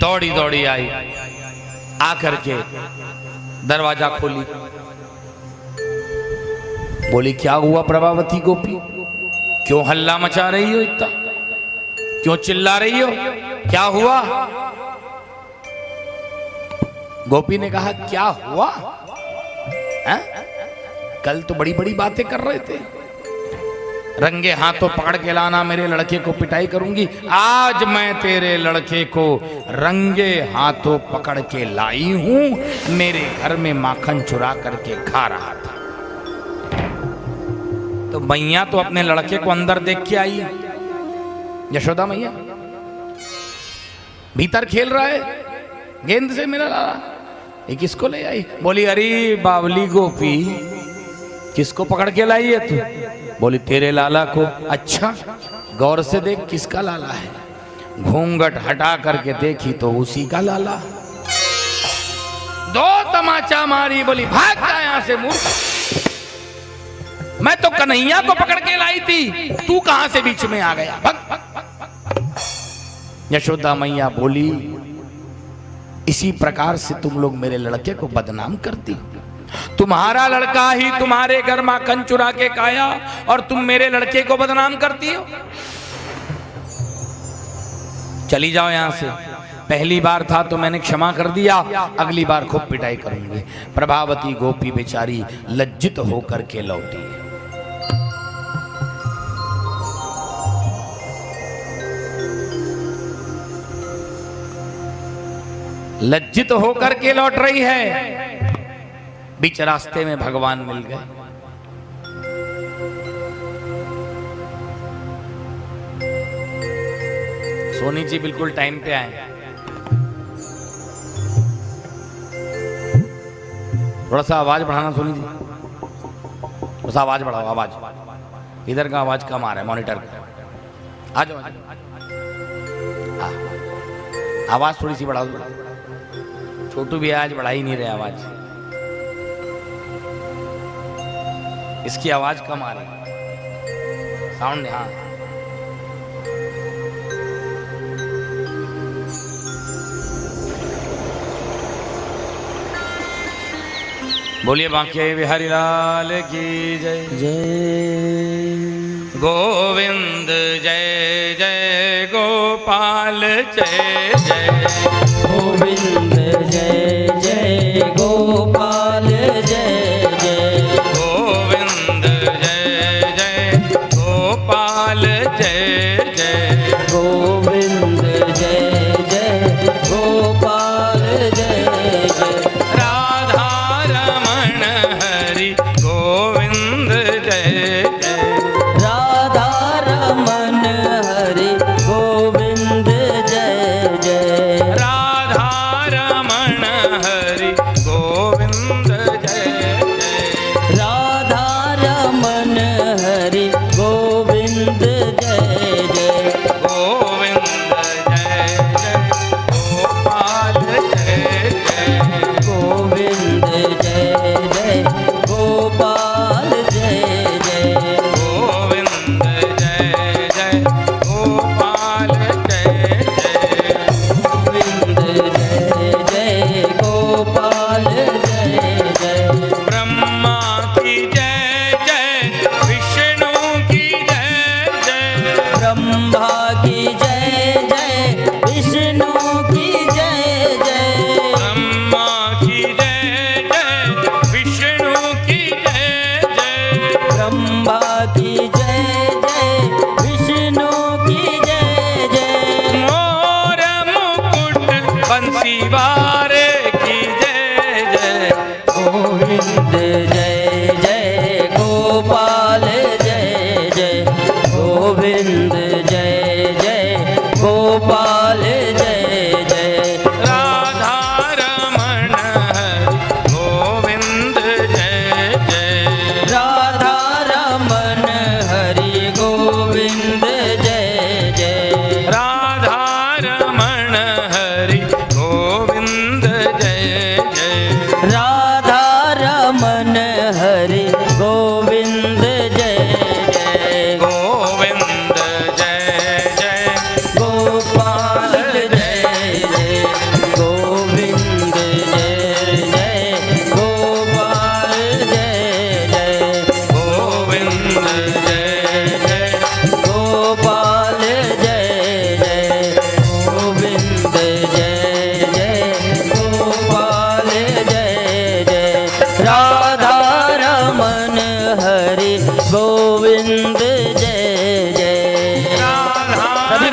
दौड़ी दौड़ी आई, आकर के दरवाजा खोली। बोली, क्या हुआ प्रभावती गोपी, क्यों हल्ला मचा रही हो, इतना क्यों चिल्ला रही हो? क्या हुआ? गोपी ने कहा क्या हुआ? है? कल तो बड़ी बड़ी बातें कर रहे थे, रंगे हाथों पकड़ के लाना, मेरे लड़के को पिटाई करूंगी। आज मैं तेरे लड़के को रंगे हाथों पकड़ के लाई हूं, मेरे घर में माखन चुरा करके खा रहा था। तो मैया तो अपने लड़के को अंदर देख के आई, यशोदा मैया भीतर खेल रहा है गेंद से, मेरा लाला ये किसको ले आई? बोली अरे बावली गोपी, किसको पकड़ के लाई है तू? बोली तेरे लाला को। अच्छा गौर से देख किसका लाला है? घूंघट हटा करके देखी तो उसी का लाला। दो तमाचा मारी, बोली भाग जा यहां से मूर्ख, मैं तो कन्हैया को पकड़ के लाई थी, तू कहां से बीच में आ गया? भग। यशोदा मैया बोली इसी प्रकार से तुम लोग मेरे लड़के को बदनाम करती हो। तुम्हारा लड़का ही तुम्हारे घर माखन चुरा के खाया और तुम मेरे लड़के को बदनाम करती हो। चली जाओ यहां से। पहली बार था तो मैंने क्षमा कर दिया, अगली बार खूब पिटाई करूंगी। प्रभावती गोपी बेचारी लज्जित होकर के लौटी। लज्जित होकर के लौट रही है। बीच रास्ते में भगवान मिल गए। सोनी जी बिल्कुल टाइम पे आए। थोड़ा सा आवाज बढ़ाना सोनी जी, थोड़ा सा आवाज बढ़ाओ। आवाज इधर का आवाज कम आ रहा है मॉनिटर का। आ जाओ आवाज थोड़ी सी बढ़ाओ। छोटू भी आज बढ़ा ही नहीं रहे आवाज, इसकी आवाज कम आ रही है साउंड। हाँ बोलिए बांके बिहारी लाल की जय। जय गोविंद जय जय गोपाल जय जय। गोविंद जय जय गोपाल जय जय। गोविंद जय जय गोपाल जय जय। गोविंद जय जय गोपाल जय जय। राधा रमण हरि गोविंद जय जय। राधा रमन हरि गोविंद जय जय। राधा रमण हरि गोविंद जय जय। राधा रमन हरि गोविंद जय जय। गोविंद जय जय गोपाल जय जय। गोविंद जय जय गोपाल जय जय। गोविंद जय जय गोपाल जय जय। गोविंद जय जय गोपाल जय जय। ब्रह्मा की जय जय, विष्णु की जय जय। ब्रह्मा की जय जय विष्णु की जय जय। ब्रह्मा की जय जय, विष्णु की जय जय। ब्रह्मा की जय जय विष्णु की जय जय। मोर मुकुट बंसी वारे की जय जय। गोविंद जय जय गोपाल जय जय। गोविंद जय जय गोपाल जय जय। राधा रमण हरि गोविंद जय जय। राधा रमन हरि गोविंद जय जय। राधा रमण हरि गोविंद जय जय। राधा रमन हरि गोविंद जय जय। गोविंद जय जय गोपाल जय जय। गोविंद जय जय गोपाल जय जय। गोविंद जय जय गोपाल जय जय। गोविंद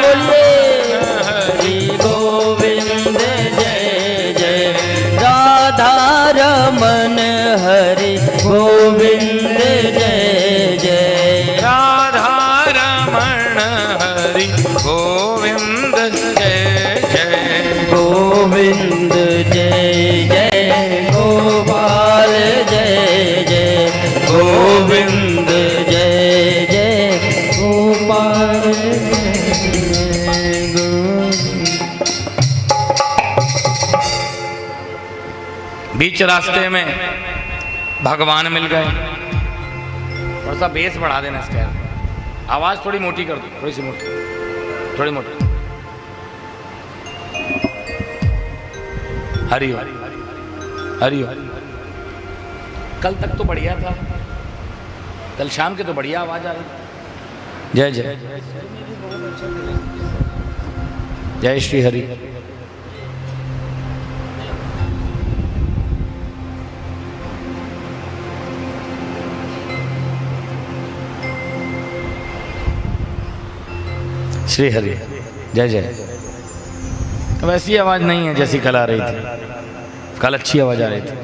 बोलिए हरि गोविंद जय जय राधा रमन हरि गोविंद जय जय राधा रमण हरि गोविंद जय जय गोविंद जय जय गोपाल जय जय गोविंद जय जय गोपाल जय बीच रास्ते में भगवान मिल गए। थोड़ा सा बेस बढ़ा देना इसका, आवाज थोड़ी मोटी कर दो, थोड़ी सी मोटी, थोड़ी मोटी। हरि ओम, हरि ओम। कल तक तो बढ़िया था, कल शाम के तो बढ़िया आवाज आ रही। जय जय जय श्री हरि। श्री हरि जय जय। वैसी आवाज नहीं है जैसी कल आ रही थी, कल अच्छी आवाज आ रही थी।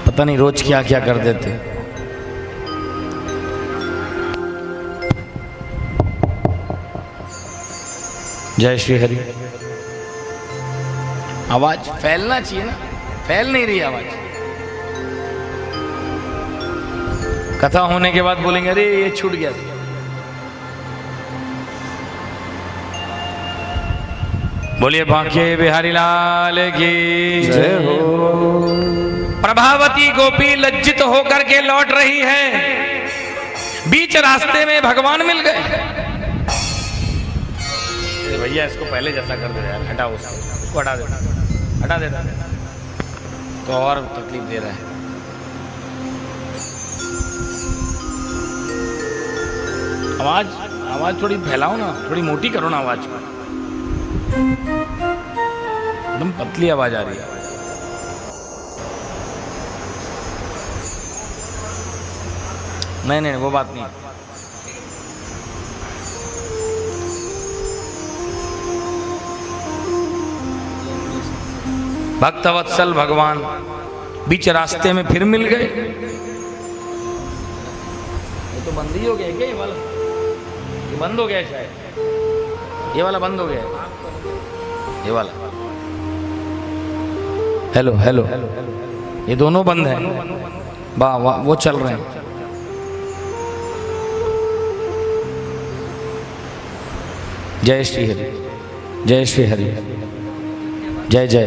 पता नहीं रोज क्या क्या कर देते। जय श्री हरि। आवाज फैलना चाहिए ना, फैल नहीं रही आवाज। कथा होने के बाद बोलेंगे अरे ये छूट गया था। बोलिए बांके बिहारी लाल की जय हो। प्रभावती गोपी लज्जित होकर के लौट रही है। बीच रास्ते में भगवान मिल गए। भैया इसको पहले जैसा कर दो यार, हटाओ उसको हटा दे, हटा दे तो और तकलीफ दे रहा है। आवाज आवाज थोड़ी फैलाओ ना, थोड़ी मोटी करो ना आवाज को। एकदम पतली आवाज आ रही है। नहीं नहीं वो बात नहीं। भक्तवत्सल भगवान बीच रास्ते में फिर मिल गए। ये तो बंद ही हो गया क्या? ये वाला ये बंद हो गया शायद, ये वाला बंद हो गया, ये वाला। हेलो हेलो, ये दोनों बंद हैं। वाह वाह, वो चल रहे हैं। जय श्री हरि, जय श्री हरि, जय जय।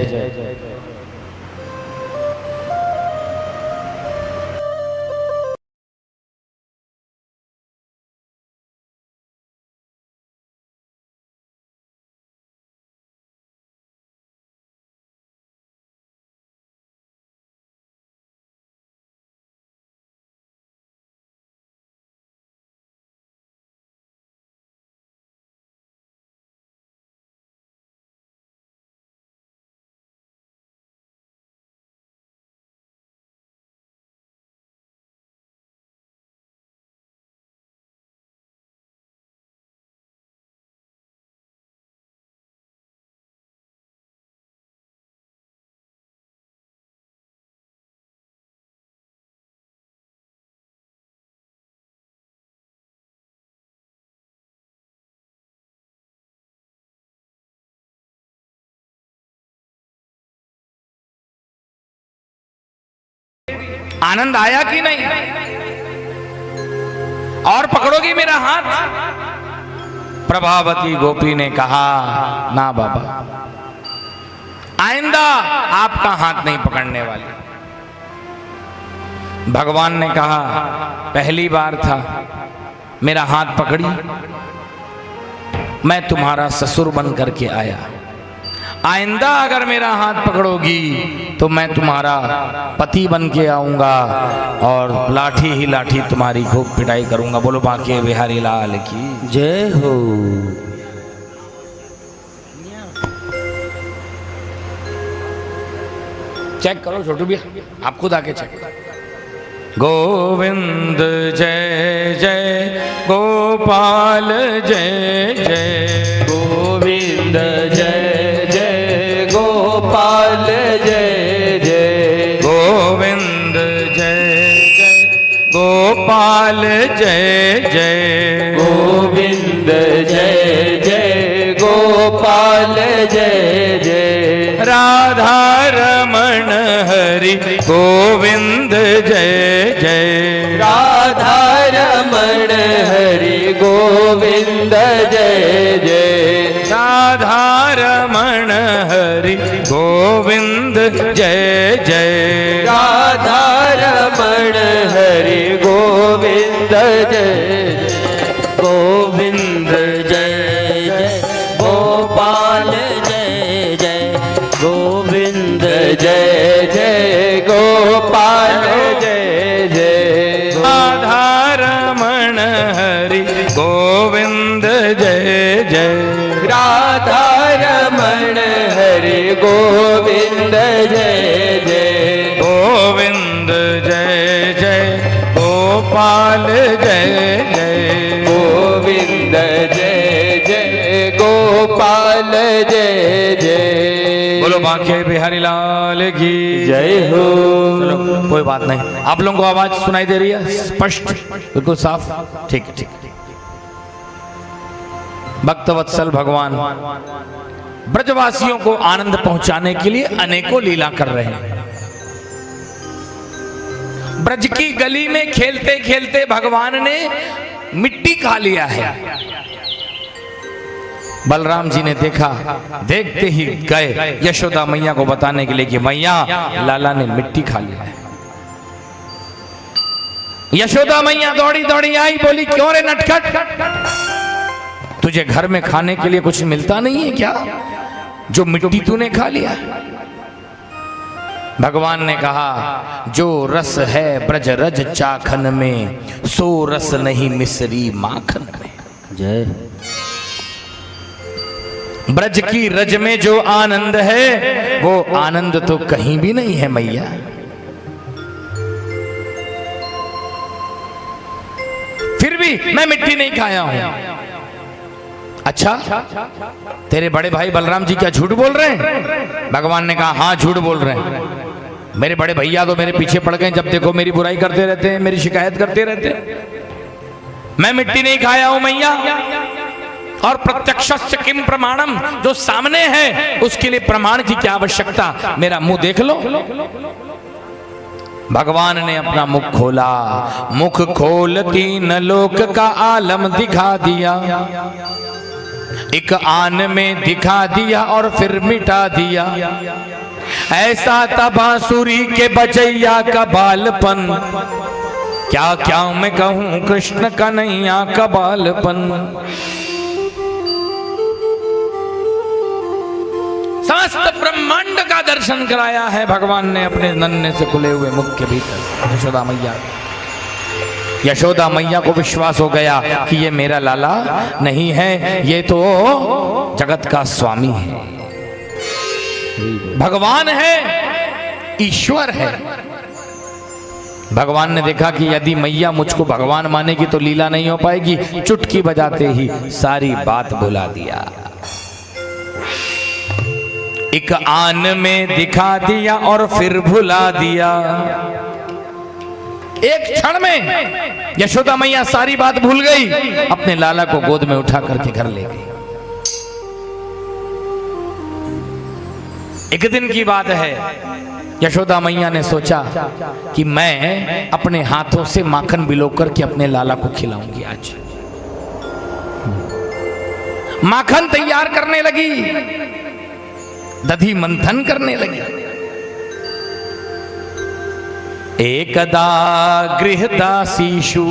आनंद आया कि नहीं? और पकड़ोगी मेरा हाथ? प्रभावती गोपी ने कहा ना बाबा, आइंदा आपका हाथ नहीं पकड़ने वाली। भगवान ने कहा पहली बार था मेरा हाथ पकड़ी, मैं तुम्हारा ससुर बन करके आया। आइंदा अगर मेरा हाथ पकड़ोगी तो मैं तुम्हारा पति बन के आऊंगा और लाठी ही लाठी तुम्हारी खूब पिटाई करूंगा। बोलो बांके बिहारी लाल की जय हो। चेक करो छोटू भैया, आप खुद आके चेक करो। गोविंद जय जय गोपाल जय जय गोविंद जय जय गोपाल जय जय गोविंद जय जय गोपाल जय जय गोविंद जय जय गोपाल जय जय राधा रमण हरि गोविंद जय जय राधा रमण हरि गोविंद जय जय राधा रमण हरि गोविंद जय जय राधा रमण हरि गोविंद जय गोविंद जय जय गोपाल जय जय गोविंद जय जय गोपाल जय जय राधा रमण हरि गोविंद जय जय राधा रमण हरि गोविंद जय जय गोविंद जय जय गोपाल जय जय गोविंद जय जय गोपाल जय जय बोलो बांके बिहारी लाल की जय हो। चलो कोई बात नहीं, आप लोगों को आवाज सुनाई दे रही है स्पष्ट, बिल्कुल साफ? ठीक है ठीक है। भक्तवत्सल भगवान ब्रजवासियों को आनंद पहुंचाने के लिए अनेकों लीला कर रहे हैं। ब्रज की गली में खेलते खेलते भगवान ने मिट्टी खा लिया है। बलराम जी ने देखा, देखते ही गए यशोदा मैया को बताने के लिए कि मैया लाला ने मिट्टी खा लिया है। यशोदा मैया दौड़ी दौड़ी आई, बोली क्यों रे नटखट, तुझे घर में खाने के लिए कुछ मिलता नहीं है क्या, जो मिट्टी तूने खा लिया? भगवान ने कहा, जो रस है ब्रज रज चाखन में, सो रस नहीं मिसरी माखन में। जय। ब्रज की रज में जो आनंद है, वो आनंद तो कहीं भी नहीं है मैया। फिर भी मैं मिट्टी नहीं खाया हूं। अच्छा, तेरे बड़े भाई बलराम जी क्या झूठ बोल रहे हैं? भगवान ने कहा, हाँ झूठ बोल रहे हैं। मेरे बड़े भैया तो मेरे पीछे पड़ गए, जब देखो मेरी बुराई करते रहते हैं, मेरी शिकायत करते रहते हैं। मैं मिट्टी नहीं खाया हूं मैया, और प्रत्यक्षस्य किम प्रमाणम, जो सामने है उसके लिए प्रमाण की क्या आवश्यकता, मेरा मुंह देख लो। भगवान ने अपना मुख खोला, मुख खोल तीन लोक का आलम दिखा दिया, एक आन में दिखा दिया और फिर मिटा दिया। ऐसा था बांसुरी के बजैया का बालपन, क्या क्या मैं कहूं कृष्ण कन्हैया का बालपन। समस्त ब्रह्मांड का दर्शन कराया है भगवान ने अपने नन्हे से खुले हुए मुख के भीतर यशोदा मैया। यशोदा मैया को विश्वास हो गया कि ये मेरा लाला नहीं है, ये तो जगत का स्वामी है, भगवान है, ईश्वर है। भगवान ने देखा कि यदि मैया मुझको भगवान मानेगी तो लीला नहीं हो पाएगी, चुटकी बजाते ही सारी बात भुला दिया। एक आन में दिखा दिया और फिर भुला दिया। एक क्षण में यशोदा मैया सारी बात भूल गई, अपने लाला को गोद में उठा करके घर ले गई। एक दिन की बात है, यशोदा मैया ने सोचा कि मैं अपने हाथों से माखन भिगो करके अपने लाला को खिलाऊंगी। आज माखन तैयार करने लगी, दधी मंथन करने लगी। एकदा गृहदासीषु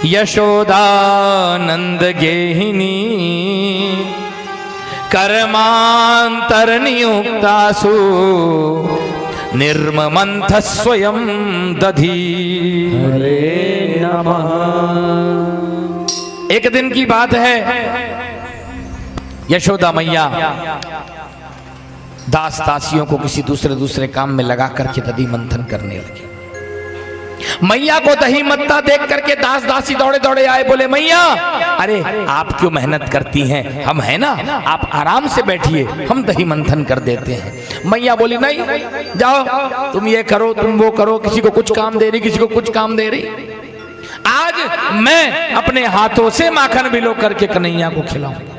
यशोदानंद गेहिनी, कर्मांतर नियुक्तासु निर्ममंथ स्वयं दधी। हरे नमः। एक दिन की बात है, यशोदा मैया दास दासियों को किसी दूसरे काम में लगा करके दधी मंथन करने लगी। मैया को दही मत्ता देख करके दास दासी दौड़े दौड़े आए, बोले मैया अरे आप क्यों मेहनत करती हैं, हम है ना, आप आराम से बैठिए, हम दही मंथन कर देते हैं। मैया बोली नहीं, जाओ तुम ये करो तुम वो करो, किसी को कुछ काम दे रही किसी को कुछ काम दे रही। आज मैं अपने हाथों से माखन भिगो करके कन्हैया को खिलाऊंगा।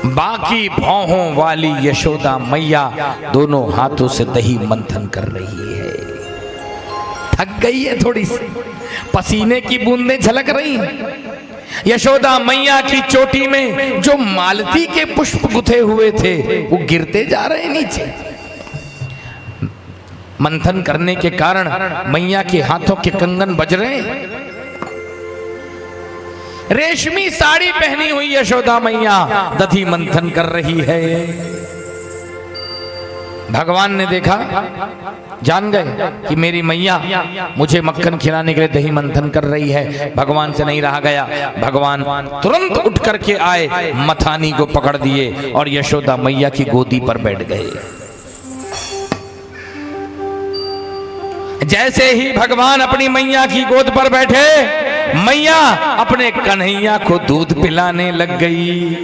बाकी भौहों वाली यशोदा मैया दोनों हाथों से दही मंथन कर रही है। थक गई है थोड़ी सी, पसीने की बूंदें झलक रही हैं। यशोदा मैया की चोटी में जो मालती के पुष्प गुथे हुए थे वो गिरते जा रहे नीचे। मंथन करने के कारण मैया के हाथों के कंगन बज रहे हैं। रेशमी साड़ी पहनी हुई यशोदा मैया दधी मंथन कर रही है। भगवान ने देखा, जान गए कि मेरी मैया मुझे मक्खन खिलाने के लिए दही मंथन कर रही है। भगवान से नहीं रहा गया, भगवान तुरंत उठ करके आए, मथानी को पकड़ दिए और यशोदा मैया की गोदी पर बैठ गए। जैसे ही भगवान अपनी मैया की गोद पर बैठे, मैया अपने कन्हैया को दूध पिलाने लग गई।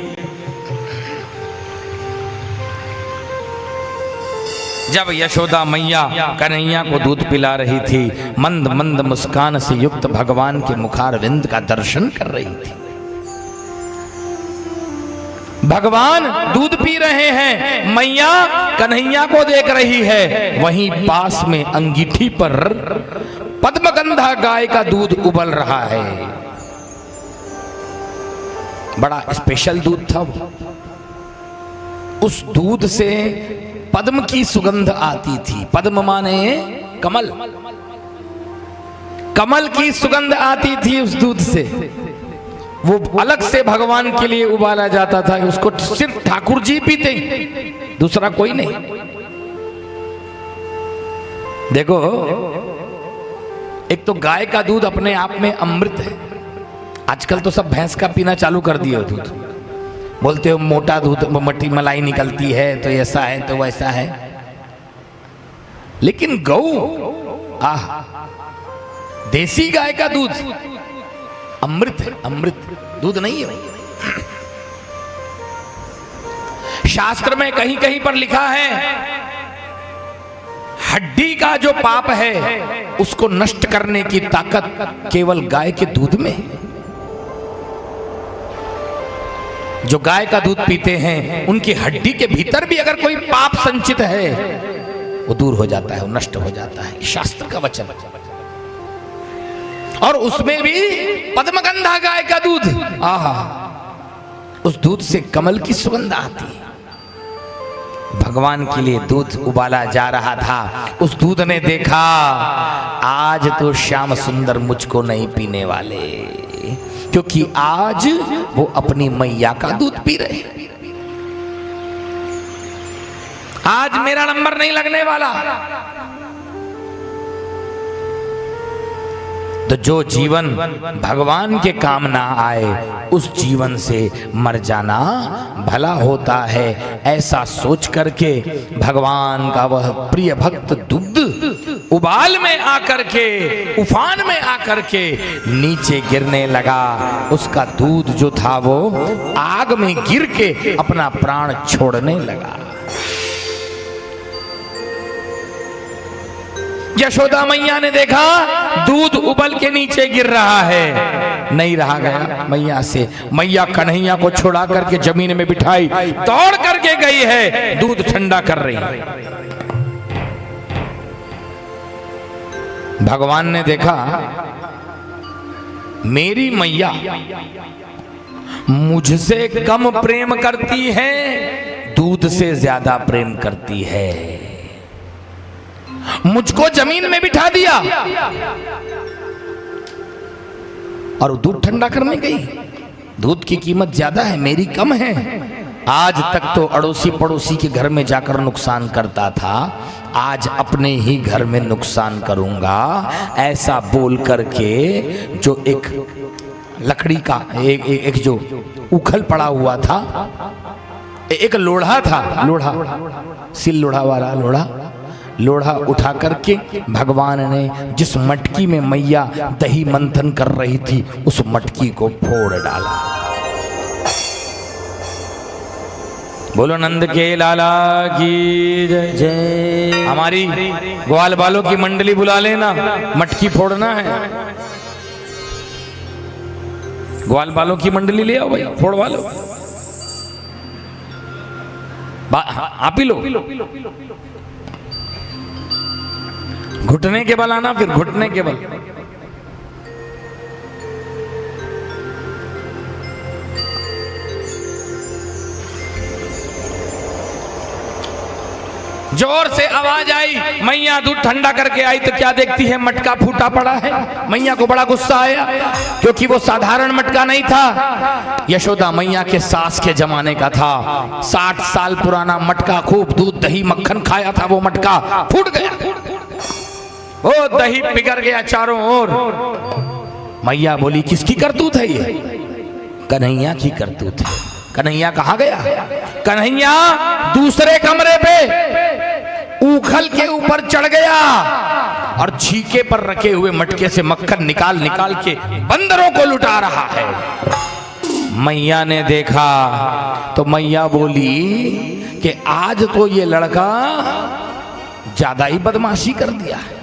जब यशोदा मैया कन्हैया को दूध पिला रही थी, मंद मंद मुस्कान से युक्त भगवान के मुखारविंद का दर्शन कर रही थी। भगवान दूध पी रहे हैं, मैया कन्हैया को देख रही है। वहीं पास में अंगीठी पर पद्मगंधा गाय का दूध उबल रहा है। बड़ा स्पेशल दूध था वो। उस दूध से पद्म की सुगंध आती थी। पद्म माने कमल, कमल की सुगंध आती थी उस दूध से। वो अलग से भगवान के लिए उबाला जाता था, उसको सिर्फ ठाकुर जी पीते, दूसरा कोई नहीं। देखो, एक तो गाय का दूध अपने आप में अमृत है। आजकल तो सब भैंस का पीना चालू कर दिए दूध, बोलते हो मोटा दूध, मट्टी मलाई निकलती है तो ऐसा है तो वैसा है। लेकिन गौ, देसी गाय का दूध अमृत है, अमृत दूध नहीं है। शास्त्र में कहीं कहीं पर लिखा है, हड्डी का जो पाप है उसको नष्ट करने की ताकत केवल गाय के दूध में है। जो गाय का दूध पीते हैं उनकी हड्डी के भीतर भी अगर कोई पाप संचित है वो दूर हो जाता है, वो नष्ट हो जाता है। शास्त्र का वचन। और उसमें भी पद्मगंधा गाय का दूध, आहा, उस दूध से कमल की सुगंध आती है। भगवान के लिए दूध उबाला जा रहा था। उस दूध ने देखा, आज तो श्याम सुंदर मुझको नहीं पीने वाले, क्योंकि आज वो अपनी मैया का दूध पी रहे। आज मेरा नंबर नहीं लगने वाला। तो जो जीवन भगवान के काम ना आए, उस जीवन से मर जाना भला होता है। ऐसा सोच करके भगवान का वह प्रिय भक्त दुग्ध उबाल में आकर के, उफान में आकर के नीचे गिरने लगा। उसका दूध जो था वो आग में गिर के अपना प्राण छोड़ने लगा। यशोदा मैया ने देखा दूध उबल के नीचे गिर रहा है, नहीं रहा गया मैया से। मैया कन्हैया को छुड़ा करके जमीन में बिठाई, दौड़ करके गई है, दूध ठंडा कर रही है। भगवान ने देखा मेरी मैया मुझसे कम प्रेम करती है, दूध से ज्यादा प्रेम करती है। मुझको जमीन में बिठा दिया और दूध ठंडा करने गई। दूध की कीमत ज्यादा है, मेरी कम है। आज तक तो अड़ोसी पड़ोसी के घर में जाकर नुकसान करता था, आज अपने ही घर में नुकसान करूंगा। ऐसा बोल करके जो एक लकड़ी का एक जो उखल पड़ा हुआ था, एक लोढ़ा था, लोढ़ा सिल लोढ़ा वाला लोढ़ा, लोढ़ा उठा करके भगवान ने जिस मटकी में मैया दही मंथन कर रही थी उस मटकी को फोड़ डाला। बोलो नंद के लाला की जय जय। हमारी ग्वाल बालों की मंडली बुला लेना, मटकी फोड़ना है। ग्वाल बालों की मंडली ले आओ भाई, फोड़वा लो। आप ही लो। घुटने के बल आना, फिर घुटने के बल। जोर से आवाज आई, मैया दूध ठंडा करके आई तो क्या देखती है, मटका फूटा पड़ा है। मैया को बड़ा गुस्सा आया क्योंकि वो साधारण मटका नहीं था, यशोदा मैया के सास के जमाने का था। 60 साल पुराना मटका, खूब दूध दही मक्खन खाया था वो मटका, फूट गया। वो दही पिघल गया चारों ओर। मैया बोली किसकी करतूत है ये? कन्हैया की करतूत है। कन्हैया कहाँ गया? कन्हैया दूसरे कमरे पे ऊखल के ऊपर चढ़ गया और छीके पर रखे हुए मटके से मक्खन निकाल निकाल के बंदरों को लुटा रहा है। मैया ने देखा तो मैया बोली कि आज तो ये लड़का ज्यादा ही बदमाशी कर दिया है।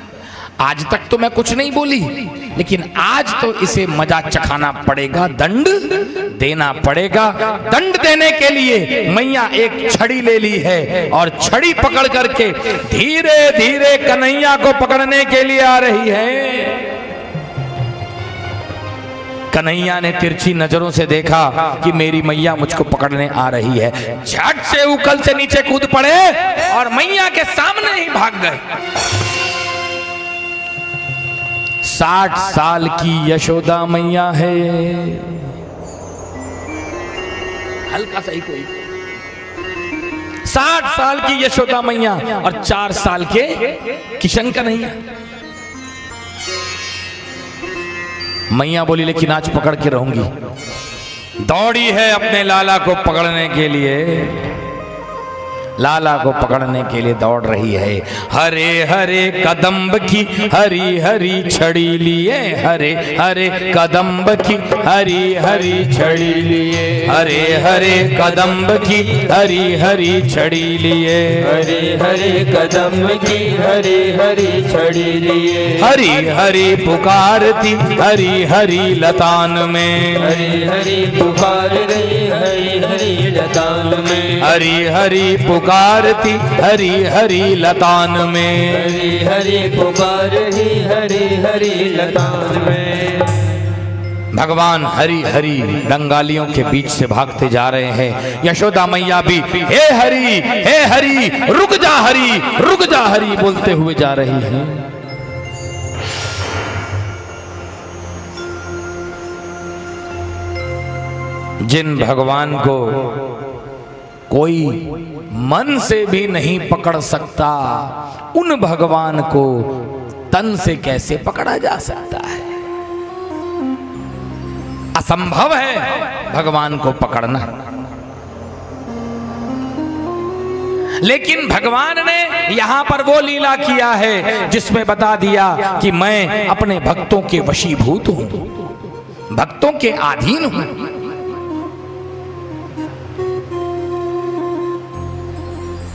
आज तक तो मैं कुछ नहीं बोली, लेकिन आज तो इसे मजा चखाना पड़ेगा, दंड देना पड़ेगा। दंड देने के लिए मैया एक छड़ी ले ली है और छड़ी पकड़ करके धीरे धीरे कन्हैया को पकड़ने के लिए आ रही है। कन्हैया ने तिरछी नजरों से देखा कि मेरी मैया मुझको पकड़ने आ रही है, झट से उखल से नीचे कूद पड़े और मैया के सामने ही भाग गए। 60 साल की यशोदा मैया है, हल्का सा ही कोई 60 साल की यशोदा मैया और 4 साल के किशन कन्हैया। मैया बोली लेकिन आज पकड़ के रहूंगी। दौड़ी है अपने लाला को पकड़ने के लिए, लाला को पकड़ने के लिए दौड़ रही है। हरे हरे कदम्ब की हरी हरी छड़ी लिए, हरे हरे कदम्ब की हरी हरी छड़ी लिए, हरे हरे कदम्ब की हरी हरी छड़ी लिए, हरे हरे कदम की हरी हरी छड़ी लिए, हरी हरी पुकारती हरी हरी लतान में, हरी हरी पुकार रही हरी हरी लतान में, हरी हरी पुकारती हरी हरी लतान में, हरी हरी पुकार ही हरी हरी लतान में। भगवान हरी हरी रंगालियों के बीच से भागते जा रहे हैं। यशोदा मैया भी हे हरी रुक जा हरी, रुक जा हरी बोलते हुए जा रही हैं। जिन भगवान को कोई मन से भी नहीं पकड़ सकता, उन भगवान को तन से कैसे पकड़ा जा सकता है? असंभव है भगवान को पकड़ना। लेकिन भगवान ने यहां पर वो लीला किया है जिसमें बता दिया कि मैं अपने भक्तों के वशीभूत हूं, भक्तों के अधीन हूं।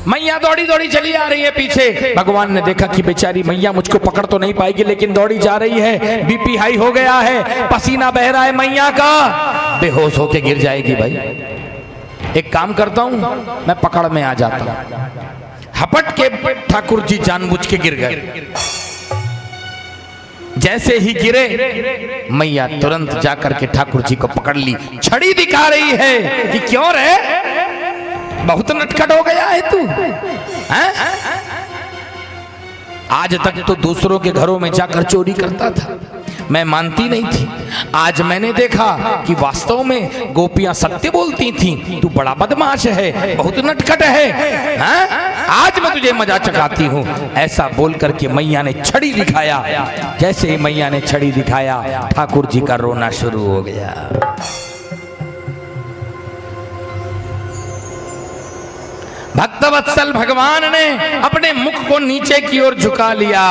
मैया दौड़ी दौड़ी चली आ रही है पीछे। भगवान ने देखा कि बेचारी मैया मुझको पकड़ तो नहीं पाएगी, लेकिन दौड़ी जा रही है। बीपी हाई हो गया है, पसीना बह रहा है मैया का, बेहोश होके गिर जाएगी। भाई एक काम करता हूं, मैं पकड़ में आ जाता हूं। हपट के ठाकुर जी जानबूझ के गिर गए। जैसे ही गिरे मैया तुरंत जाकर के ठाकुर जी को पकड़ ली। छड़ी दिखा रही है कि क्यों रे, बहुत नटखट हो गया है तू हैं? आज तक तो दूसरों के घरों में जाकर चोरी करता था, मैं मानती नहीं थी। आज मैंने देखा कि वास्तव में गोपियां सत्य बोलती थीं। तू बड़ा बदमाश है, बहुत नटखट है, हैं? आज मैं तुझे मजा चखाती हूँ। ऐसा बोल करके मैया ने छड़ी दिखाया। जैसे ही मैया ने छड़ी दिखाया, ठाकुर जी का रोना शुरू हो गया। भक्तवत्सल भगवान ने अपने मुख को नीचे की ओर झुका लिया,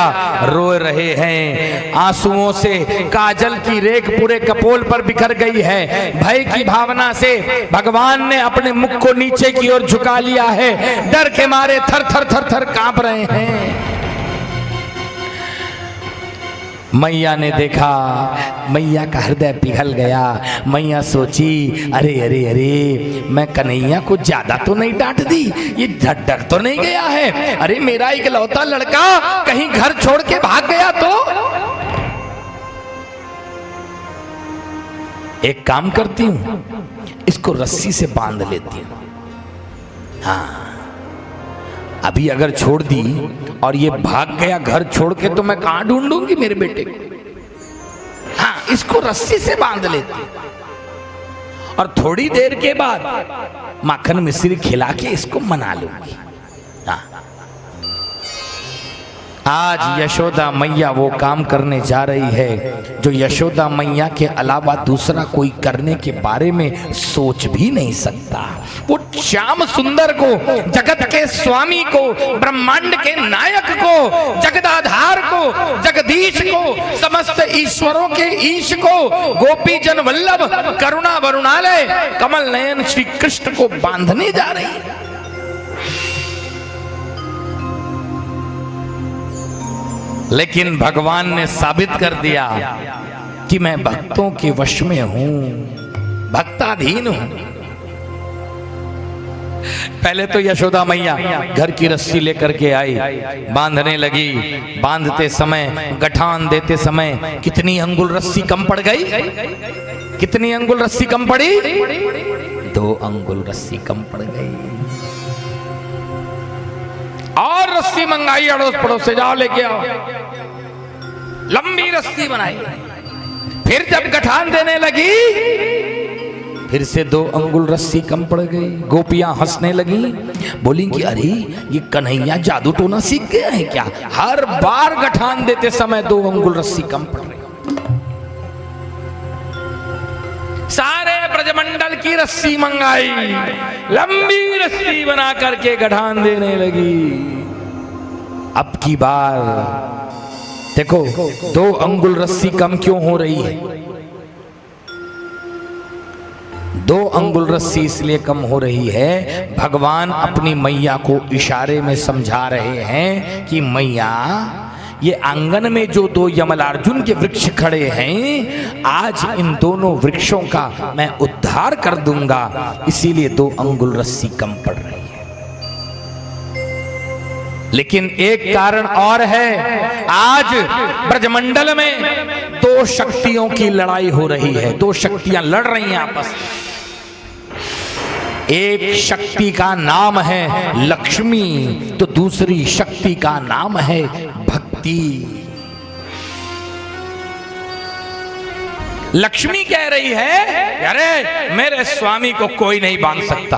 रो रहे हैं आंसुओं से। काजल की रेख पूरे कपोल पर बिखर गई है। भय की भावना से भगवान ने अपने मुख को नीचे की ओर झुका लिया है। डर के मारे थर थर थर थर कांप रहे हैं। मैया ने देखा, मैया का हृदय पिघल गया। मैया सोची, अरे अरे अरे, मैं कन्हैया को ज्यादा तो नहीं डांट दी, ये डर तो नहीं गया है? अरे मेरा इकलौता लड़का कहीं घर छोड़ के भाग गया तो? एक काम करती हूं, इसको रस्सी से बांध लेती हूं। हाँ, अभी अगर छोड़ दी और ये भाग गया घर छोड़ के, तो मैं कहां ढूंढूंगी मेरे बेटे को? हाँ, इसको रस्सी से बांध लेती और थोड़ी देर के बाद माखन मिश्री खिला के इसको मना लूंगी। हाँ, आज यशोदा मैया वो काम करने जा रही है जो यशोदा मैया के अलावा दूसरा कोई करने के बारे में सोच भी नहीं सकता। वो श्याम सुंदर को, जगत के स्वामी को, ब्रह्मांड के नायक को, जगदाधार को, जगदीश को, समस्त ईश्वरों के ईश को, गोपी जन वल्लभ, करुणा वरुणालय, कमल नयन श्री कृष्ण को बांधने जा रही है। लेकिन भगवान ने साबित कर दिया कि मैं भक्तों के वश में हूं, भक्ताधीन हूं। पहले तो यशोदा मैया घर की रस्सी लेकर के आई, बांधने लगी। बांधते समय, गठान देते समय कितनी अंगुल रस्सी कम पड़ गई? कितनी अंगुल रस्सी कम पड़ी? 2 अंगुल रस्सी कम पड़ गई। और रस्सी मंगाई, अड़ोस पड़ोस से, जाओ लेके आओ। लंबी रस्सी बनाई। फिर जब गठान देने लगी, फिर से 2 अंगुल रस्सी कम पड़ गई। गोपियां हंसने लगी, बोली कि अरे ये कन्हैया जादू टोना सीख गया है क्या? हर बार गठान देते समय 2 अंगुल रस्सी कम पड़ रही। सारे ब्रजमंडल की रस्सी मंगाई, लंबी रस्सी बना करके गठान देने लगी। अब की बार देखो 2 अंगुल रस्सी कम क्यों हो रही है? 2 अंगुल रस्सी इसलिए कम हो रही है, भगवान अपनी मैया को इशारे में समझा रहे हैं कि मैया, ये आंगन में जो 2 यमलार्जुन के वृक्ष खड़े हैं, आज इन दोनों वृक्षों का मैं उद्धार कर दूंगा, इसीलिए 2 अंगुल रस्सी कम पड़ रही है। लेकिन एक कारण और है, आज ब्रजमंडल में 2 शक्तियों की लड़ाई हो रही है। 2 शक्तियां लड़ रही हैं आपस में। एक शक्ति का नाम है लक्ष्मी, तो दूसरी शक्ति का नाम है भक्ति। लक्ष्मी कह रही है, अरे मेरे स्वामी को कोई नहीं बांध सकता।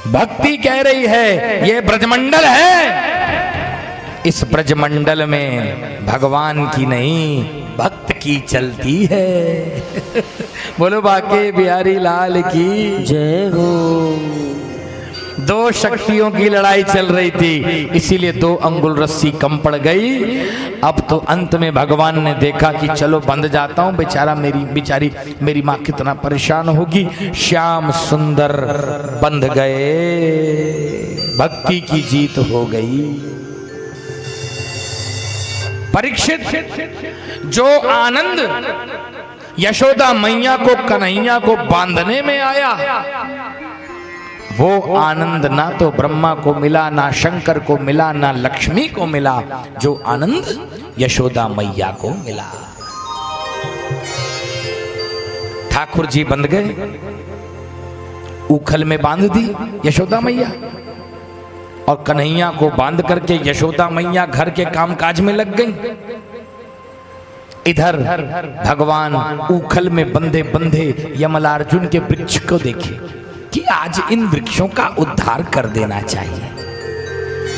भक्ति कह रही है, ये ब्रजमंडल है, इस ब्रजमंडल में भगवान की नहीं, भक्त की चलती है। बोलो बाके बिहारी लाल की जय हो। 2 शक्तियों की लड़ाई चल रही थी, इसीलिए 2 अंगुल रस्सी कम पड़ गई। अब तो अंत में भगवान ने देखा कि चलो बंध जाता हूं, बेचारा मेरी मां कितना परेशान होगी। श्याम सुंदर बंध गए, भक्ति की जीत हो गई। परीक्षित, जो आनंद यशोदा मैया को कन्हैया को बांधने में आया, वो आनंद ना तो ब्रह्मा को मिला, ना शंकर को मिला, ना लक्ष्मी को मिला। जो आनंद यशोदा मैया को मिला। ठाकुर जी बंध गए, उखल में बांध दी यशोदा मैया, और कन्हैया को बांध करके यशोदा मैया घर के कामकाज में लग गई। इधर भगवान उखल में बंधे बंधे यमलार्जुन के वृक्ष को देखे कि आज इन वृक्षों का उद्धार कर देना चाहिए।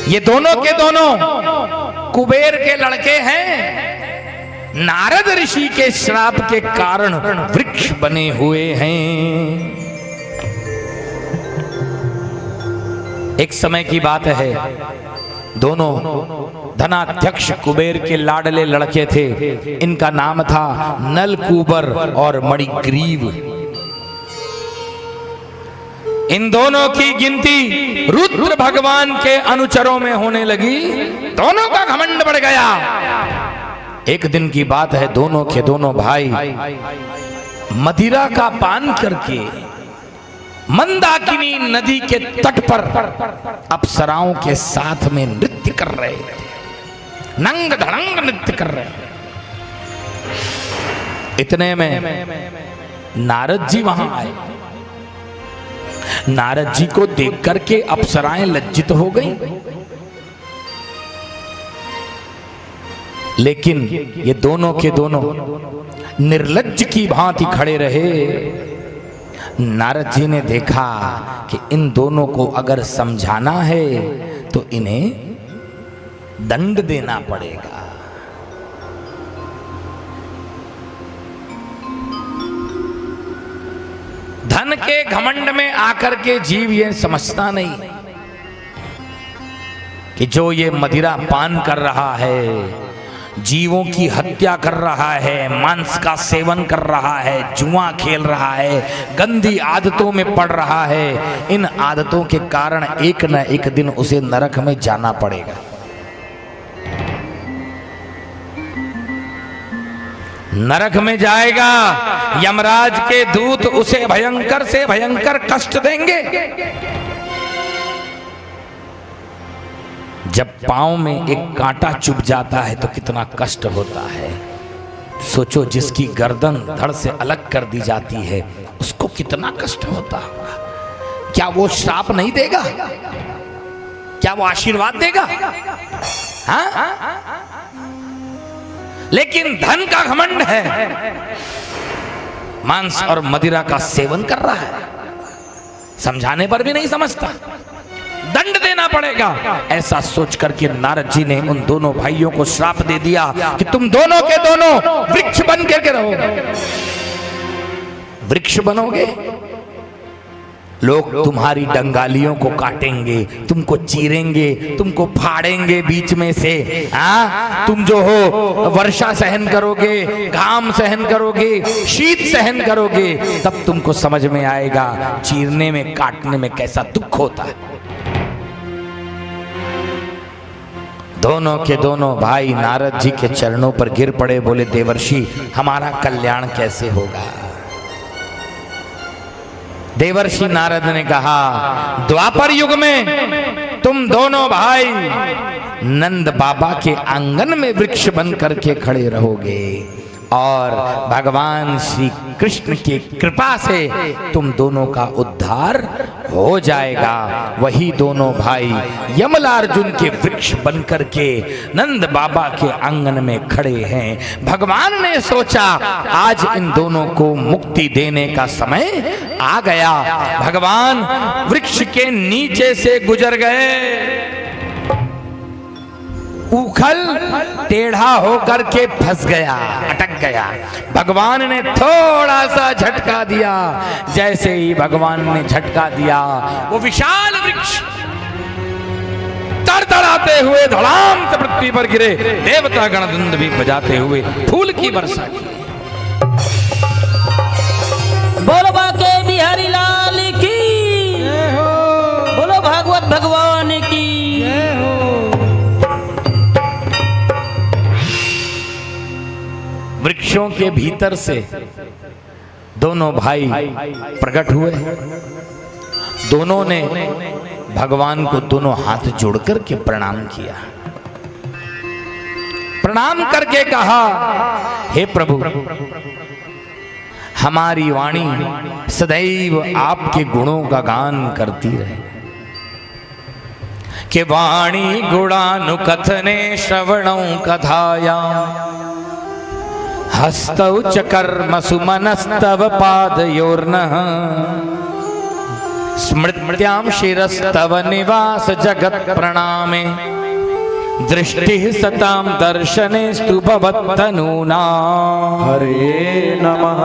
ये दोनों के दोनों कुबेर के लड़के हैं, नारद ऋषि के श्राप के कारण वृक्ष बने हुए हैं। एक समय की बात है, दोनों धनाध्यक्ष कुबेर के लाडले लड़के थे। इनका नाम था नलकूबर और मणिग्रीव। इन दोनों की गिनती रुद्र भगवान के अनुचरों में होने लगी। दोनों का घमंड बढ़ गया। एक दिन की बात है, दोनों के दोनों भाई मदिरा का पान करके मंदाकिनी नदी के तट पर अप्सराओं के साथ में नृत्य कर रहे थे, नंग धड़ंग नृत्य कर रहे थे। इतने में नारद जी वहां आए। नारद जी को देख करके अप्सराएं लज्जित हो गईं। लेकिन ये दोनों के दोनों निर्लज्ज की भांति खड़े रहे। नारद जी ने देखा कि इन दोनों को अगर समझाना है तो इन्हें दंड देना पड़ेगा। धन के घमंड में आकर के जीव ये समझता नहीं कि जो ये मदिरा पान कर रहा है, जीवों की हत्या कर रहा है, मांस का सेवन कर रहा है, जुआ खेल रहा है, गंदी आदतों में पड़ रहा है। इन आदतों के कारण एक न एक दिन उसे नरक में जाना पड़ेगा। नरक में जाएगा। यमराज के दूत उसे भयंकर से भयंकर कष्ट देंगे। जब पांव में एक कांटा चुभ जाता है तो कितना कष्ट होता है। सोचो, जिसकी गर्दन धड़ से अलग कर दी जाती है उसको कितना कष्ट होता होगा। क्या वो श्राप नहीं देगा? क्या वो आशीर्वाद देगा? हाँ? लेकिन धन का घमंड है, मांस और मदिरा का सेवन कर रहा है, समझाने पर भी नहीं समझता, दंड देना पड़ेगा। ऐसा सोच करके नारद जी ने उन दोनों भाइयों को श्राप दे दिया कि तुम दोनों के दोनों वृक्ष बन करके रहोगे। वृक्ष बनोगे, लोग तुम्हारी डंगालियों को काटेंगे, तुमको चीरेंगे, तुमको फाड़ेंगे बीच में से। तुम जो हो वर्षा सहन करोगे, घाम सहन करोगे, शीत सहन करोगे, तब तुमको समझ में आएगा चीरने में काटने में कैसा दुख होता है। दोनों के दोनों भाई नारद जी के चरणों पर गिर पड़े, बोले देवर्षि हमारा कल्याण कैसे होगा। देवर्षि नारद ने कहा, द्वापर युग में तुम दोनों भाई नंद बाबा के आंगन में वृक्ष बन करके खड़े रहोगे और भगवान श्री कृष्ण की कृपा से तुम दोनों का उद्धार हो जाएगा। वही दोनों भाई यमलार्जुन के वृक्ष बन करके नंद बाबा के आंगन में खड़े हैं। भगवान ने सोचा आज इन दोनों को मुक्ति देने का समय आ गया। भगवान वृक्ष के नीचे से गुजर गए। उखल टेढ़ा होकर के फंस गया, अटक गया। भगवान ने थोड़ा सा झटका दिया। जैसे ही भगवान ने झटका दिया, वो विशाल वृक्ष तड़तड़ाते हुए धड़ाम से पृथ्वी पर गिरे। देवता गणदंड भी बजाते हुए फूल की वर्षा की। बोलो बाके बिहारी लाल की, बोलो भागवत भगवान की। वृक्षों के भीतर से दोनों भाई प्रकट हुए। दोनों ने भगवान को दोनों हाथ जोड़कर के प्रणाम किया। प्रणाम करके कहा, हे प्रभु, हमारी वाणी सदैव आपके गुणों का गान करती रहे। कि वाणी गुणानुकथने श्रवणों कथाया हस्तौ च कर्मसु मनस्तव पादयोर्नः स्मृत्यां शिरस्तव निवास जगत प्रणामे दृष्टिः सतां दर्शनेस्तु भवत्तनूना। हरे नमः।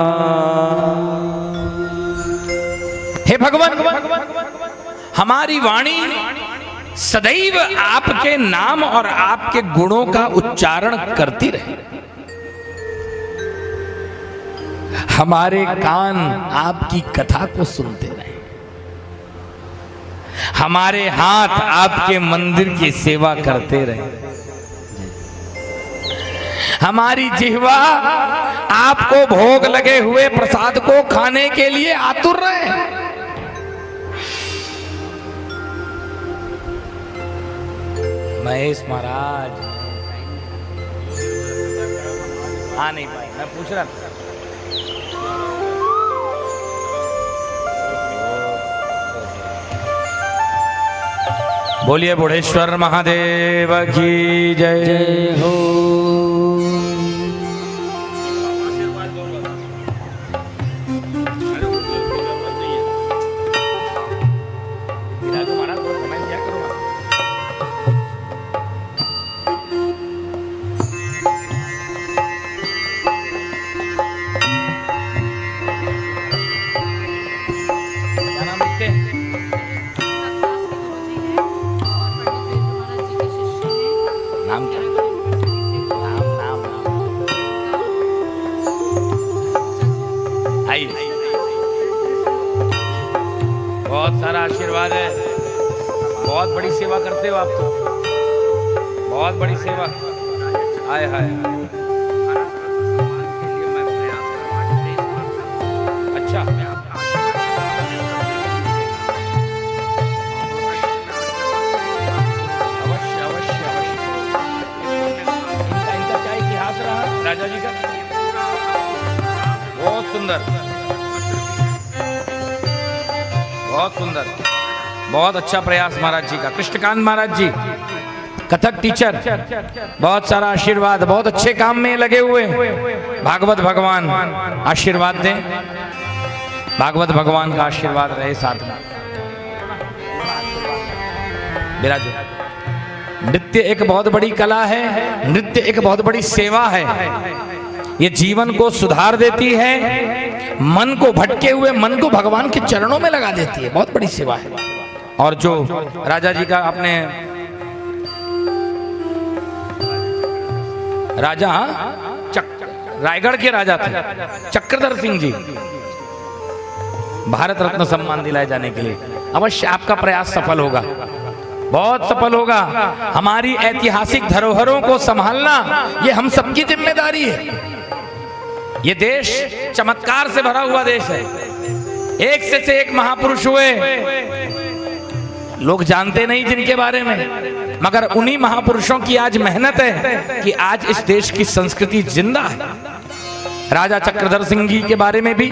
हे भगवान, हमारी वाणी सदैव आपके नाम और आपके गुणों का उच्चारण करती रहे। हमारे कान आपकी कथा को सुनते रहे, हमारे हाथ आपके मंदिर की सेवा करते रहे, हमारी जिह्वा आपको भोग लगे हुए प्रसाद को खाने के लिए आतुर रहे। महेश महाराज आ नहीं पाए, मैं पूछ रहा था। बोलिए बुढ़ेश्वर महादेव की जय। जय हो। नाम क्या? नाम आई। बहुत सारा आशीर्वाद है, बहुत बड़ी सेवा करते हो आप तो, बहुत बड़ी सेवा। हाय हाय। अच्छा, अवश्य अवश्य अवश्य। इनका क्या इतिहास रहा राजा जी का? बहुत सुंदर, बहुत सुंदर, बहुत अच्छा प्रयास महाराज जी का। कृष्णकांत महाराज जी कथक टीचर, बहुत सारा आशीर्वाद, बहुत अच्छे काम में लगे हुए। भागवत भगवान आशीर्वाद दें, भागवत भगवान का आशीर्वाद रहे साथ में। विराजो। नृत्य एक बहुत बड़ी कला है, नृत्य एक बहुत बड़ी सेवा है। ये जीवन को सुधार देती है, मन को भटके हुए मन को भगवान के चरणों में लगा देती है। बहुत बड़ी सेवा है। और जो राजा जी का अपने राजा रायगढ़ के राजा थे चक्रधर सिंह जी, भारत रत्न सम्मान दिलाए जाने के लिए अवश्य आपका प्रयास सफल होगा, बहुत सफल होगा। हमारी ऐतिहासिक धरोहरों को संभालना ये हम सबकी जिम्मेदारी है। ये देश चमत्कार से भरा हुआ देश है, एक से एक महापुरुष हुए, लोग जानते नहीं जिनके बारे में, मगर उन्हीं महापुरुषों की आज मेहनत है कि आज इस देश की संस्कृति जिंदा है। राजा चक्रधर सिंह जी के बारे में भी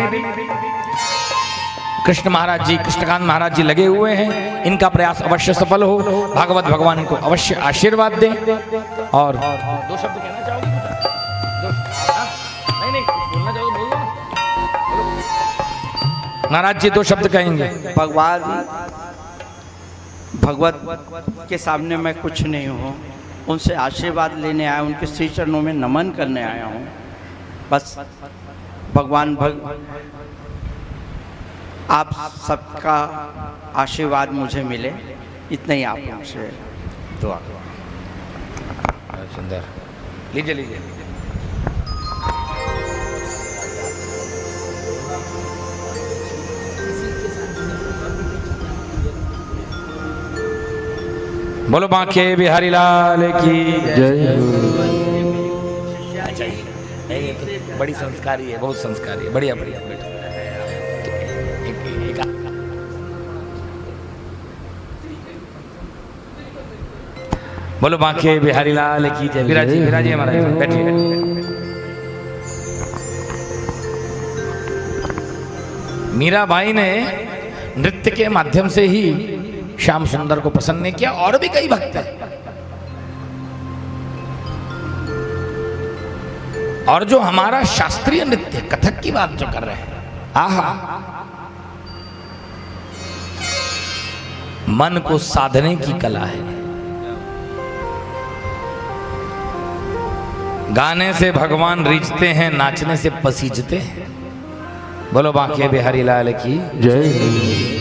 कृष्ण महाराज जी, कृष्णकांत महाराज जी लगे हुए हैं। इनका प्रयास अवश्य सफल हो, भागवत भगवान इनको अवश्य आशीर्वाद दें। और दो शब्द कहना चाहोगे? नहीं बोलना चाहोगे बोल दो। महाराज जी दो शब्द कहेंगे। भगवत के सामने मैं कुछ नहीं हूँ, उनसे आशीर्वाद लेने आया, उनके श्री चरणों में नमन करने आया हूँ। बस भगवान आप सबका आशीर्वाद मुझे मिले, इतना ही आप मुझसे दुआ करो। सुंदर, लीजिए लीजिए। बोलो बांके बिहारी लाल की जय। अच्छा, ये तो बड़ी संस्कारी है, बहुत संस्कारी है। बढ़िया बढ़िया बेटा। बोलो बांके बिहारी लाल की जय। विराजी विराजी महाराज, बैठिए। मीराबाई ने नृत्य के माध्यम से ही श्याम सुंदर को प्रसन्न किया, और भी कई भक्त हैं। और जो हमारा शास्त्रीय नृत्य कथक की बात जो कर रहे हैं, आहा, मन को साधने की कला है। गाने से भगवान रीझते हैं, नाचने से पसीजते हैं। बोलो बांके बिहारी लाल की जय।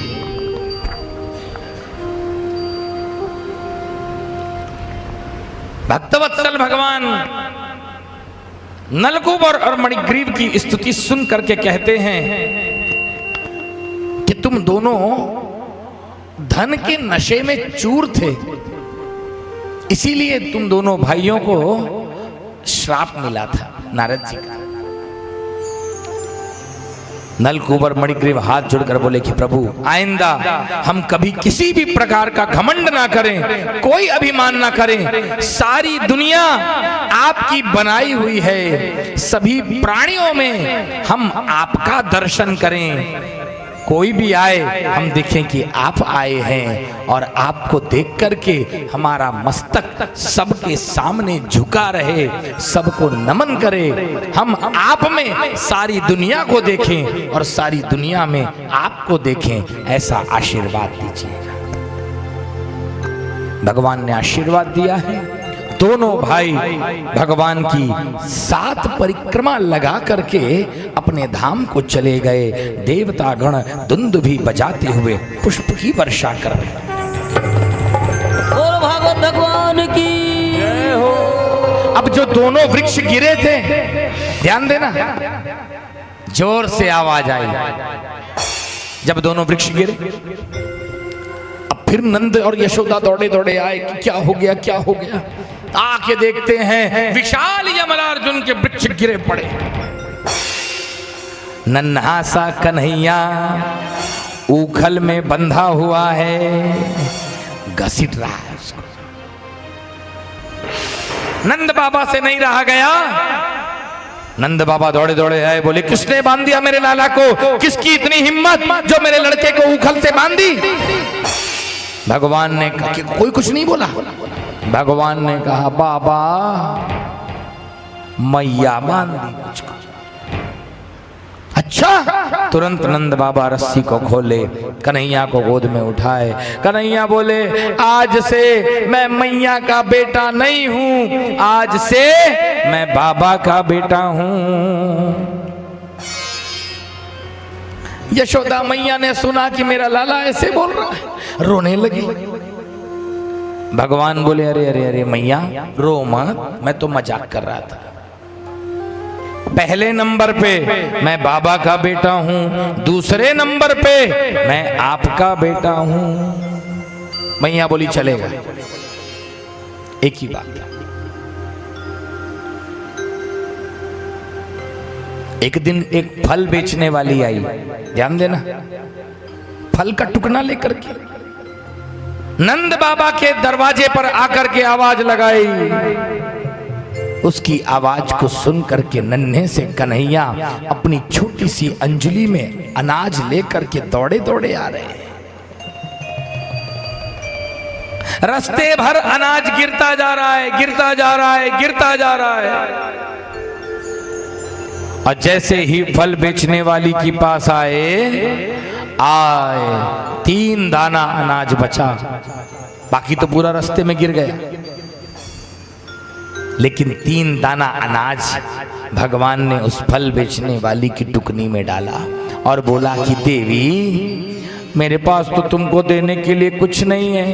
भक्तवत्सल भगवान नलकूबर और मणिग्रीव की स्तुति सुन करके कहते हैं कि तुम दोनों धन के नशे में चूर थे, इसीलिए तुम दोनों भाइयों को श्राप मिला था नारद जी का। नलकूबर मणिग्रीव हाथ जोड़कर बोले कि प्रभु आइंदा हम कभी किसी भी प्रकार का घमंड ना करें, कोई अभिमान ना करें। सारी दुनिया आपकी बनाई हुई है, सभी प्राणियों में हम आपका दर्शन करें। कोई भी आए हम देखें कि आप आए हैं और आपको देख करके हमारा मस्तक सबके सामने झुका रहे, सबको नमन करे। हम आप में सारी दुनिया को देखें और सारी दुनिया में आपको देखें, ऐसा आशीर्वाद दीजिए। भगवान ने आशीर्वाद दिया है। दोनों भाई भगवान की 7 परिक्रमा लगा करके अपने धाम को चले गए। देवता गण दुंदुभी बजाते हुए पुष्प की वर्षा कर रहे। और भागवत भगवान की जय हो। अब जो दोनों वृक्ष गिरे थे, ध्यान देना, जोर से आवाज आई जब दोनों वृक्ष गिरे। अब फिर नंद और यशोदा दौड़े दौड़े आए कि क्या हो गया, क्या हो गया। आके देखते हैं विशाल यमलार्जुन के वृक्ष गिरे पड़े। नन्हा सा कन्हैया ऊखल में बंधा हुआ है, घसीट रहा है उसको। नंद बाबा से नहीं रहा गया। नंद बाबा दौड़े दौड़े आए, बोले किसने बांध दिया मेरे लाला को, किसकी इतनी हिम्मत जो मेरे लड़के को ऊखल से बांध दी। भगवान ने कहा कि कोई कुछ नहीं बोला। भगवान ने कहा बाबा मैया बांध दी मुझको। अच्छा, तुरंत नंद बाबा रस्सी को खोले, कन्हैया को गोद में उठाए। कन्हैया बोले आज से मैं मैया का बेटा नहीं हूं, आज से मैं बाबा का बेटा हूं। यशोदा मैया ने सुना कि मेरा लाला ऐसे बोल रहा है, रोने लगी। भगवान बोले अरे अरे अरे मैया रो मत, मैं तो मजाक कर रहा था। पहले नंबर पे मैं बाबा का बेटा हूं, दूसरे नंबर पे मैं आपका बेटा हूं। मैया बोली चलेगा, एक ही बात। एक दिन एक फल बेचने वाली आई, ध्यान देना, फल का टुकड़ा लेकर के नंद बाबा के दरवाजे पर आकर के आवाज लगाई। उसकी आवाज को सुन करके नन्हे से कन्हैया अपनी छोटी सी अंजलि में अनाज लेकर के दौड़े दौड़े आ रहे हैं। रास्ते भर अनाज गिरता जा रहा है, गिरता जा रहा है, गिरता जा रहा है। और जैसे ही फल बेचने वाली के पास आए 3 दाना अनाज बचा, बाकी तो पूरा रास्ते में गिर गया। लेकिन 3 दाना अनाज भगवान ने उस फल बेचने वाली की टुकनी में डाला और बोला कि देवी मेरे पास तो तुमको देने के लिए कुछ नहीं है,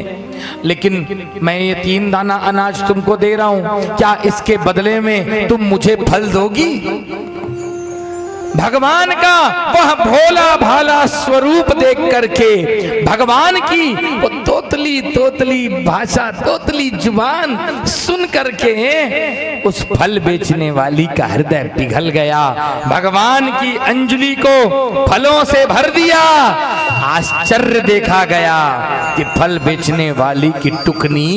लेकिन मैं ये 3 दाना अनाज तुमको दे रहा हूं, क्या इसके बदले में तुम मुझे फल दोगी? भगवान का वह भोला भाला स्वरूप देख करके, भगवान की वो तोतली तोतली भाषा, तोतली जुबान सुन करके उस फल बेचने वाली का हृदय पिघल गया। भगवान की अंजलि को फलों से भर दिया। आश्चर्य देखा गया कि फल बेचने वाली की टुकनी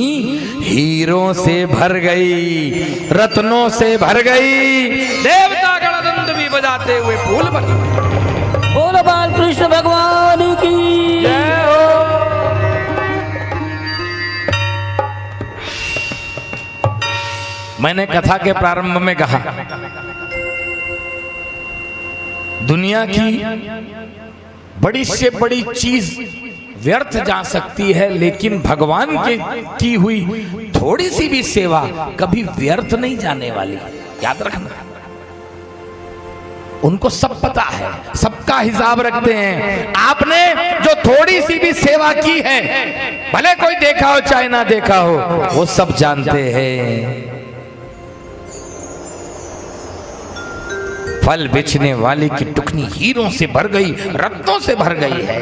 हीरों से भर गई, रत्नों से भर गई। देवता गणदंड भी बजाते हुए फूल बन। बोलो बाल कृष्ण भगवान की जय हो। मैंने कथा के प्रारंभ में कहा दुनिया की बड़ी से बड़ी चीज व्यर्थ जा सकती है, लेकिन भगवान की हुई थोड़ी सी भी सेवा कभी व्यर्थ नहीं जाने वाली। याद रखना। उनको सब पता है, सबका हिसाब रखते हैं। आपने जो थोड़ी सी भी सेवा की है, भले कोई देखा हो चाहे ना देखा हो, वो सब जानते हैं। फल बेचने वाले की टुकनी हीरों से भर गई, रत्नों से भर गई है।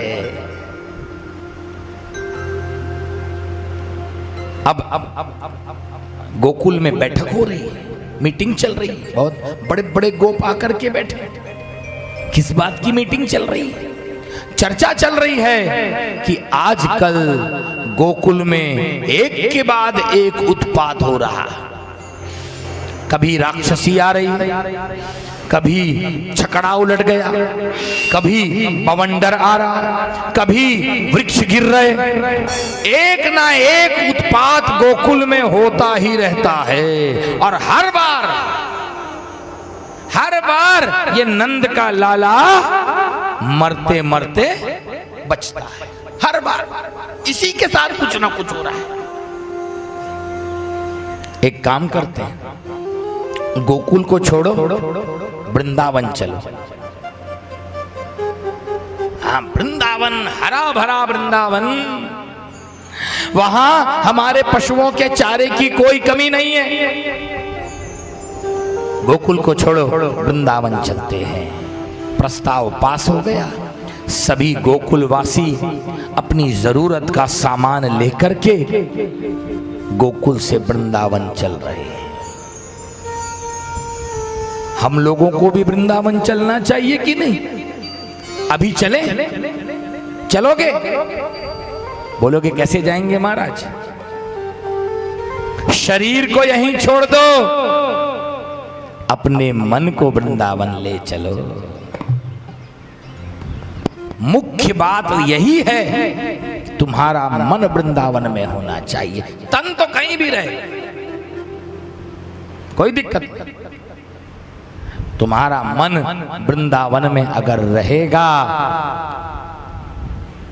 अब गोकुल में बैठक हो रही है, मीटिंग चल रही है, बहुत बड़े बड़े गोप आकर के बैठे। किस बात की मीटिंग चल रही है? चर्चा चल रही है कि आजकल गोकुल में एक के बाद एक उत्पात हो रहा। कभी राक्षसी आ रही, कभी छकड़ा उलट गया, कभी बवंडर आ रहा, कभी वृक्ष गिर रहे। एक ना एक उत्पात गोकुल में होता ही रहता है। और हर बार ये नंद का लाला मरते मरते बचता है। हर बार इसी के साथ कुछ ना कुछ हो रहा है। एक काम करते हैं, गोकुल को छोड़ो, वृंदावन चलो। हाँ, वृंदावन, हरा भरा वृंदावन, वहां हमारे पशुओं के चारे की कोई कमी नहीं है। गोकुल को छोड़ो, वृंदावन चलते हैं। प्रस्ताव पास हो गया। सभी गोकुलवासी अपनी जरूरत का सामान लेकर के गोकुल से वृंदावन चल रहे हैं। हम लोगों को भी वृंदावन चलना चाहिए कि नहीं? अभी चले? चलोगे? बोलोगे कैसे जाएंगे महाराज? शरीर को यहीं छोड़ दो, अपने मन को वृंदावन ले चलो। मुख्य बात यही है, तुम्हारा मन वृंदावन में होना चाहिए। तन तो कहीं भी रहे, कोई दिक्कत नहीं। तुम्हारा मन वृंदावन में अगर रहेगा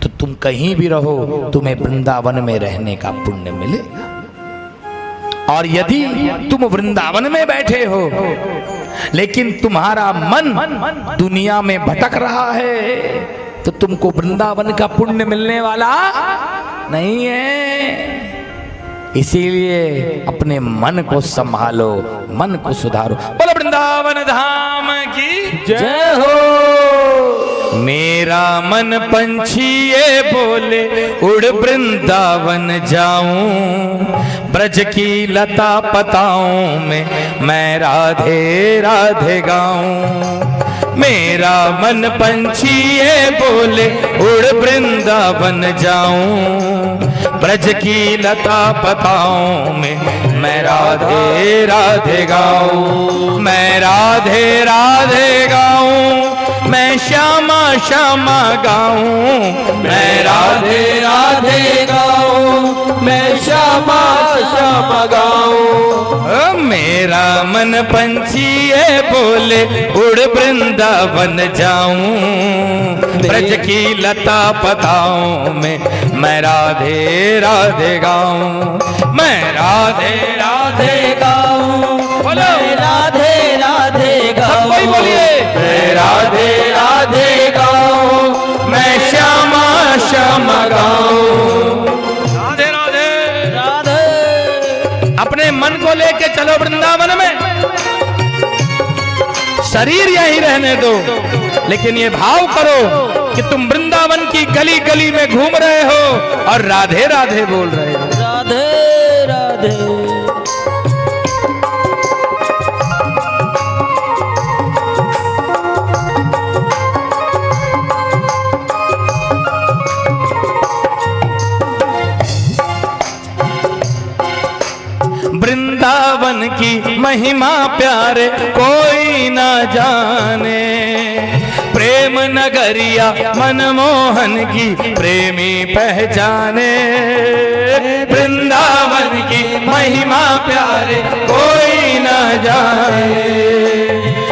तो तुम कहीं भी रहो, तुम्हें वृंदावन में रहने का पुण्य मिलेगा। और यदि तुम वृंदावन में बैठे हो लेकिन तुम्हारा मन दुनिया में भटक रहा है, तो तुमको वृंदावन का पुण्य मिलने वाला नहीं है। इसीलिए अपने मन को संभालो, मन को सुधारो। बोलो वृंदावन धाम की जय हो। मेरा मन पंछी ये बोले, उड़ वृंदावन जाऊं, ब्रज की लता पताओं में मैं राधे राधे गाऊं। मेरा मन पंछी ये बोले, उड़ वृंदावन जाऊं, ब्रज की लता पताओं में मैं राधे राधे गाऊं। मैं राधे राधे गाऊं, मैं श्यामा श्यामा गाऊं। मैं राधे राधे गाऊं, मैं श्यामा श्यामा गाऊं। मेरा मन पंछी ये बोले, उड़ वृंदावन जाऊं, ब्रज की लता पताओं में मैं राधे राधे गाऊं। मैं राधे राधे गाऊं, बोलो राधे राधे गाऊं। कोई बोलिए, मैं राधे राधे गाऊं, मैं श्यामा श्यामा गाऊं। राधे राधे राधे। अपने मन को लेके चलो वृंदावन में। शरीर यहीं रहने दो, लेकिन ये भाव करो कि तुम वृंदावन की गली गली में घूम रहे हो और राधे राधे बोल रहे हो। राधे राधे। वृंदावन की महिमा प्यारे कोई ना जाने, प्रेम नगरिया मनमोहन की प्रेमी पहचाने। वृंदावन की महिमा प्यारे कोई ना जाने,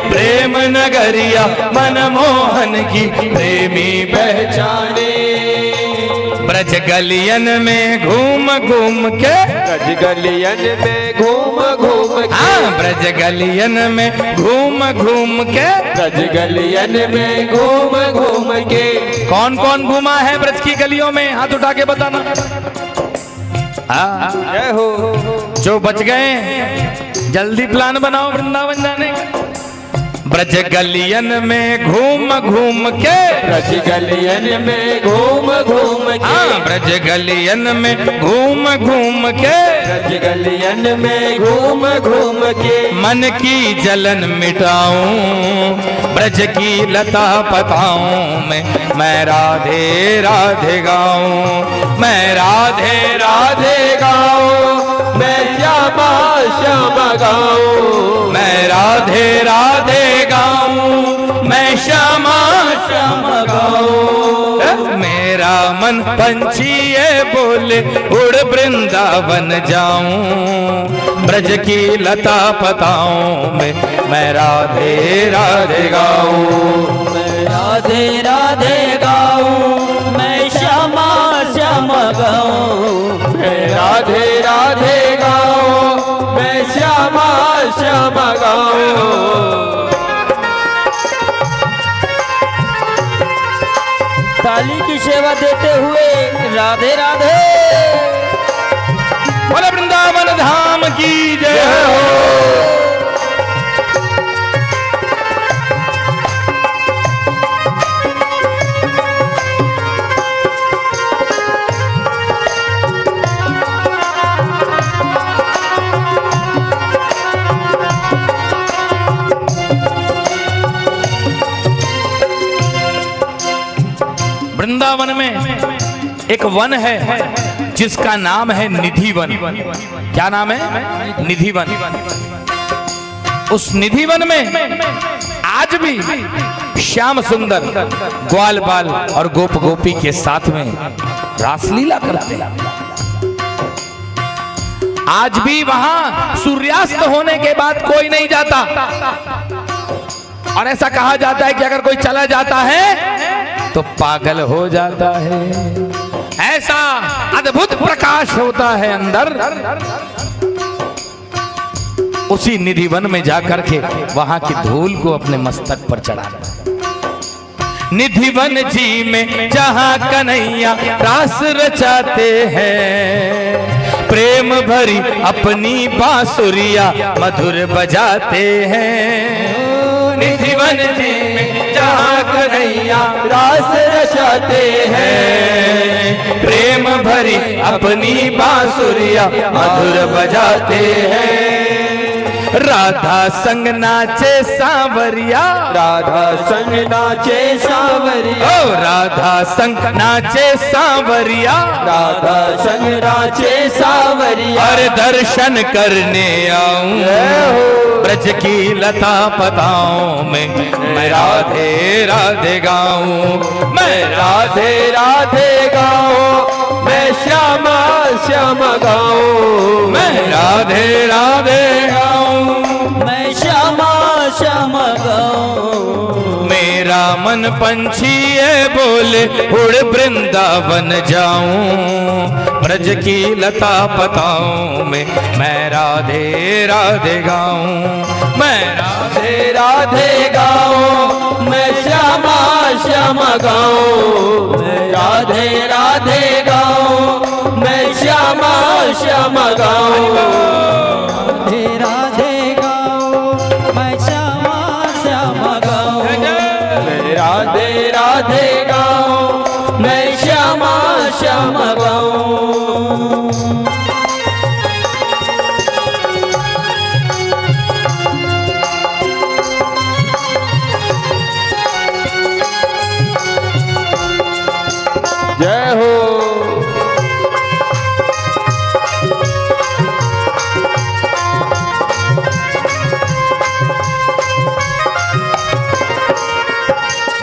प्रेम नगरिया मनमोहन की प्रेमी पहचाने। ब्रज गलियन में घूम घूम के, ब्रज गलियन में घूम घूम के, हाँ ब्रज गलियन में घूम घूम के ब्रज गलियन में घूम घूम के। कौन कौन घूमा है ब्रज की गलियों में? हाथ उठा के बताना। हाँ, जय हो। जो बच गए जल्दी प्लान बनाओ वृंदावन जाने का। ब्रज गलियन में घूम घूम के, ब्रज गलियन में घूम घूम के। हाँ, ब्रज गलियन में घूम घूम के, ब्रज गलियन में घूम घूम के। मन की जलन मिटाऊं, ब्रज की लता पताऊं, मैं राधे राधे गाऊं, मैं राधे राधे गाऊं, मैं श्यामा श्यामा गाऊं, मैं राधे राधे गाऊं, मैं श्यामा श्यामा गाऊं। मेरा मन पंछी ये बोले उड़ वृंदावन जाऊं, ब्रज की लता पताऊं में मैं राधे राधे गाऊं, मैं राधे राधे गाऊं, मैं श्यामा श्यामा गाऊं, मैं राधे राधे गाऊं, मैं श्यामा श्यामा गाऊं। ताली की सेवा देते हुए राधे राधे। बोले वृंदावन धाम की जय हो। वृंदावन में एक वन है जिसका नाम है निधि वन। क्या नाम है? निधि वन। उस निधि वन में आज भी श्याम सुंदर ग्वाल बाल और गोप गोपी के साथ में रासलीला करते हैं। आज भी वहां सूर्यास्त होने के बाद कोई नहीं जाता, और ऐसा कहा जाता है कि अगर कोई चला जाता है तो पागल हो जाता है। ऐसा अद्भुत प्रकाश होता है अंदर। उसी निधि वन में जाकर के वहां की धूल को अपने मस्तक पर चढ़ाना। निधि वन जी में जहां कन्हैया रास रचाते हैं, प्रेम भरी अपनी बांसुरिया मधुर बजाते हैं। निधि वन जी में जहां कन्हैया रास रचाते हैं, प्रेम भरी अपनी बांसुरिया मधुर बजाते हैं। राधा संग नाचे सांवरिया, राधा संग नाचे सांवरिया, ओ राधा संग नाचे सांवरिया, राधा संग नाचे सांवरिया। और दर्शन करने आऊं ब्रज की लता पताओं में मैं राधे राधे गाऊं, मैं राधे राधे गाऊं, मैं श्यामा श्यामा गाऊं, मैं राधे राधे गाऊं, मैं श्यामा श्यामा गाऊं। मेरा मन पंछी ये बोले उड़ वृंदावन जाऊं, ब्रज की लता पताओं में मैं राधे राधे गाऊं, मैं राधे राधे गाऊं, मैं श्यामा श्यामा गाऊं, मैं राधे राधे गाऊं, मैं श्यामा श्यामा गाऊं। राधे राधे गाऊं, मैं श्यामा श्यामा गाऊं, मैं राधे राधे गाऊं, मैं श्यामा श्यामा गाऊं। जय हो।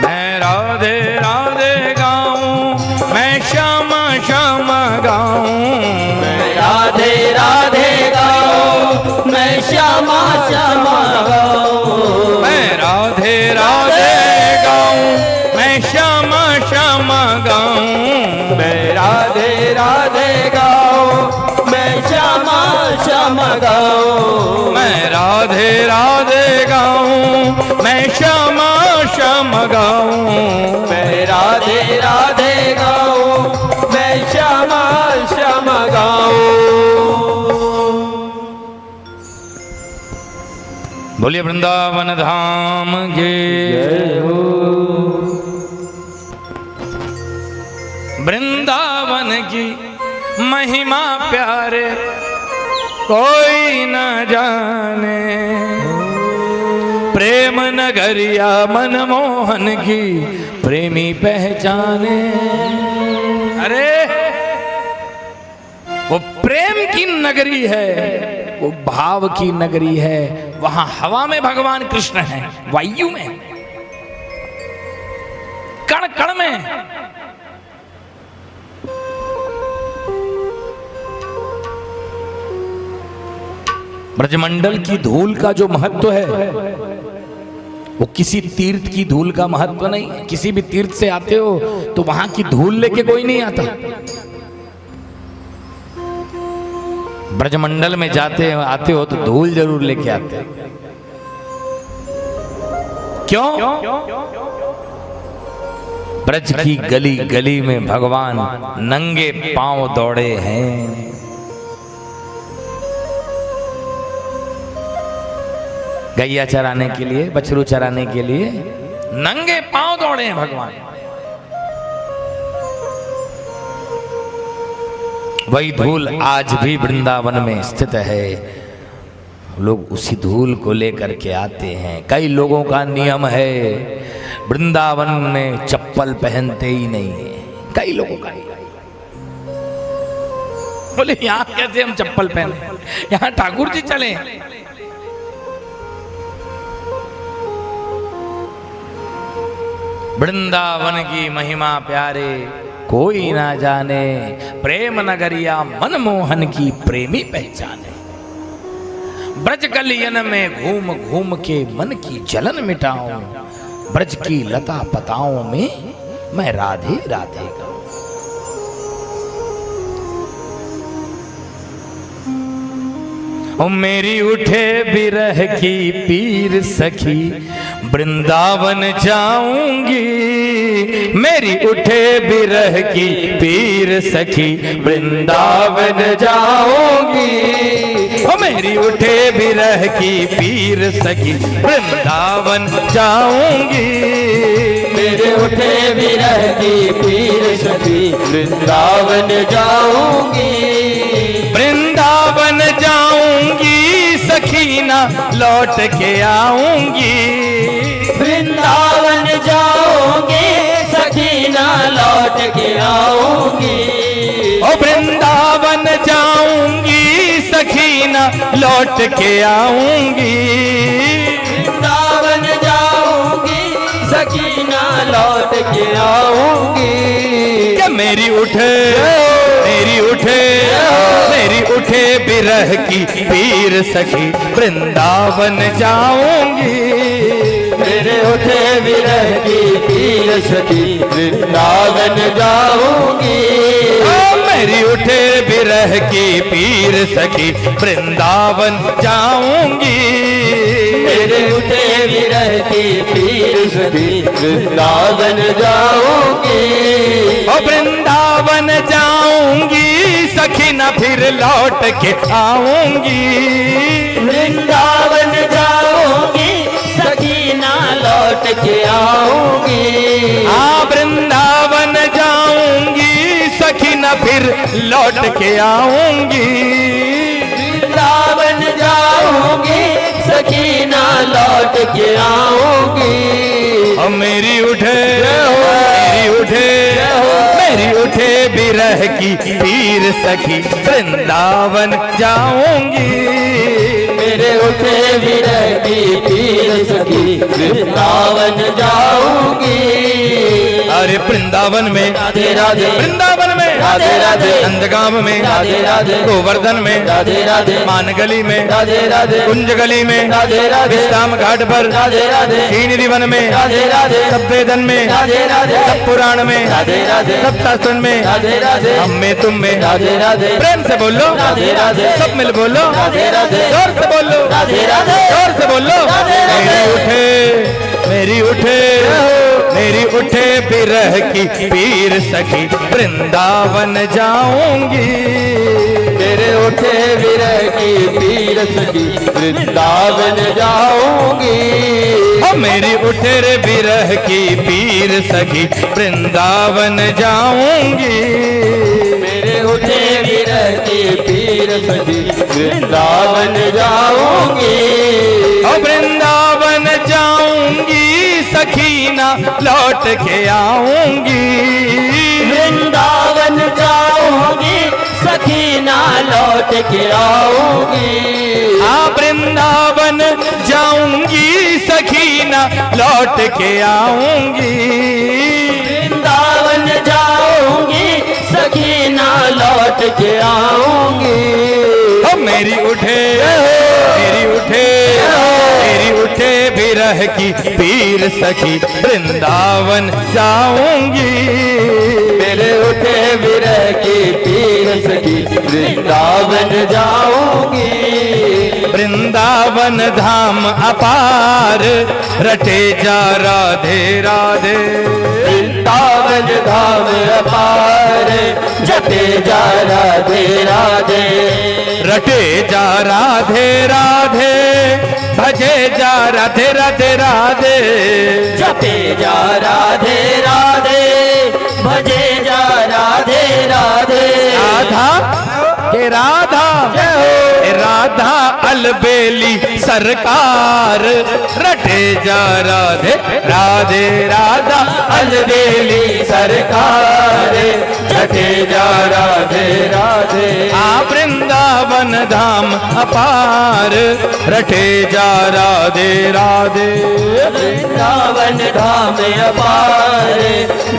मैं राधे राधे गाऊं, मैं श्यामा श्यामा गाऊं, मैं राधे राधे गाऊं, मैं श्यामा श्यामा गाऊं, मैं राधे राधे गाऊं, मैं श्यामा श्यामा गाऊं, मैं राधे राधे गाऊं, मैं श्यामा श्यामा गाऊं, मैं मैं राधे राधे गाऊं, मैं श्यामा श्याम गाऊं, मैं राधे राधे गाऊं, मैं श्यामा श्याम गाऊं। बोलिए वृंदावन धाम के जय हो। वृंदावन की महिमा प्यारे कोई न जाने, प्रेम नगरिया मनमोहन की प्रेमी पहचाने। अरे वो प्रेम की नगरी है, वो भाव की नगरी है। वहां हवा में भगवान कृष्ण है, वायु में, कण कण में। ब्रजमंडल की धूल का जो महत्व है वो किसी तीर्थ की धूल का महत्व नहीं है। किसी भी तीर्थ से आते हो तो वहां की धूल लेके कोई नहीं आता। ब्रजमंडल में जाते हो आते हो तो धूल जरूर लेके आते हो। क्यों? ब्रज की गली गली में भगवान नंगे पांव दौड़े हैं। गैया चराने के लिए, बछरू चराने के लिए नंगे पांव दौड़े हैं भगवान। वही धूल आज भी वृंदावन में स्थित है। लोग उसी धूल को लेकर के आते हैं। कई लोगों का नियम है वृंदावन में चप्पल पहनते ही नहीं है। कई लोगों का बोले यहां कैसे हम चप्पल पहने, यहां ठाकुर जी चले। वृंदावन की महिमा प्यारे कोई ना जाने, प्रेम नगरिया मनमोहन की प्रेमी पहचाने। ब्रज गलियन में घूम घूम के मन की जलन मिटाऊं, ब्रज की लता पताओं में मैं राधे राधे गाऊं। ओ मेरी उठे बिरह की पीर सखी वृंदावन जाऊंगी, मेरी उठे बिरह की पीर सखी वृंदावन जाऊंगी। ओ मेरी उठे बिरह की पीर सखी वृंदावन जाऊंगी, मेरे उठे विरह की पीर सखी वृंदावन जाऊंगी। वृंदावन जाऊंगी सखीना लौट के आऊंगी, वृंदावन जाऊंगी सखीना लौट के आऊंगी। ओ वृंदावन जाऊंगी सखीना लौट के आऊंगी, वृंदावन जाऊंगी सखीना लौट के आऊंगी। क्या मेरी उठे उठे बिरह की पीर सखी वृंदावन जाऊंगी, मेरे उठे विरह की पीर सखी वृंदावन जाऊंगी। मेरी उठे बिरह की पीर सखी वृंदावन जाऊंगी, मेरे उठे विरह की पीर सखी वृंदावन जाऊंगी। ओ वृंदावन जाऊंगी सखी न फिर लौट के आऊंगी, वृंदावन जाऊंगी सखी ना लौट के आऊंगी। हाँ वृंदावन जाऊंगी सखी न फिर लौट के आऊंगी, वृंदावन जाऊंगी सखी ना लौट के आऊंगी। मेरी उठे बिरह की पीर सखी वृंदावन जाऊंगी, मेरे उठे विरह की पीर सखी वृंदावन जाऊंगी। अरे वृंदावन में राधे राधे वृंदावन में राधे राधे नंदगांव में राधे राधे गोवर्धन में राधे राधे मानगली में राधे राधे कुंज गली में राधे राधे विश्राम घाट पर राधे राधे श्रीनिधि वन में राधे राधे सब वेदन में राधे राधे सब पुराण में राधे राधे सब शास्त्र में राधे राधे हम में तुम में राधे राधे प्रेम से बोलो राधे राधे सब मिल बोलो राधे राधे जोर से बोलो राधे राधे जोर से बोलो राधे राधे मेरी उठे बिरह की पीर सखी वृंदावन जाऊंगी मेरे उठे विरह की पीर सखी वृंदावन जाऊंगी। ओ मेरी उठे रे बिरह की पीर सखी वृंदावन जाऊंगी। मेरे उठे विरह की पीर सखी वृंदावन जाऊंगी। ओ वृंदावन जाऊंगी सखीना लौट के आऊंगी। वृंदावन जाऊंगी सखीना लौट के आऊंगी। वृंदावन जाऊंगी सखीना लौट के आऊंगी। वृंदावन जाऊंगी सखीना लौट के आऊंगी। ओ मेरी उठे बिरह की पीर सखी वृंदावन जाऊंगी। मेरे उठे विरह की पीर सखी वृंदावन जाऊंगी। वृंदावन धाम अपार रटे जा राधे राधे। वृंदावन धाम अपार जपे जा राधे राधे। रटे जा राधे राधे भजे जा राधे राधे राधे। जपे जा राधे राधे भजे जा राधे राधे। राधा के राधा राधा अलबेली सरकार रटे जा राधे राधे। राधा अलबेली सरकार जटे जा राधे राधे। वृंदावन धाम अपार रटे जा राधे राधे। वृंदावन धाम अपार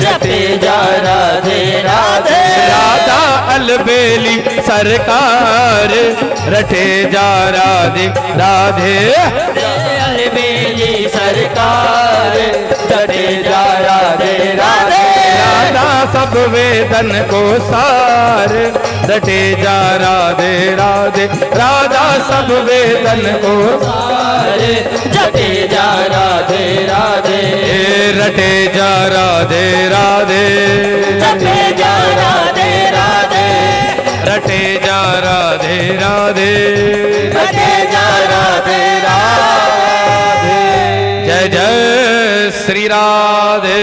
जपे जा राधे राधे। राधा अलबेली सरकार रटे जा राधे राधे। अलबेली सरकार जपे जा राधे राधे। राधा सब वेदन को सार रटे जा राधे राधे। राधा सब वेदन को सार जपे जा राधे राधे। रटे जा राधे राधे। जपे जा राधे राधे। रटे जा राधे राधे। जपे जा राधे राधे। जय जय श्री राधे।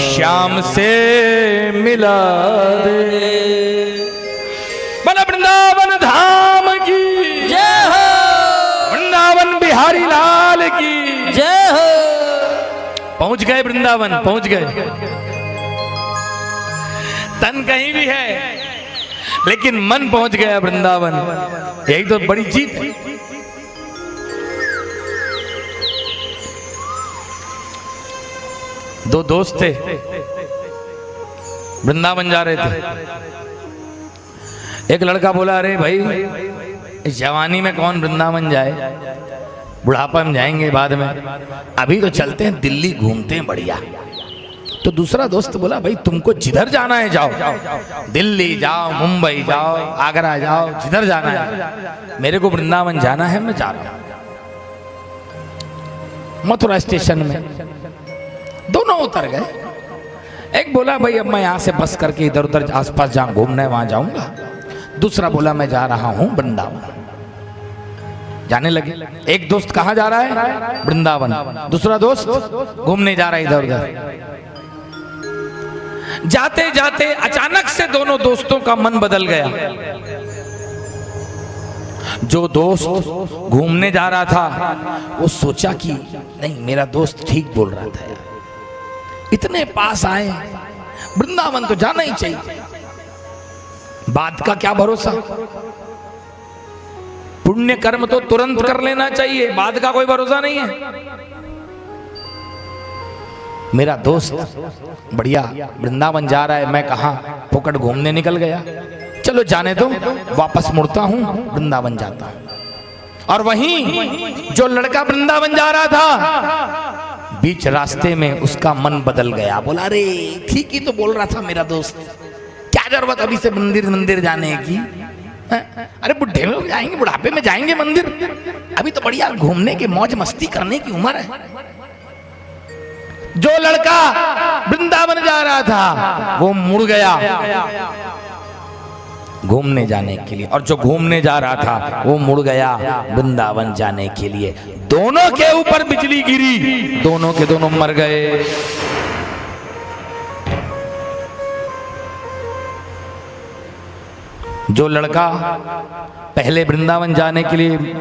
श्याम से मिला दे। बन वृंदावन धाम की जय हो। वृंदावन बिहारी लाल की जय हो। पहुंच गए वृंदावन, पहुंच गए। तन कहीं भी है लेकिन मन पहुंच गया वृंदावन। यही तो बड़ी जीत है। दो दोस्त थे, वृंदावन जा रहे थे। एक लड़का बोला, अरे भाई इस जवानी में कौन वृंदावन जाए, बुढ़ापा में जाएंगे बाद में, अभी तो चलते हैं दिल्ली घूमते हैं बढ़िया। तो दूसरा दोस्त बोला, भाई तुमको जिधर जाना है जाओ, दिल्ली जाओ, मुंबई जाओ, आगरा जाओ, जिधर जाना है, मेरे को वृंदावन जाना है, मैं जा रहा हूं। मथुरा स्टेशन में दोनों उतर गए। एक बोला, भाई अब मैं यहां से बस करके इधर उधर आसपास जहां घूमना है वहां जाऊंगा। दूसरा बोला, मैं जा रहा हूं वृंदावन। जाने लगे। एक दोस्त कहां जा रहा है, वृंदावन। दूसरा दोस्त घूमने जा रहा है इधर उधर। जाते जाते अचानक से दोनों दोस्तों का मन बदल गया। जो दोस्त घूमने जा रहा था वो सोचा कि नहीं, मेरा दोस्त ठीक बोल रहा था यार, इतने पास आए, वृंदावन तो जाना ही चाहिए। बाद का क्या भरोसा, पुण्य कर्म तो तुरंत कर लेना चाहिए, बाद का कोई भरोसा नहीं है। मेरा दोस्त बढ़िया वृंदावन जा रहा है, मैं कहाँ फोकट घूमने निकल गया, चलो जाने दो, वापस मुड़ता हूँ वृंदावन जाता हूँ। और वहीं जो लड़का वृंदावन जा रहा था, बीच रास्ते में उसका मन बदल गया, बोला अरे ठीक ही तो बोल रहा था मेरा दोस्त, क्या जरूरत अभी से मंदिर मंदिर जाने की, अरे बुढ़े में जाएंगे, बुढ़ापे में जाएंगे मंदिर, अभी तो बढ़िया घूमने की मौज मस्ती करने की उम्र है। जो लड़का वृंदावन जा रहा था वो मुड़ गया घूमने जाने के लिए, और जो घूमने जा रहा था वो मुड़ गया वृंदावन जाने के लिए। दोनों के ऊपर बिजली गिरी, दोनों के दोनों मर गए। जो लड़का पहले वृंदावन जाने के लिए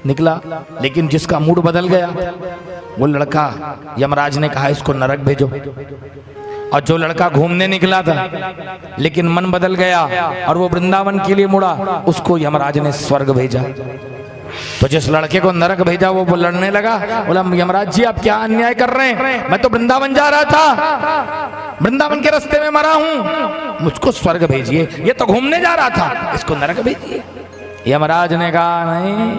निकला, लेकिन जिसका मूड बदल गया, वो लड़का यमराज ने कहा इसको नरक भेजो। और जो लड़का घूमने निकला था लेकिन मन बदल गया और वो वृंदावन के लिए मुड़ा, उसको यमराज ने स्वर्ग भेजा। तो जिस लड़के को नरक भेजा वो लड़ने लगा, बोला यमराज जी आप क्या अन्याय कर रहे हैं, मैं तो वृंदावन जा रहा था, वृंदावन के रास्ते में मरा हूं, मुझको स्वर्ग भेजिए, ये तो घूमने जा रहा था, इसको नरक भेजिए। यमराज ने कहा नहीं,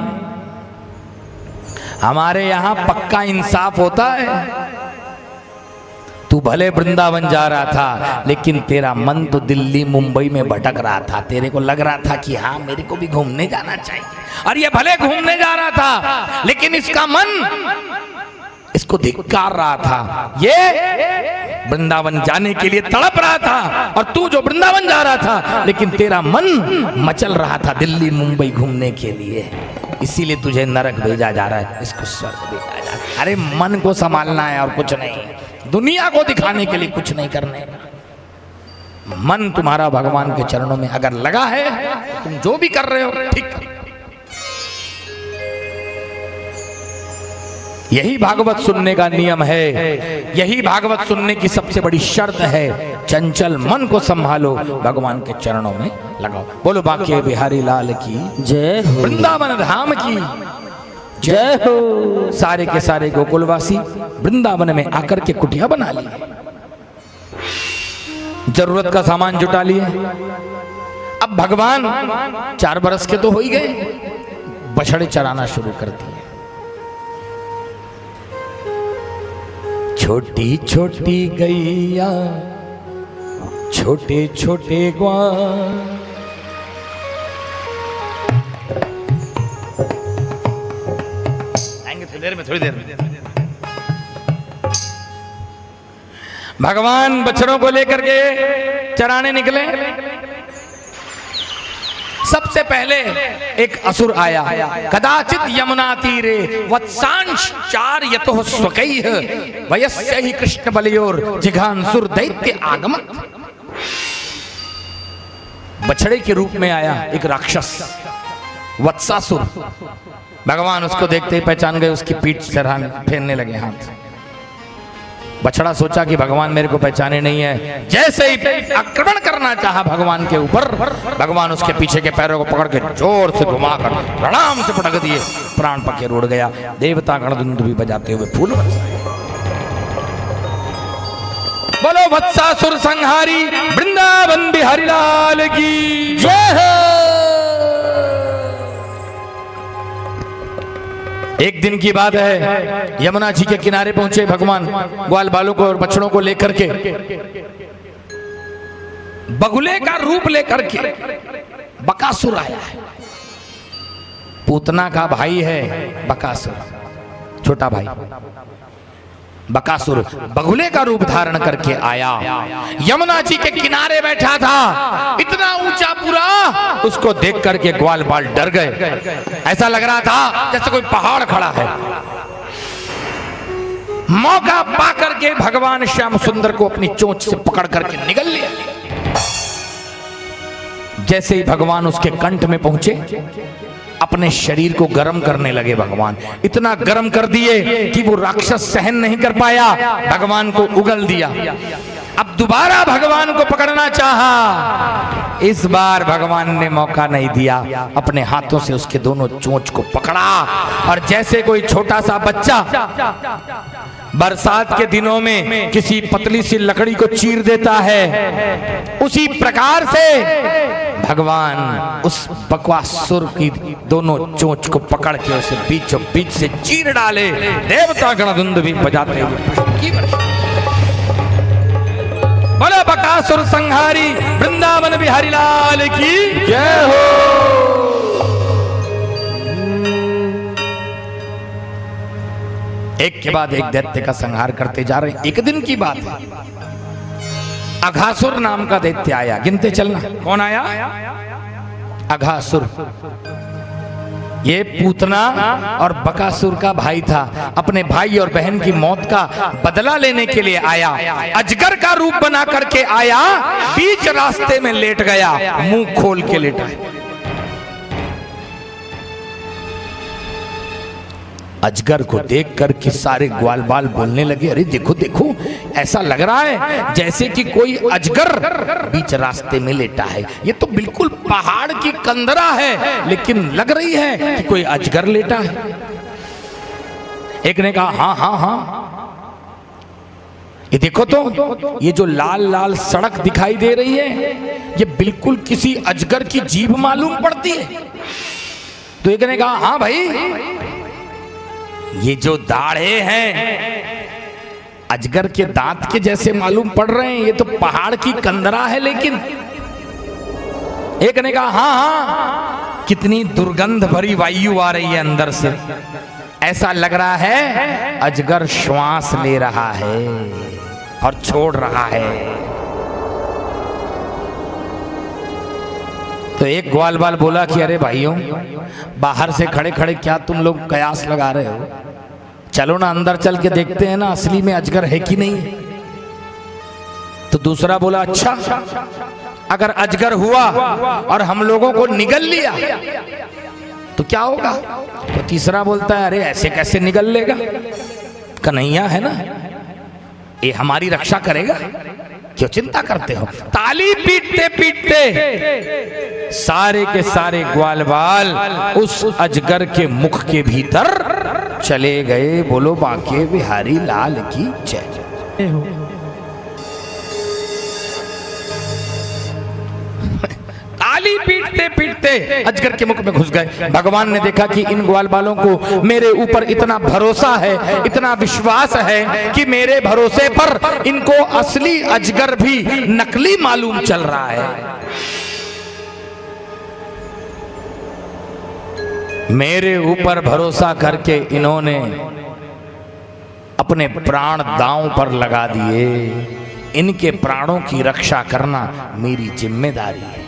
हमारे यहां पक्का इंसाफ होता है। तू भले वृंदावन जा रहा था लेकिन तेरा मन तो दिल्ली मुंबई में भटक रहा था, तेरे को लग रहा था कि हाँ मेरे को भी घूमने जाना चाहिए, और ये भले घूमने जा रहा था लेकिन इसका मन इसको धिक्कार रहा था, ये वृंदावन जाने के लिए तड़प रहा था, और तू जो वृंदावन जा रहा था लेकिन तेरा मन मचल रहा था दिल्ली मुंबई घूमने के लिए, इसीलिए तुझे नरक भेजा जा रहा है, इसको स्वर्ग भेजा जा रहा है। अरे मन को संभालना है और कुछ नहीं, दुनिया को दिखाने के लिए कुछ नहीं करने का। मन तुम्हारा भगवान के चरणों में अगर लगा है, तुम जो भी कर रहे हो ठीक कर। यही भागवत सुनने का नियम है, यही भागवत सुनने की सबसे बड़ी शर्त है। चंचल मन को संभालो, भगवान के चरणों में लगाओ। बोलो बांके बिहारी लाल की जय हो, वृंदावन धाम की जय हो। सारे के सारे गोकुलवासी वृंदावन में आकर के कुटिया बना ली, जरूरत का सामान जुटा लिए। अब भगवान 4 बरस के तो हो ही गए, बछड़े चराना शुरू कर दिए। छोटी छोटी गैया, छोटे छोटे ग्वाल, थोड़ी देर में भगवान बछड़ों को लेकर के चराने निकले। सबसे पहले एक असुर आया, कदाचित यमुना तीरे वत्सांश 4 यतो स्वकैः वयस्य ही कृष्ण बलयोर जिघांसुर दैत्य आगमत। बछड़े के रूप में आया एक राक्षस वत्सासुर। भगवान उसको देखते ही पहचान गए, उसकी पीठ चढ़ाने फेरने लगे हाथ। बछड़ा सोचा कि भगवान मेरे को पहचाने नहीं है, जैसे ही आक्रमण करना चाहा भगवान के ऊपर, भगवान उसके पीछे के पैरों को पकड़ के जोर से घुमाकर प्रणाम से पटक दिए, प्राण पखेर उड़ गया। देवता गण भी बजाते हुए फूल बरसाए। बोलो वत्सासुर संहारी वृंदावन बिहारी लाल की जय हो। एक दिन की बात है, यमुना जी के किनारे पहुंचे भगवान, ग्वाल बालों को और बछड़ों को लेकर के, बगुले का रूप लेकर के बकासुर आया है। पूतना का भाई है बकासुर, छोटा भाई बकासुर बगुले का रूप धारण करके आया। यमुना जी के किनारे बैठा था, इतना ऊंचा पूरा, उसको देख करके ग्वाल बाल डर गए। ऐसा लग रहा था जैसे कोई पहाड़ खड़ा है। मौका पा करके भगवान श्याम सुंदर को अपनी चोंच से पकड़ करके निगल लिया। जैसे ही भगवान उसके कंठ में पहुंचे, अपने शरीर को गर्म करने लगे। भगवान इतना गर्म कर दिए कि वो राक्षस सहन नहीं कर पाया, भगवान को उगल दिया। अब दोबारा भगवान को पकड़ना चाहा, इस बार भगवान ने मौका नहीं दिया, अपने हाथों से उसके दोनों चोंच को पकड़ा और जैसे कोई छोटा सा बच्चा बरसात के दिनों में किसी पतली सी लकड़ी को चीर देता है, उसी प्रकार से भगवान उस बकासुर की दोनों चोंच को पकड़ के उसे बीचों बीच से चीर डाले। देवता गणधुंद भी बजाते हुए पुष्प की वर्षा। बोलो बकासुर संहारी वृंदावन बिहारी लाल की जय हो। एक के बाद एक दैत्य का संहार करते जा रहे हैं। एक दिन की बात है, अघासुर नाम का दैत्य आया। गिनते चलना कौन आया? अघासुर। ये पूतना और बकासुर का भाई था। अपने भाई और बहन की मौत का बदला लेने के लिए आया। अजगर का रूप बना करके आया, बीच रास्ते में लेट गया, मुंह खोल के लेटा है। अजगर को देखकर कि सारे ग्वाल बाल बोलने लगे, अरे देखो देखो, ऐसा लग रहा है जैसे कि कोई अजगर बीच रास्ते में लेटा है। ये तो बिल्कुल पहाड़ की कंदरा है, लेकिन लग रही है कि कोई अजगर लेटा है। एक ने कहा हाँ हाँ हाँ, ये देखो तो, ये जो लाल लाल सड़क दिखाई दे रही है, ये बिल्कुल किसी अजगर की जीभ मालूम पड़ती है। तो एक ने कहा हाँ भाई, ये जो दाढ़े हैं अजगर के दांत के जैसे मालूम पड़ रहे हैं, ये तो पहाड़ की कंदरा है। लेकिन एक ने कहा हाँ हाँ, कितनी दुर्गंध भरी वायु आ रही है अंदर से, ऐसा लग रहा है अजगर श्वास ले रहा है और छोड़ रहा है। तो एक ग्वाल बाल बोला कि अरे भाइयों, बाहर से खड़े खड़े क्या तुम लोग कयास लगा रहे हो, चलो ना अंदर चल के देखते हैं ना असली में अजगर है कि नहीं। तो दूसरा बोला अच्छा, अगर अजगर हुआ और हम लोगों को निगल लिया तो क्या होगा? तो तीसरा बोलता है अरे ऐसे कैसे निगल लेगा, कन्हैया है ना, ये हमारी रक्षा करेगा, क्यों चिंता करते हो। ताली पीटते पीटते सारे के सारे ग्वाल बाल उस अजगर के मुख के भीतर चले गए। बोलो बांके बिहारी लाल की जय। ताली पीटते पीटते अजगर के मुख में घुस गए। भगवान ने देखा कि इन ग्वाल बालों को मेरे ऊपर इतना भरोसा है, इतना विश्वास है कि मेरे भरोसे पर इनको असली अजगर भी नकली मालूम चल रहा है। मेरे ऊपर भरोसा करके इन्होंने अपने प्राण दांव पर लगा दिए। इनके प्राणों की रक्षा करना मेरी जिम्मेदारी है।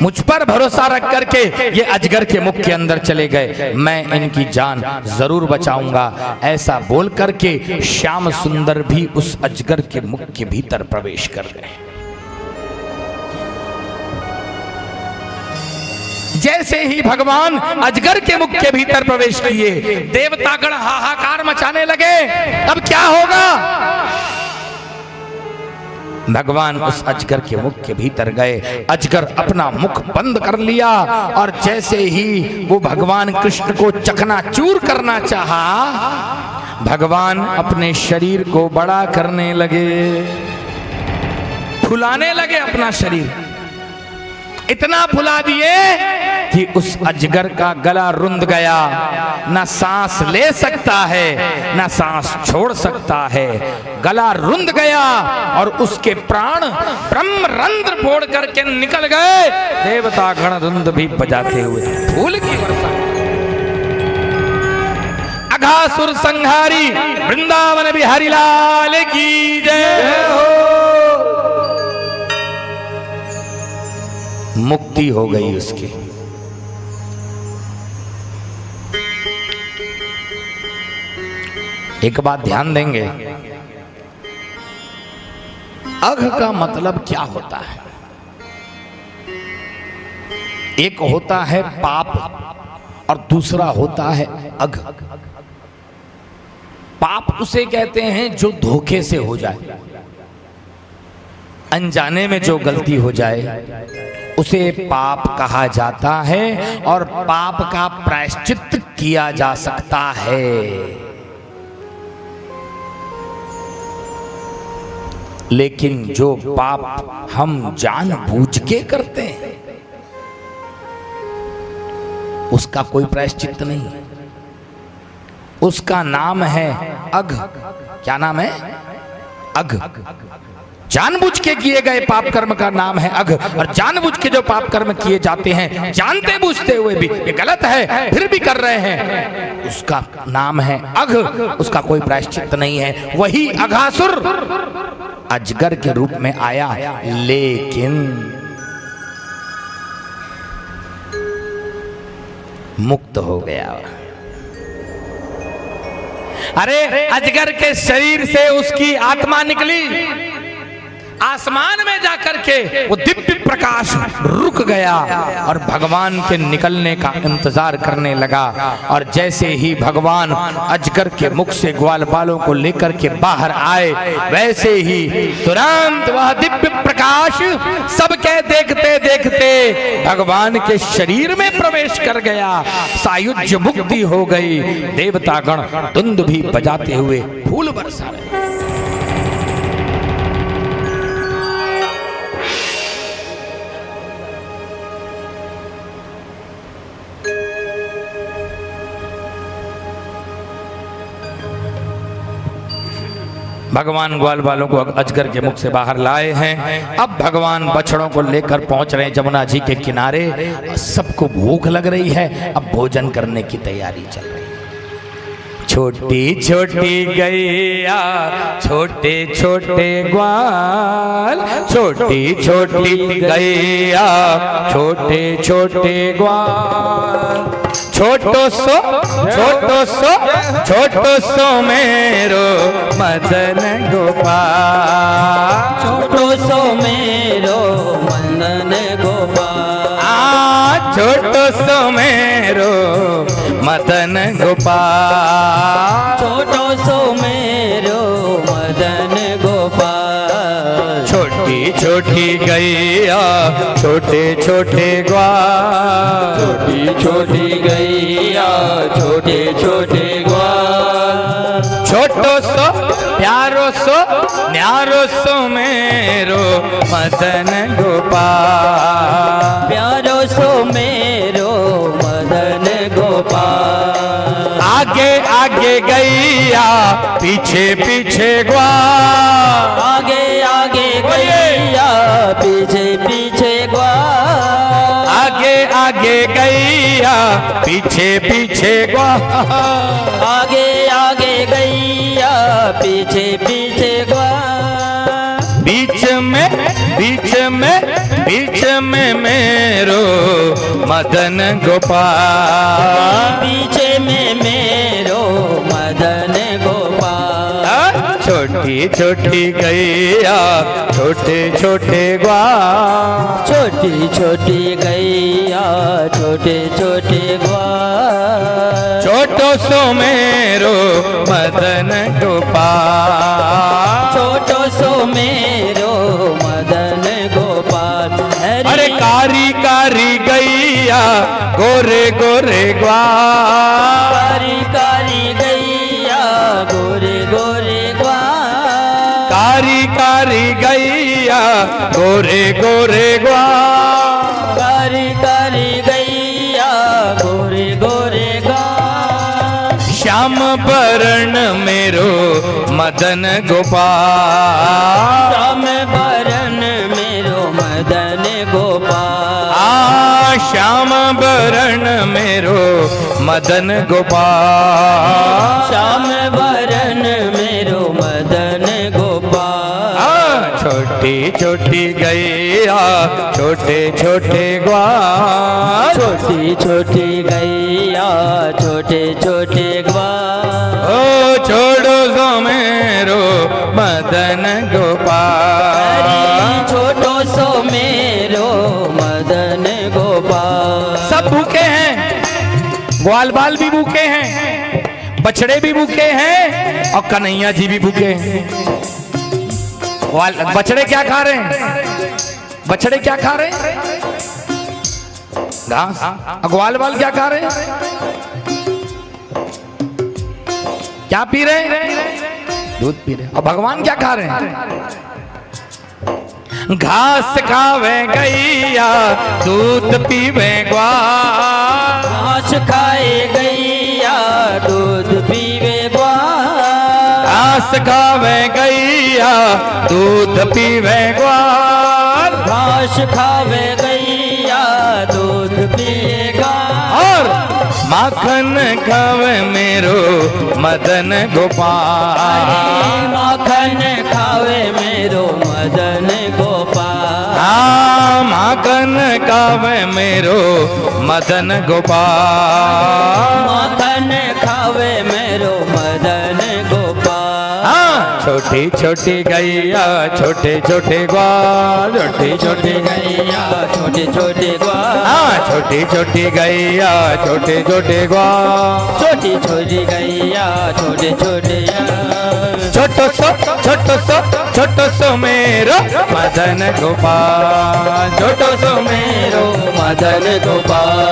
मुझ पर भरोसा रख करके ये अजगर के मुख के अंदर चले गए। मैं इनकी जान जरूर बचाऊंगा, ऐसा बोल करके श्याम सुंदर भी उस अजगर के मुख के भीतर प्रवेश कर गए। जैसे ही भगवान अजगर के मुख के भीतर प्रवेश किए, देवतागण हाहाकार मचाने लगे। अब क्या होगा? भगवान उस अजगर के मुख के भीतर गए। अजगर अपना मुख बंद कर लिया और जैसे ही वो भगवान कृष्ण को चकनाचूर करना चाहा, भगवान अपने शरीर को बड़ा करने लगे, फुलाने लगे अपना शरीर। इतना फुला दिए कि उस अजगर का गला रुंध गया, ना सांस ले सकता है ना सांस छोड़ सकता है। गला रुंध गया और उसके प्राण ब्रह्मरंध्र फोड़ करके निकल गए। देवता गणधुंद भी बजाते हुए फूल की वर्षा। अघासुर संहारी वृंदावन बिहारी लाल की जय हो। मुक्ति हो गई उसकी। एक बात ध्यान देंगे, अघ का मतलब क्या होता है? एक होता है पाप और दूसरा होता है अघ। पाप उसे कहते हैं जो धोखे से हो जाए, अनजाने में जो गलती हो जाए उसे पाप कहा जाता है। और पाप का प्रायश्चित किया जा सकता है। लेकिन जो पाप हम जानबूझ के करते हैं उसका कोई प्रायश्चित नहीं। उसका नाम है अघ। क्या नाम है? अघ। जानबूझ के किए गए पाप कर्म का नाम है अघ। और जानबूझ के जो पाप कर्म किए जाते हैं जानते बूझते हुए भी ये गलत है फिर भी कर रहे हैं, उसका नाम है अघ। उसका कोई प्रायश्चित नहीं है। वही अघासुर अजगर के रूप में आया, लेकिन मुक्त हो गया। अरे अजगर के शरीर से उसकी आत्मा निकली, आसमान में जाकर के वो दिव्य प्रकाश रुक गया और भगवान के निकलने का इंतजार करने लगा। और जैसे ही भगवान अजगर के मुख से ग्वाल बालों को लेकर के बाहर आए, वैसे ही तुरंत वह दिव्य प्रकाश सबके देखते देखते भगवान के शरीर में प्रवेश कर गया। सायुज्य मुक्ति हो गई। देवतागण धुंद भी बजाते हुए फूल बरसा रहे। भगवान ग्वाल बालों को अजगर के मुख से बाहर लाए हैं। अब भगवान बछड़ों को लेकर पहुंच रहे हैं जमुना जी के किनारे। सबको भूख लग रही है, अब भोजन करने की तैयारी चल रही है। छोटी छोटी गैया छोटे छोटे ग्वाल, छोटी छोटी गैया छोटे छोटे ग्वाल, छोटो सो मेरो मदन गोपाल, छोटो सो मेरो मदन गोपाल, छोटो सो मेरो मदन गोपाल, छोटो सो मेरो मदन गोपाल। छोटी छोटी गैया छोटे छोटे ग्वाल, छोटी छोटी गैया छोटे छोटे ग्वाल, छोटो सो प्यारो सो न्यारो सो मेरो मदन गोपाल, प्यारो सो मेरो मदन गोपाल। आगे आगे गैया पीछे पीछे ग्वाल, आगे आगे गैया पीछे पीछे ग्वाल, आगे आगे गैया पीछे पीछे ग्वाल, आगे आगे गैया पीछे पीछे ग्वाल। बीच में मेरो मदन गोपाल, पीछे में मेरो मदन गोपाल। छोटी छोटी गैया छोटे छोटे ग्वाल, छोटी छोटी गैया छोटे छोटे ग्वाल, छोटो सो मेरो मदन गोपाल, छोटो सो मेरो मदन गोपाल। अरे कारी कारी गैया गोरे गोरे ग्वाल, कारी कारी गैया गोरे गोरे ग्वाल, कारी कारी गैया गोरे गोरे ग्वाल, कारी कारी गैया गोरे गोरे ग्वाल। श्याम बरण मेरो मदन गोपाल, श्याम बरन मेरो मदन गोपाल, श्याम बरण मेरो मदन गोपाल, श्याम बरन मेरो मदन गोपाल। छोटी छोटी गैया छोटे छोटे ग्वाल, छोटी छोटी गैया छोटे छोटे ग्वाल, ओ छोड़ो सो मेरो मदन गोपाल, छोटो सो मेरो मदन गोपाल। सब भूखे हैं, ग्वाल बाल भी भूखे हैं, बछड़े भी भूखे हैं और कन्हैया जी भी भूखे हैं। बछड़े क्या खा रहे हैं? बछड़े क्या खा रहे हैं? घास। ग्वाल बाल क्या खा रहे हैं? क्या पी रहे हैं? दूध पी रहे हैं। और भगवान क्या खा रहे हैं? घास खावे गैया दूध पीवे ग्वाल। घास खाए गैया दूध पीवे ग्वाल। घास खावे गैया दूध पीवे ग्वाल। घास खावे गैया दूध पिए ग्वाल। और माखन खावे मेरो मदन गोपाल। माखन खावे मेरो मदन गोपाल। हाँ माखन खावे मेरो मदन गोपाल। माखन खावे मेरो मदन गोपाल। हाँ छोटी छोटी गैया छोटे छोटे ग्वाल। छोटी छोटी गैया छोटे छोटे ग्वाल। हाँ छोटी छोटी गैया छोटे छोटे ग्वाल। छोटी छोटी गैया छोटे छोटे छोटो सो मेरो मदन गोपाल। छोटो सो मेरो मदन गोपाल।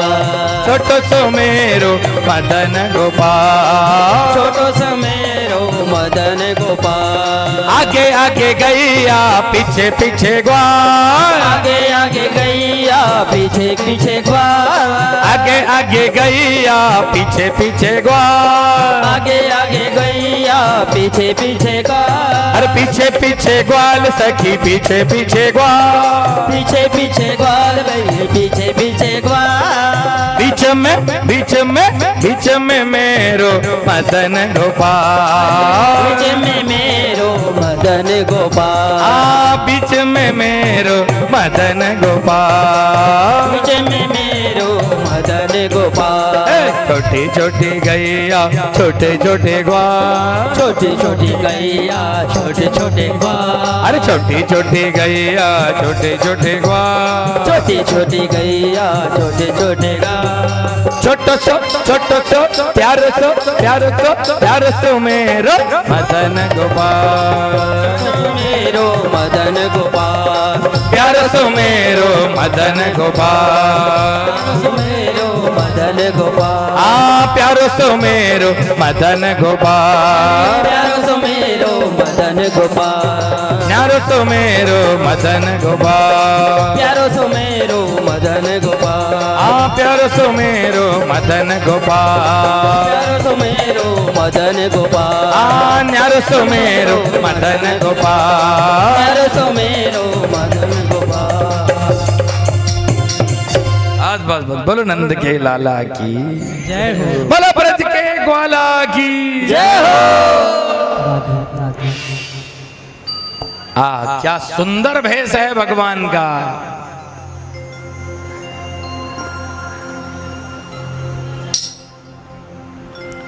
छोटो सो मेरो मदन गोपाल। छोटो समेरो मदन गोपाल। आगे आगे गैया पीछे पीछे ग्वाल। आगे आगे गैया पीछे पीछे ग्वाल। आगे आगे गैया पीछे पीछे ग्वाल। आगे आगे गैया पीछे पीछे ग्वाल। अरे पीछे पीछे ग्वाल सखी पीछे पीछे ग्वाल। पीछे पीछे ग्वाल गई पीछे पीछे ग्वाल। बीच में मेरो मदन गोपाल। बीच में मेरो मदन गोपाल। बीच में मेरो मदन गोपाल। बीच में मेरो मदन गोपाल। छोटी छोटी गैया छोटे छोटे ग्वाल। छोटी छोटी गैया छोटे छोटे ग्वाल। अरे छोटी छोटी गैया छोटे छोटे ग्वाल। छोटी छोटी गैया छोटे छोटे ग्वाल। छोटो सो प्यारो सो मेरो मदन गोपाल। मेरो मदन गोपाल। प्यारो सो मेरो मदन गोपाल। मेरो मदन गोपाल। प्यारो सो मेरो मदन गोपाल। प्यारो सो मेरो मदन गोपाल। प्यारो सो मेरो मदन गोपाल। प्यारो सो मेरो मदन गोपाल। प्यारो सो मेरो मदन गोपाल। प्यारो सो मेरो मदन गोपाल। न्यारो सो मेरो मदन गोपाल। प्यारो सो मेरो मदन गोपाल। आज बस बोलो नंद के लाला की जय हो। बोलो ब्रज के ग्वाला की जय हो। क्या सुंदर भेष है भगवान का।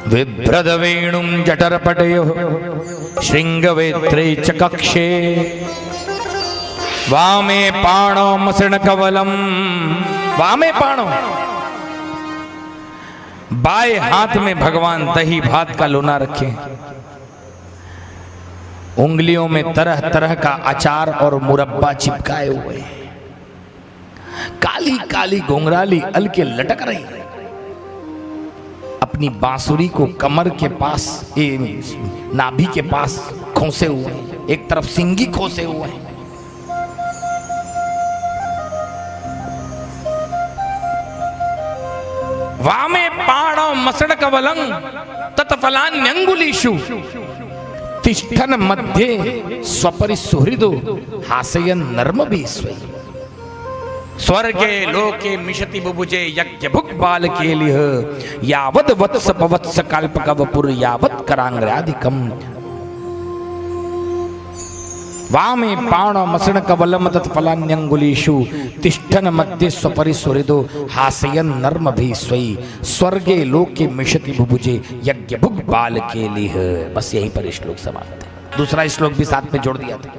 बिभ्रद वेणुं जठरपटयोः शृंगवेत्रे च कक्षे वामे पाणो मसृणकवलम। वामे पाणो बाएं हाथ में भगवान दही भात का लोना रखे। उंगलियों में तरह तरह का अचार और मुरब्बा चिपकाए हुए। काली काली घुंघराली अलके लटक रही। अपनी बांसुरी को कमर के पास नाभि के पास खोसे हुए। एक तरफ सिंगी खोसे हुए। वामे पाणो मसृणकवलं तत्फलान्यंगुलीषु तिष्ठन मध्ये स्वपरिसुहृदो हासयन् नर्मभिस्वै। स्वर्गे लोके मिषति बुभुजे यज्ञ भुक् बालकेलिह यावद वत्स पवत्स काल्पकवपुर यावत् करांग्र्याधिकम्। वामे पाणो मसृणकवलं तत्फलान्यंगुलीषु तिष्ठन मध्ये स्वपरिसुहृदो हासयन् नर्मभिस्वै। स्वर्गे लोके मिषति बुभुजे यज्ञ भुक् बालकेलिह। बस यहीं पर श्लोक समाप्त है। दूसरा श्लोक भी साथ में जोड़ दिया था।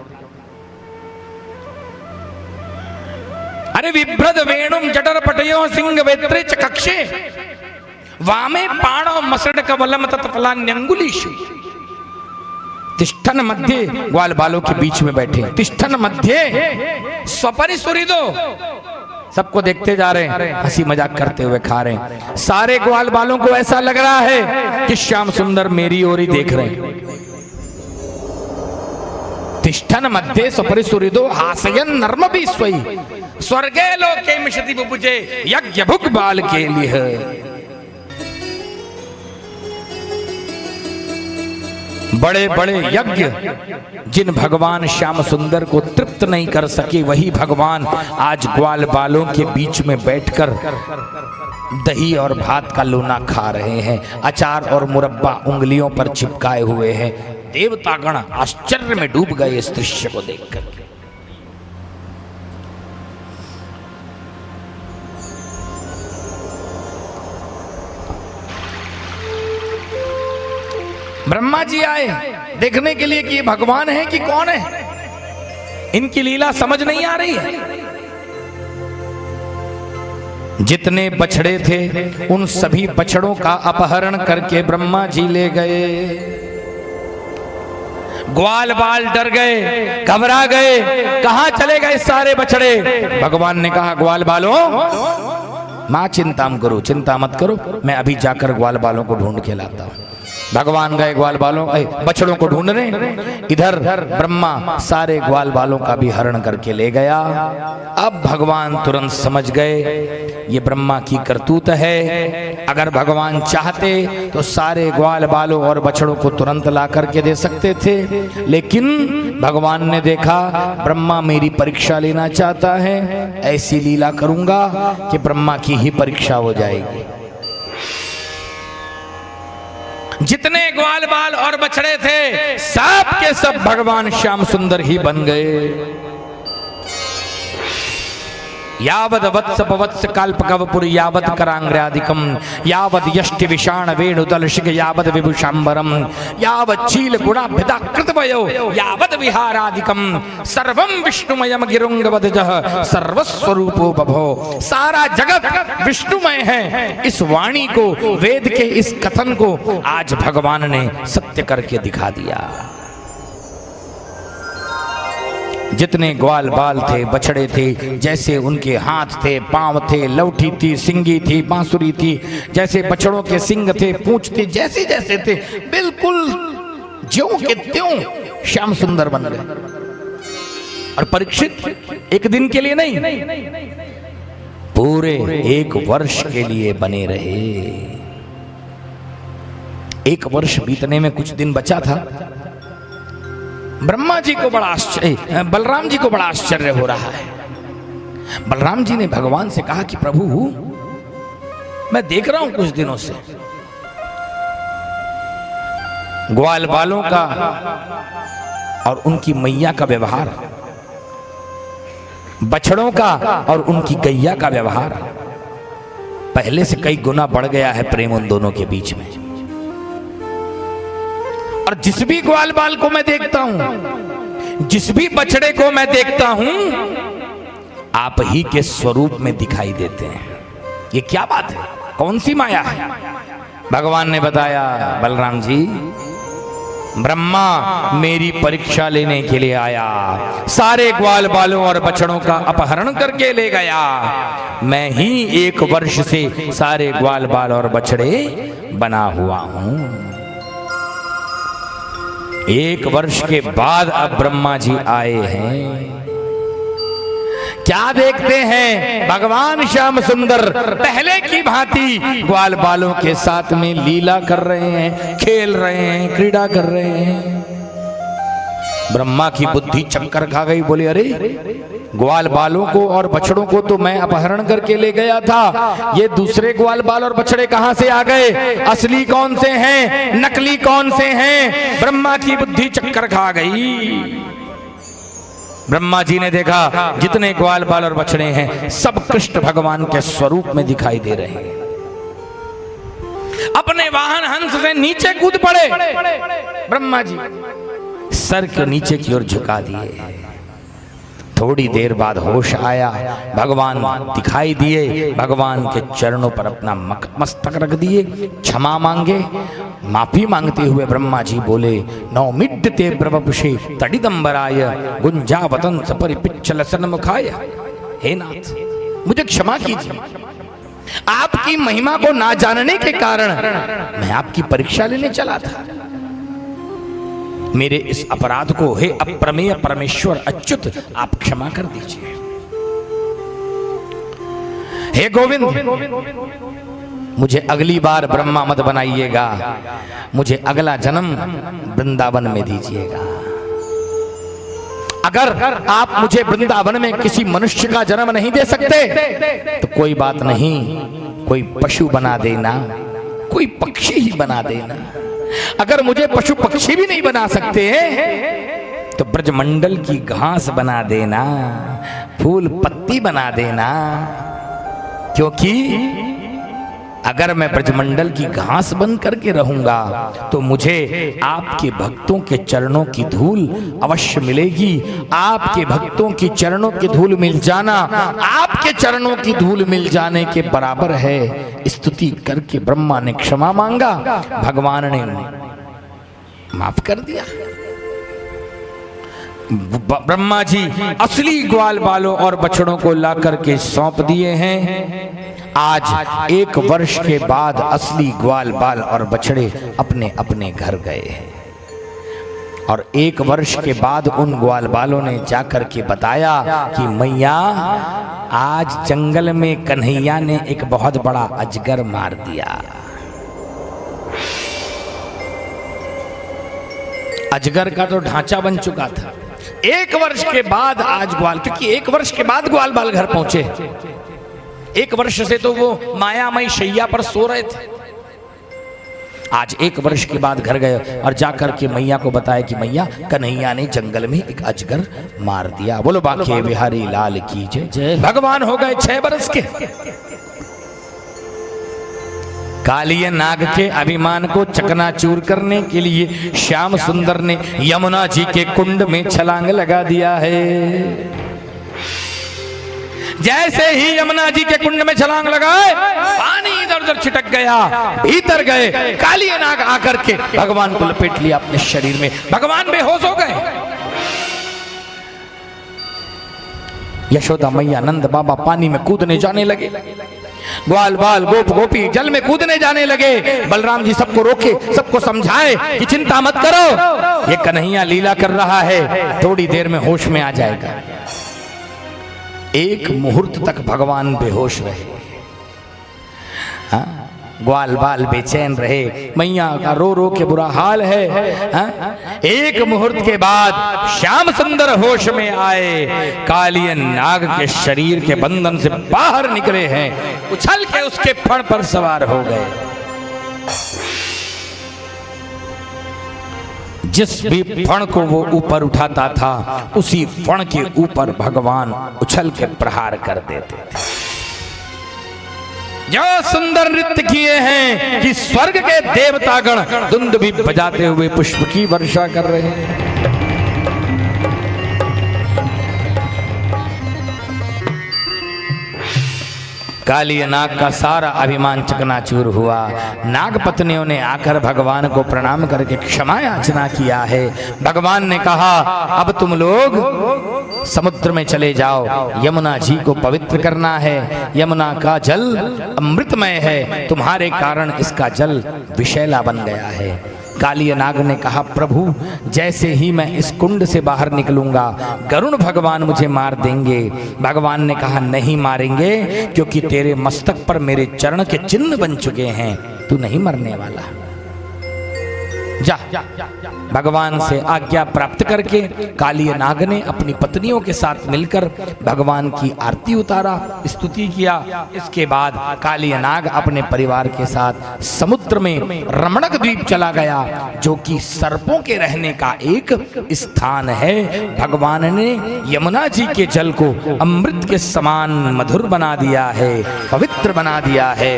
अरे विभ्रद वेणुं जठरपटयोः सिंहवेत्रे च कक्षे वामे पाणो मसृणकवलं तत्फलान्यंगुलीषु। तिष्ठन मध्य ग्वाल बालों के बीच में बैठे। तिष्ठन मध्य स्वपरिसुहृदो सबको देखते जा रहे हैं, हंसी मजाक करते हुए खा रहे हैं। सारे ग्वाल बालों को ऐसा लग रहा है कि श्याम सुंदर मेरी ओर ही देख रहे हैं। तिष्ठन मध्ये स्वपरिसुहृदो हासयन नर्म भी स्वई स्वर्गे लोके मिषति बुभुजे यज्ञ भुग बाल के लिए। बड़े बड़े यज्ञ जिन भगवान श्याम सुंदर को तृप्त नहीं कर सके, वही भगवान आज ग्वाल बालों के बीच में बैठकर दही और भात का लोना खा रहे हैं। अचार और मुरब्बा उंगलियों पर चिपकाए हुए हैं। देवतागण आश्चर्य में डूब गए इस दृश्य को देखकर। ब्रह्मा जी आए देखने के लिए कि ये भगवान है कि कौन है। इनकी लीला समझ नहीं आ रही है। जितने बछड़े थे उन सभी बछड़ों का अपहरण करके ब्रह्मा जी ले गए। ग्वाल बाल डर गए, घबरा गए, कहां चले गए सारे बछड़े। भगवान ने कहा, ग्वाल बालों मां चिंता मत करो, चिंता मत करो, मैं अभी जाकर ग्वाल बालों को ढूंढ के लाता हूं। भगवान गए ग्वाल बालों बछड़ों को ढूंढने। इधर ब्रह्मा सारे ग्वाल बालों का भी हरण करके ले गया। अब भगवान तुरंत समझ गए ये ब्रह्मा की करतूत है। अगर भगवान चाहते तो सारे ग्वाल बालों और बछड़ों को तुरंत ला करके दे सकते थे, लेकिन भगवान ने देखा ब्रह्मा मेरी परीक्षा लेना चाहता है, ऐसी लीला करूंगा कि ब्रह्मा की ही परीक्षा हो जाएगी। जितने ग्वाल बाल और बछड़े थे सब के सब भगवान श्याम सुंदर ही बन गए। यावद वत्स पवत्स काल्पकवपुर यावद करांग्र्यादिकम यावद यष्टि विषाण वेणुदलशिक यावद विभूषांबरम यावद चील गुणाभ्यदा कृतवयो यावद विहारादिकम सर्वम विष्णुमयम गिरुंगवदजः सर्वस्वरूपो बभो। सारा जगत विष्णुमय है। इस वाणी को, वेद के इस कथन को आज भगवान ने सत्य करके दिखा दिया। जितने ग्वाल बाल थे, बछड़े थे, जैसे उनके हाथ थे, पांव थे, लौठी थी, सिंगी थी, बांसुरी थी, जैसे बछड़ों के सिंग थे, पूंछ थी, जैसे जैसे थे, बिल्कुल ज्यों के त्यों श्याम सुंदर बन गए। और परीक्षित एक दिन के लिए नहीं, पूरे 1 वर्ष के लिए बने रहे। 1 वर्ष बीतने में कुछ दिन बचा था। ब्रह्मा जी को बड़ा आश्चर्य, बलराम जी को बड़ा आश्चर्य हो रहा है। बलराम जी ने भगवान से कहा कि प्रभु मैं देख रहा हूं कुछ दिनों से ग्वाल बालों का और उनकी मैया का व्यवहार, बछड़ों का और उनकी गैया का व्यवहार पहले से कई गुना बढ़ गया है प्रेम उन दोनों के बीच में। और जिस भी ग्वाल बाल को मैं देखता हूं, जिस भी बछड़े को मैं देखता हूं, आप ही के स्वरूप में दिखाई देते हैं। ये क्या बात है, कौन सी माया है? भगवान ने बताया, बलराम जी ब्रह्मा मेरी परीक्षा लेने के लिए आया, सारे ग्वाल बालों और बछड़ों का अपहरण करके ले गया। मैं ही 1 वर्ष से सारे ग्वाल बाल और बछड़े बना हुआ हूं। 1 वर्ष के बाद अब ब्रह्मा जी आए हैं। क्या देखते हैं? भगवान श्याम सुंदर पहले की भांति ग्वाल बालों के साथ में लीला कर रहे हैं, खेल रहे हैं, क्रीड़ा कर रहे हैं। ब्रह्मा की बुद्धि चक्कर खा गई। बोले अरे ग्वाल बालों को और बछड़ों को तो मैं अपहरण करके ले गया था, ये दूसरे ग्वाल बाल और बछड़े कहां से आ गए? असली कौन से हैं, नकली कौन से हैं? ब्रह्मा की बुद्धि चक्कर खा गई। ब्रह्मा जी ने देखा जितने ग्वाल बाल और बछड़े हैं सब कृष्ण भगवान के स्वरूप में दिखाई दे रहे हैं। अपने वाहन हंस से नीचे कूद पड़े। ब्रह्मा जी सर को नीचे की ओर झुका दिए। थोड़ी देर बाद होश आया, भगवान दिखाई दिए। भगवान के चरणों पर अपना मस्तक रख दिए, क्षमा मांगे। माफी मांगते हुए ब्रह्मा जी बोले, नौमिड्यते ब्रवपुषे तडिदंबराय गुंजावतंस परिपिच्छल सन्मुखाय। हे नाथ, मुझे क्षमा कीजिए। आपकी महिमा को ना जानने के कारण मैं आपकी परीक्षा लेने चला था। मेरे इस अपराध को हे अप्रमेय परमेश्वर अच्युत आप क्षमा कर दीजिए। हे गोविंद, मुझे अगली बार ब्रह्मा मत बनाइएगा, मुझे अगला जन्म वृंदावन में दीजिएगा। अगर आप मुझे वृंदावन में किसी मनुष्य का जन्म नहीं दे सकते तो कोई बात नहीं, कोई पशु बना देना, कोई पक्षी ही बना देना। अगर मुझे पशु पक्षी भी नहीं बना सकते तो ब्रजमंडल की घास बना देना, फूल पत्ती बना देना, क्योंकि अगर मैं ब्रजमंडल की घास बन करके रहूंगा तो मुझे आपके भक्तों के चरणों की धूल अवश्य मिलेगी। आपके भक्तों की चरणों की धूल मिल जाना आपके चरणों की धूल मिल जाने के बराबर है। स्तुति करके ब्रह्मा ने क्षमा मांगा, भगवान ने माफ कर दिया। ब्रह्मा जी असली ग्वाल बालों और बछड़ों को ला करके सौंप दिए हैं। आज 1 वर्ष के बाद असली ग्वाल बाल और बछड़े अपने अपने घर गए हैं। और 1 वर्ष के बाद उन ग्वाल बालों ने जाकर के बताया कि मैया, आज जंगल में कन्हैया ने एक बहुत बड़ा अजगर मार दिया। अजगर का तो ढांचा बन चुका था। 1 वर्ष के बाद आज ग्वाल, क्योंकि 1 वर्ष के बाद ग्वाल बाल घर पहुंचे। 1 वर्ष से तो वो मायामयी शैया पर सो रहे थे। आज 1 वर्ष के बाद घर गए और जाकर के मैया को बताया कि मैया, कन्हैया ने जंगल में एक अजगर मार दिया। बोलो बांके बिहारी लाल की जय। भगवान हो गए 6 वर्ष के। कालिया नाग के अभिमान को चकनाचूर करने के लिए श्याम सुंदर ने यमुना जी के कुंड में छलांग लगा दिया है। जैसे ही यमुना जी के कुंड में छलांग लगाए, पानी इधर उधर छिटक गया, भीतर गए, कालिया नाग आकर के भगवान को लपेट लिया अपने शरीर में। भगवान बेहोश हो गए। यशोदा मैया, नंद बाबा पानी में कूदने जाने लगे। ग्वाल बाल गोप गोपी जल में कूदने जाने लगे। बलराम जी सबको रोके, सबको समझाए कि चिंता मत करो, ये कन्हैया लीला कर रहा है, थोड़ी देर में होश में आ जाएगा। 1 मुहूर्त तक भगवान बेहोश रहे। हाँ? ग्वाल बाल बेचैन रहे, मैया का रो रो के बुरा हाल है। हाँ? 1 मुहूर्त के बाद श्याम सुंदर होश में आए, कालिया नाग के शरीर के बंधन से बाहर निकले हैं, उछल के उसके फण पर सवार हो गए। जिस भी फण को वो ऊपर उठाता था, उसी फण के ऊपर भगवान उछल के प्रहार कर देते थे। जो सुंदर नृत्य किए हैं कि स्वर्ग के देवतागण धुंद भी बजाते हुए पुष्प की वर्षा कर रहे हैं। कालिया नाग का सारा अभिमान चकनाचूर हुआ। नाग पत्नियों ने आकर भगवान को प्रणाम करके क्षमा याचना किया है। भगवान ने कहा, अब तुम लोग समुद्र में चले जाओ, यमुना जी को पवित्र करना है। यमुना का जल अमृतमय है, तुम्हारे कारण इसका जल विषैला बन गया है। कालिया नाग ने कहा, प्रभु जैसे ही मैं इस कुंड से बाहर निकलूंगा, गरुण भगवान मुझे मार देंगे। भगवान ने कहा, नहीं मारेंगे, क्योंकि तेरे मस्तक पर मेरे चरण के चिन्ह बन चुके हैं, तू नहीं मरने वाला। जा। भगवान से आज्ञा प्राप्त करके कालिया नाग ने अपनी पत्नियों के साथ मिलकर भगवान की आरती उतारा, स्तुति किया। इसके बाद कालिया नाग अपने परिवार के साथ समुद्र में रमणक द्वीप चला गया, जो कि सर्पों के रहने का एक स्थान है। भगवान ने यमुना जी के जल को अमृत के समान मधुर बना दिया है, पवित्र बना दिया है।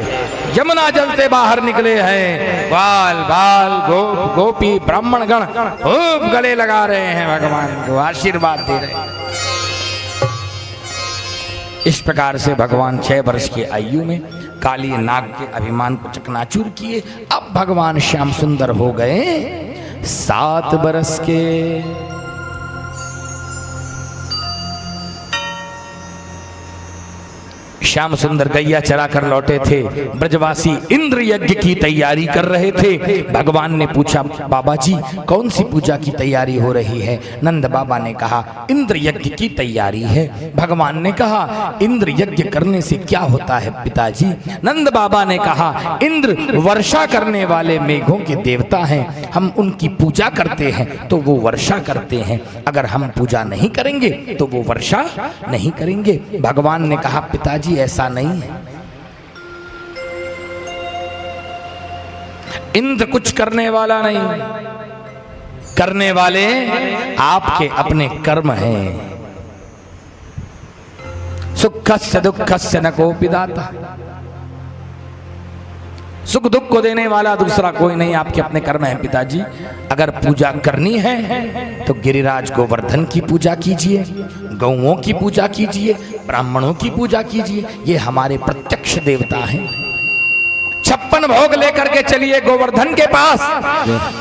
यमुना जल से बाहर निकले हैं बाल बाल गोप गोपी ब्राह्मण गण खूब गले लगा रहे हैं, भगवान को आशीर्वाद दे रहे हैं। इस प्रकार से भगवान 6 वर्ष की आयु में कालिया नाग के अभिमान को चकनाचूर किए। अब भगवान श्याम सुंदर हो गए 7 बरस के। श्याम सुंदर गैया चरा कर लौटे थे। ब्रजवासी इंद्र यज्ञ की तैयारी कर रहे थे। भगवान ने पूछा, बाबा जी कौन सी पूजा की तैयारी हो रही है? नंद बाबा ने कहा, इंद्र यज्ञ की तैयारी है। भगवान ने कहा, इंद्र यज्ञ करने से क्या होता है पिताजी? नंद बाबा ने कहा, इंद्र वर्षा करने वाले मेघों के देवता हैं, हम उनकी पूजा करते हैं तो वो वर्षा करते हैं, अगर हम पूजा नहीं करेंगे तो वो वर्षा नहीं करेंगे। भगवान ने कहा, पिताजी ऐसा नहीं है, इंद्र कुछ करने वाला नहीं, करने वाले आपके अपने कर्म हैं। सुखस्य दुखस्य न कोपि दाता, सुख दुख को देने वाला दूसरा कोई नहीं, आपके अपने कर्म हैं पिताजी। अगर पूजा करनी है तो गिरिराज गोवर्धन की पूजा कीजिए, गौओं की पूजा कीजिए, ब्राह्मणों की पूजा कीजिए, ये हमारे प्रत्यक्ष देवता हैं। 56 भोग लेकर के चलिए गोवर्धन के पास।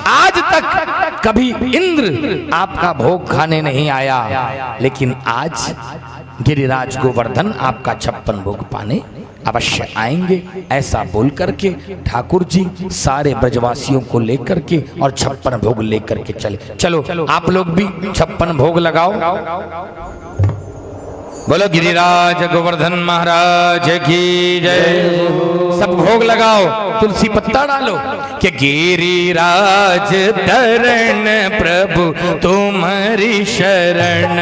आज तक कभी इंद्र आपका भोग खाने नहीं आया, लेकिन आज गिरिराज गोवर्धन आपका 56 भोग पाने अवश्य आएंगे। ऐसा बोल करके ठाकुर जी सारे ब्रजवासियों को लेकर के और 56 भोग लेकर के चले। चलो आप लोग भी 56 भोग लगाओ। बोलो गिरिराज गोवर्धन महाराज की जय। सब भोग लगाओ, तुलसी पत्ता डालो कि गिरिराज धरण प्रभु तुम्हारी शरण,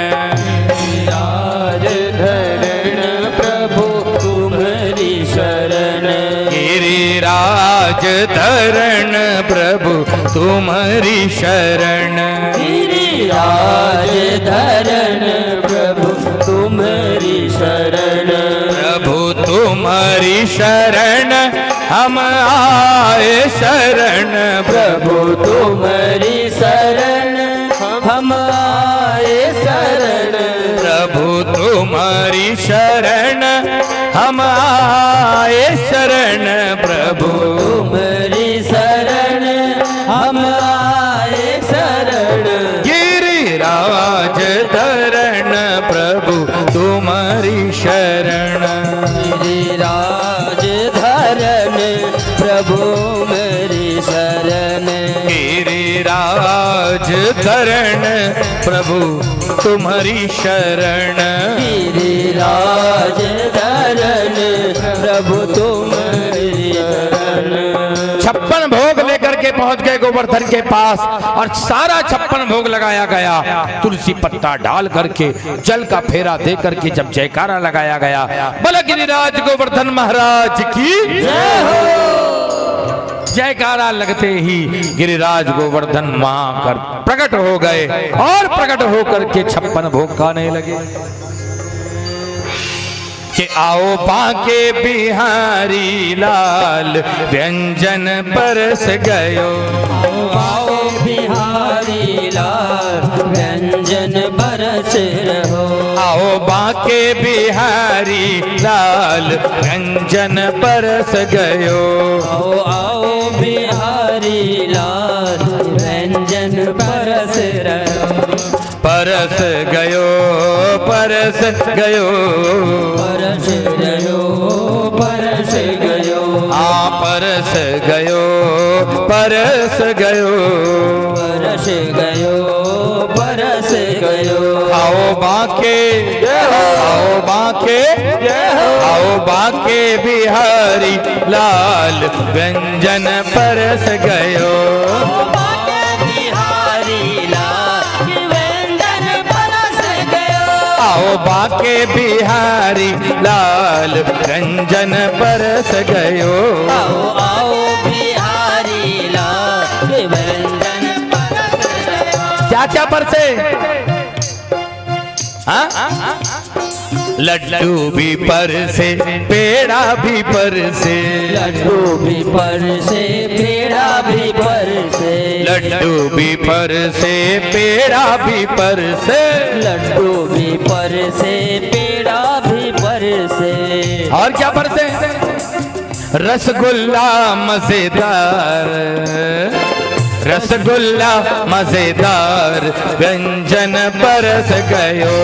गिरिराज धरण प्रभु तुम्हारी शरण, गिरिराज धरण प्रभु तुम्हारी शरण, गिरिराज धरण प्रभु तुम्हारी शरण, प्रभु तुम्हारी शरण हम आए शरण, प्रभु तुम्हारी शरण हम आए शरण, प्रभु तुम्हारी शरण हम आए शरण, प्रभु तुम्हारी शरण हम आए शरण, गिरिराज धरण प्रभु तुम्हारी शरण, गिरिराज धरण प्रभु मेरी शरण, गिरिराज धरण प्रभु तुम्हारी शरण, गिरिराज धरण प्रभु तुम्हारी शरण। 56 भोग लेकर के पहुंच गए गोवर्धन के पास और सारा 56 भोग लगाया गया। तुलसी पत्ता डाल करके जल का फेरा दे करके जब जयकारा लगाया गया, बोला गिरिराज गोवर्धन महाराज की जय हो। जयकारा लगते ही गिरिराज गोवर्धन वहां कर प्रकट हो गए और प्रकट होकर के 56 भोग खाने लगे कि आओ बाके बिहारी लाल व्यंजन परस गयो, आओ बिहारी लाल व्यंजन बरस रहो, आओ बाके बिहारी लाल व्यंजन परस गयो, आओ आओ बिहारी लाल व्यंजन बरस रहो, परस गयो परस गयो, परस गयो परस गयो, परस गयो परस गयो, परस गयो परस गयो, आओ बाके आओ बाके आओ बाके बिहारी लाल व्यंजन परस गयो, बिहारी लाल व्यंजन बरस गयो, आओ बाके बिहारी लाल व्यंजन परस गयो, आओ आओ बिहारी लाल व्यंजन बरस गयो। क्या क्या परसे? लड्डू भी परसे पेड़ा भी परसे, लड्डू भी परसे पेड़ा भी परसे, लड्डू भी परसे पेड़ा भी परसे, लड्डू भी परसे पेड़ा भी परसे, और क्या परसे? रसगुल्ला मजेदार, रसगुल्ला मजेदार व्यंजन परस गयो।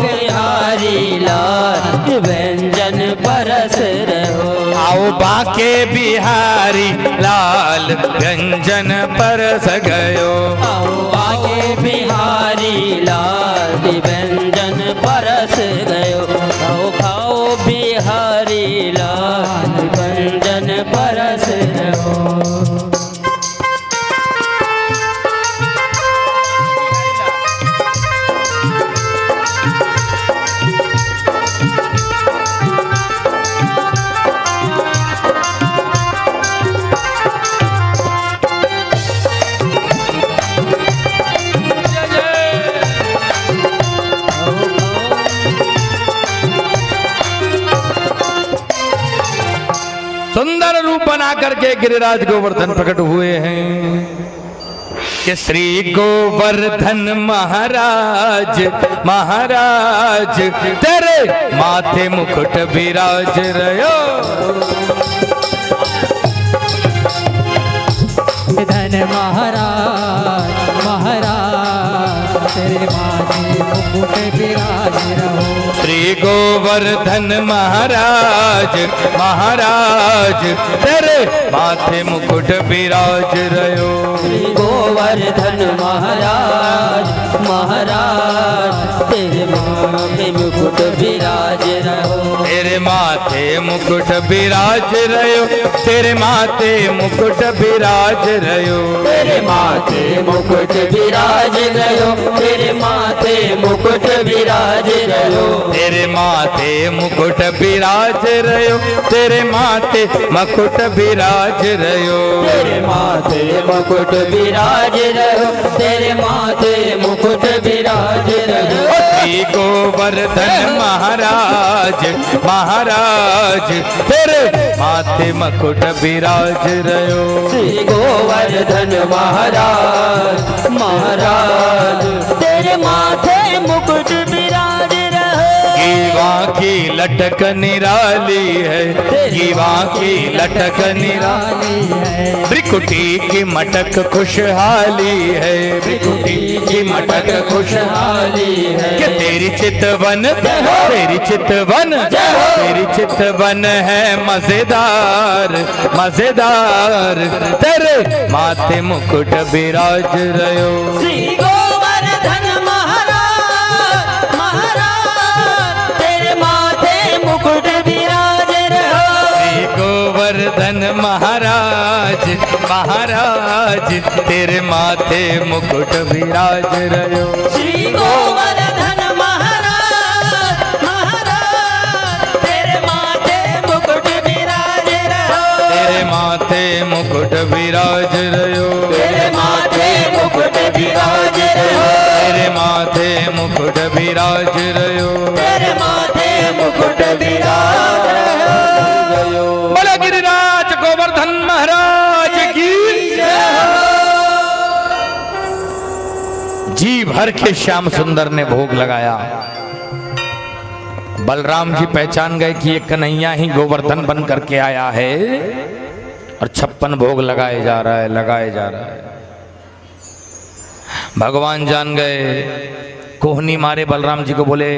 बिहारी लाल व्यंजन परस रहो। आओ बाके बिहारी लाल व्यंजन परस गयो। आओ आगे बिहारी लाल व्यंजन परस गयो। आओ खाओ बिहारी लाल व्यंजन परस रहो। सुंदर रूप बना करके गिरिराज गोवर्धन प्रकट हुए हैं कि श्री गोवर्धन महाराज महाराज तेरे माथे मुकुट विराज रयो। धन महाराज महाराज तेरे माथे मुकुट विराज रहो। श्री गोवर्धन महाराज महाराज तेरे माथे मुकुट विराज रयो। श्री गोवर्धन महाराज महाराज तेरे माथे मुकुट विराज रहो। तेरे माथे मुकुट विराज रयो। तेरे माथे मुकुट विराज रयो। तेरे माथे मुकुट विराज रहो। तेरे माथे मुकुट विराज रहो। तेरे माथे मुकुट विराज रयो। तेरे माथे मुकुट विराज रयो। तेरे माथे मुकुट विराज रहो। तेरे माथे मुकुट विराज रहो। श्री गोवर्धन महाराज महाराज तेरे माथे मुकुट विराज रयो। श्री गोवर्धन महाराज महाराज तेरे माथे मुकुट विराज रहो। गीवा की लटक निराली है। गीवा की लटक निराली है। ब्रिकुटी की मटक खुशहाली है। ब्रिकुटी की मटक खुशहाली है। कि तेरी चितवन तेरी चितवन तेरी चितवन है मजेदार मजेदार तेरे माथे मुकुट विराज रयो। श्री गोवर्धन महाराज महाराज तेरे माथे मुकुट विराज रहो। श्री गोवर्धन महाराज महाराज तेरे माथे मुकुट विराज रयो। श्री गोवर्धन महाराज महाराज तेरे माथे मुकुट विराज रहो। तेरे माथे मुकुट विराज रयो। तेरे माथे मुकुट विराज रहो। तेरे माथे मुकुट विराज रयो। तेरे माथे मुकुट विराज रहो। बोलो गिरिराज गोवर्धन महाराज की जी भर के श्याम सुंदर ने भोग लगाया। बलराम जी पहचान गए कि ये कन्हैया ही गोवर्धन बन करके आया है और 56 भोग लगाए जा रहा है लगाए जा रहा है। भगवान जान गए। कोहनी मारे बलराम जी को, बोले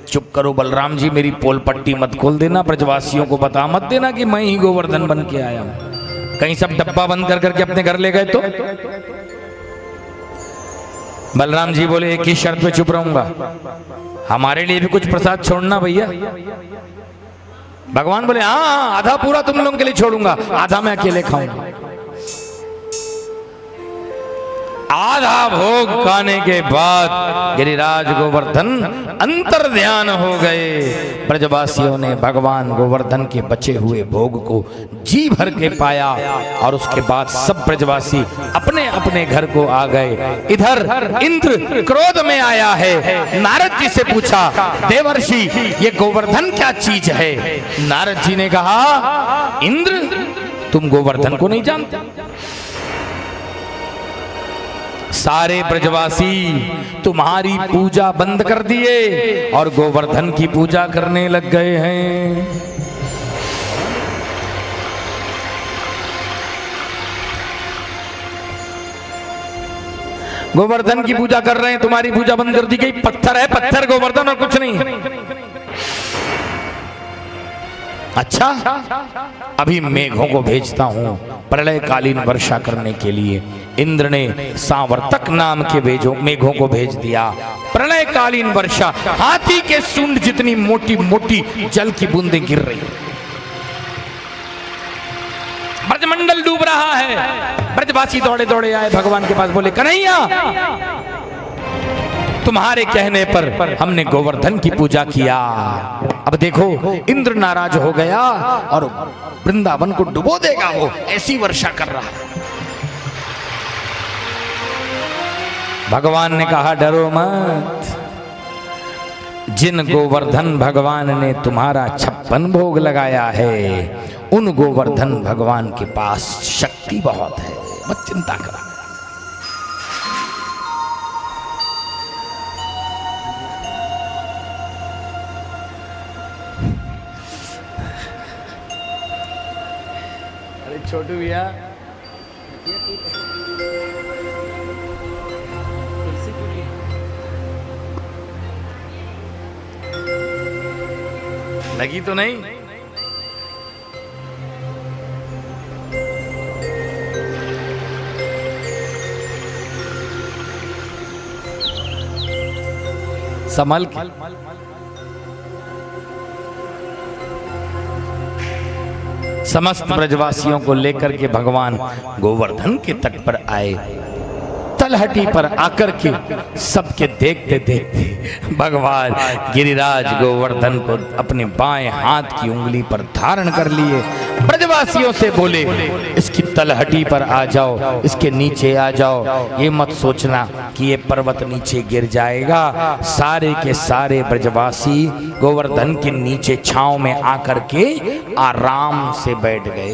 चुप करो बलराम जी, मेरी पोल पट्टी मत खोल देना, ब्रजवासियों को बता मत देना कि मैं ही गोवर्धन बन के आया हूं। कहीं सब डब्बा बंद कर करके अपने घर ले गए तो। बलराम जी बोले एक ही शर्त पे चुप रहूंगा, हमारे लिए भी कुछ प्रसाद छोड़ना भैया। भगवान बोले हाँ, आधा पूरा तुम लोगों के लिए छोड़ूंगा, आधा मैं अकेले खाऊंगा। आधा भोग खाने के बाद गिरिराज गोवर्धन अंतर ध्यान हो गए। ब्रजवासियों ने भगवान गोवर्धन के बचे हुए भोग को जी भर के पाया और उसके बाद सब ब्रजवासी अपने अपने घर को आ गए। इधर इंद्र क्रोध में आया है। नारद जी से पूछा, देवर्षि ये गोवर्धन क्या चीज है? नारद जी ने कहा, इंद्र तुम गोवर्धन को नहीं जानते। सारे ब्रजवासी तुम्हारी पूजा बंद कर दिए और गोवर्धन की पूजा करने लग गए हैं। गोवर्धन की पूजा कर रहे हैं, तुम्हारी पूजा बंद कर दी गई। पत्थर है पत्थर, गोवर्धन और कुछ नहीं। अच्छा, अभी मेघों को भेजता हूं प्रलयकालीन वर्षा करने के लिए। इंद्र ने सांवर्तक नाम के मेघों को भेज दिया। प्रलयकालीन वर्षा, हाथी के सूंड जितनी मोटी मोटी जल की बूंदें गिर रही। ब्रजमंडल डूब रहा है। ब्रजवासी दौड़े दौड़े आए भगवान के पास, बोले कन्हैया तुम्हारे कहने पर हमने गोवर्धन की पूजा किया। अब देखो इंद्र नाराज हो गया और वृंदावन को डुबो देगा, वो ऐसी वर्षा कर रहा है। भगवान ने कहा डरो मत, जिन गोवर्धन भगवान ने तुम्हारा 56 भोग लगाया है, उन गोवर्धन भगवान के पास शक्ति बहुत है, मत चिंता करा। अरे छोटू भैया, लगी तो नहीं? संभल के। समस्त ब्रजवासियों को लेकर के भगवान गोवर्धन के तट पर आए। तलहटी पर आकर के सबके देखते देखते भगवान गिरिराज गोवर्धन को अपने बाएं हाथ की उंगली पर धारण कर लिए। ब्रजवासियों से बोले इसकी तलहटी पर आ जाओ, इसके नीचे आ जाओ, ये मत सोचना कि ये पर्वत नीचे गिर जाएगा। सारे के सारे ब्रजवासी गोवर्धन के नीचे छांव में आकर के आराम से बैठ गए।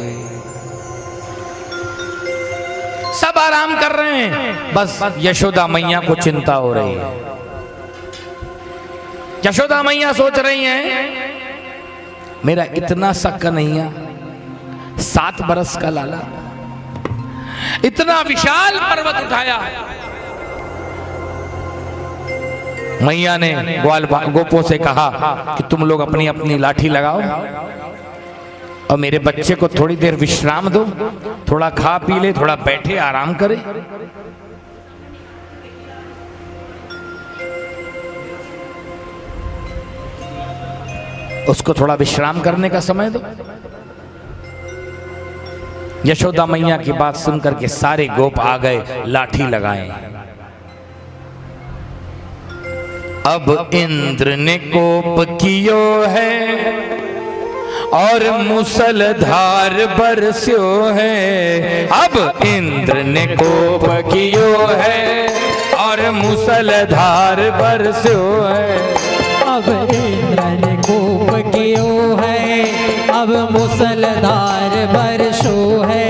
सब आराम कर रहे हैं, बस यशोदा मैया को चिंता हो रही है। यशोदा मैया सोच रही हैं मेरा इतना सा कन्हैया, 7 बरस का लाला, इतना विशाल पर्वत उठाया। मैया ने ग्वाल गोपों से कहा कि तुम लोग अपनी अपनी लाठी लगाओ और मेरे बच्चे को थोड़ी देर विश्राम दो, थोड़ा खा पी ले, थोड़ा बैठे आराम करे। उसको थोड़ा विश्राम करने का समय दो। यशोदा मैया की बात सुनकर के सारे गोप आ गए, लाठी लगाए। अब इंद्र ने कोप कियो है और मुसलधार बरस्यो है। अब इंद्र ने कोप कियो है और मुसलधार बरस्यो है। अब इंद्र ने कोप कियो है, अब मुसलधार बरसो है।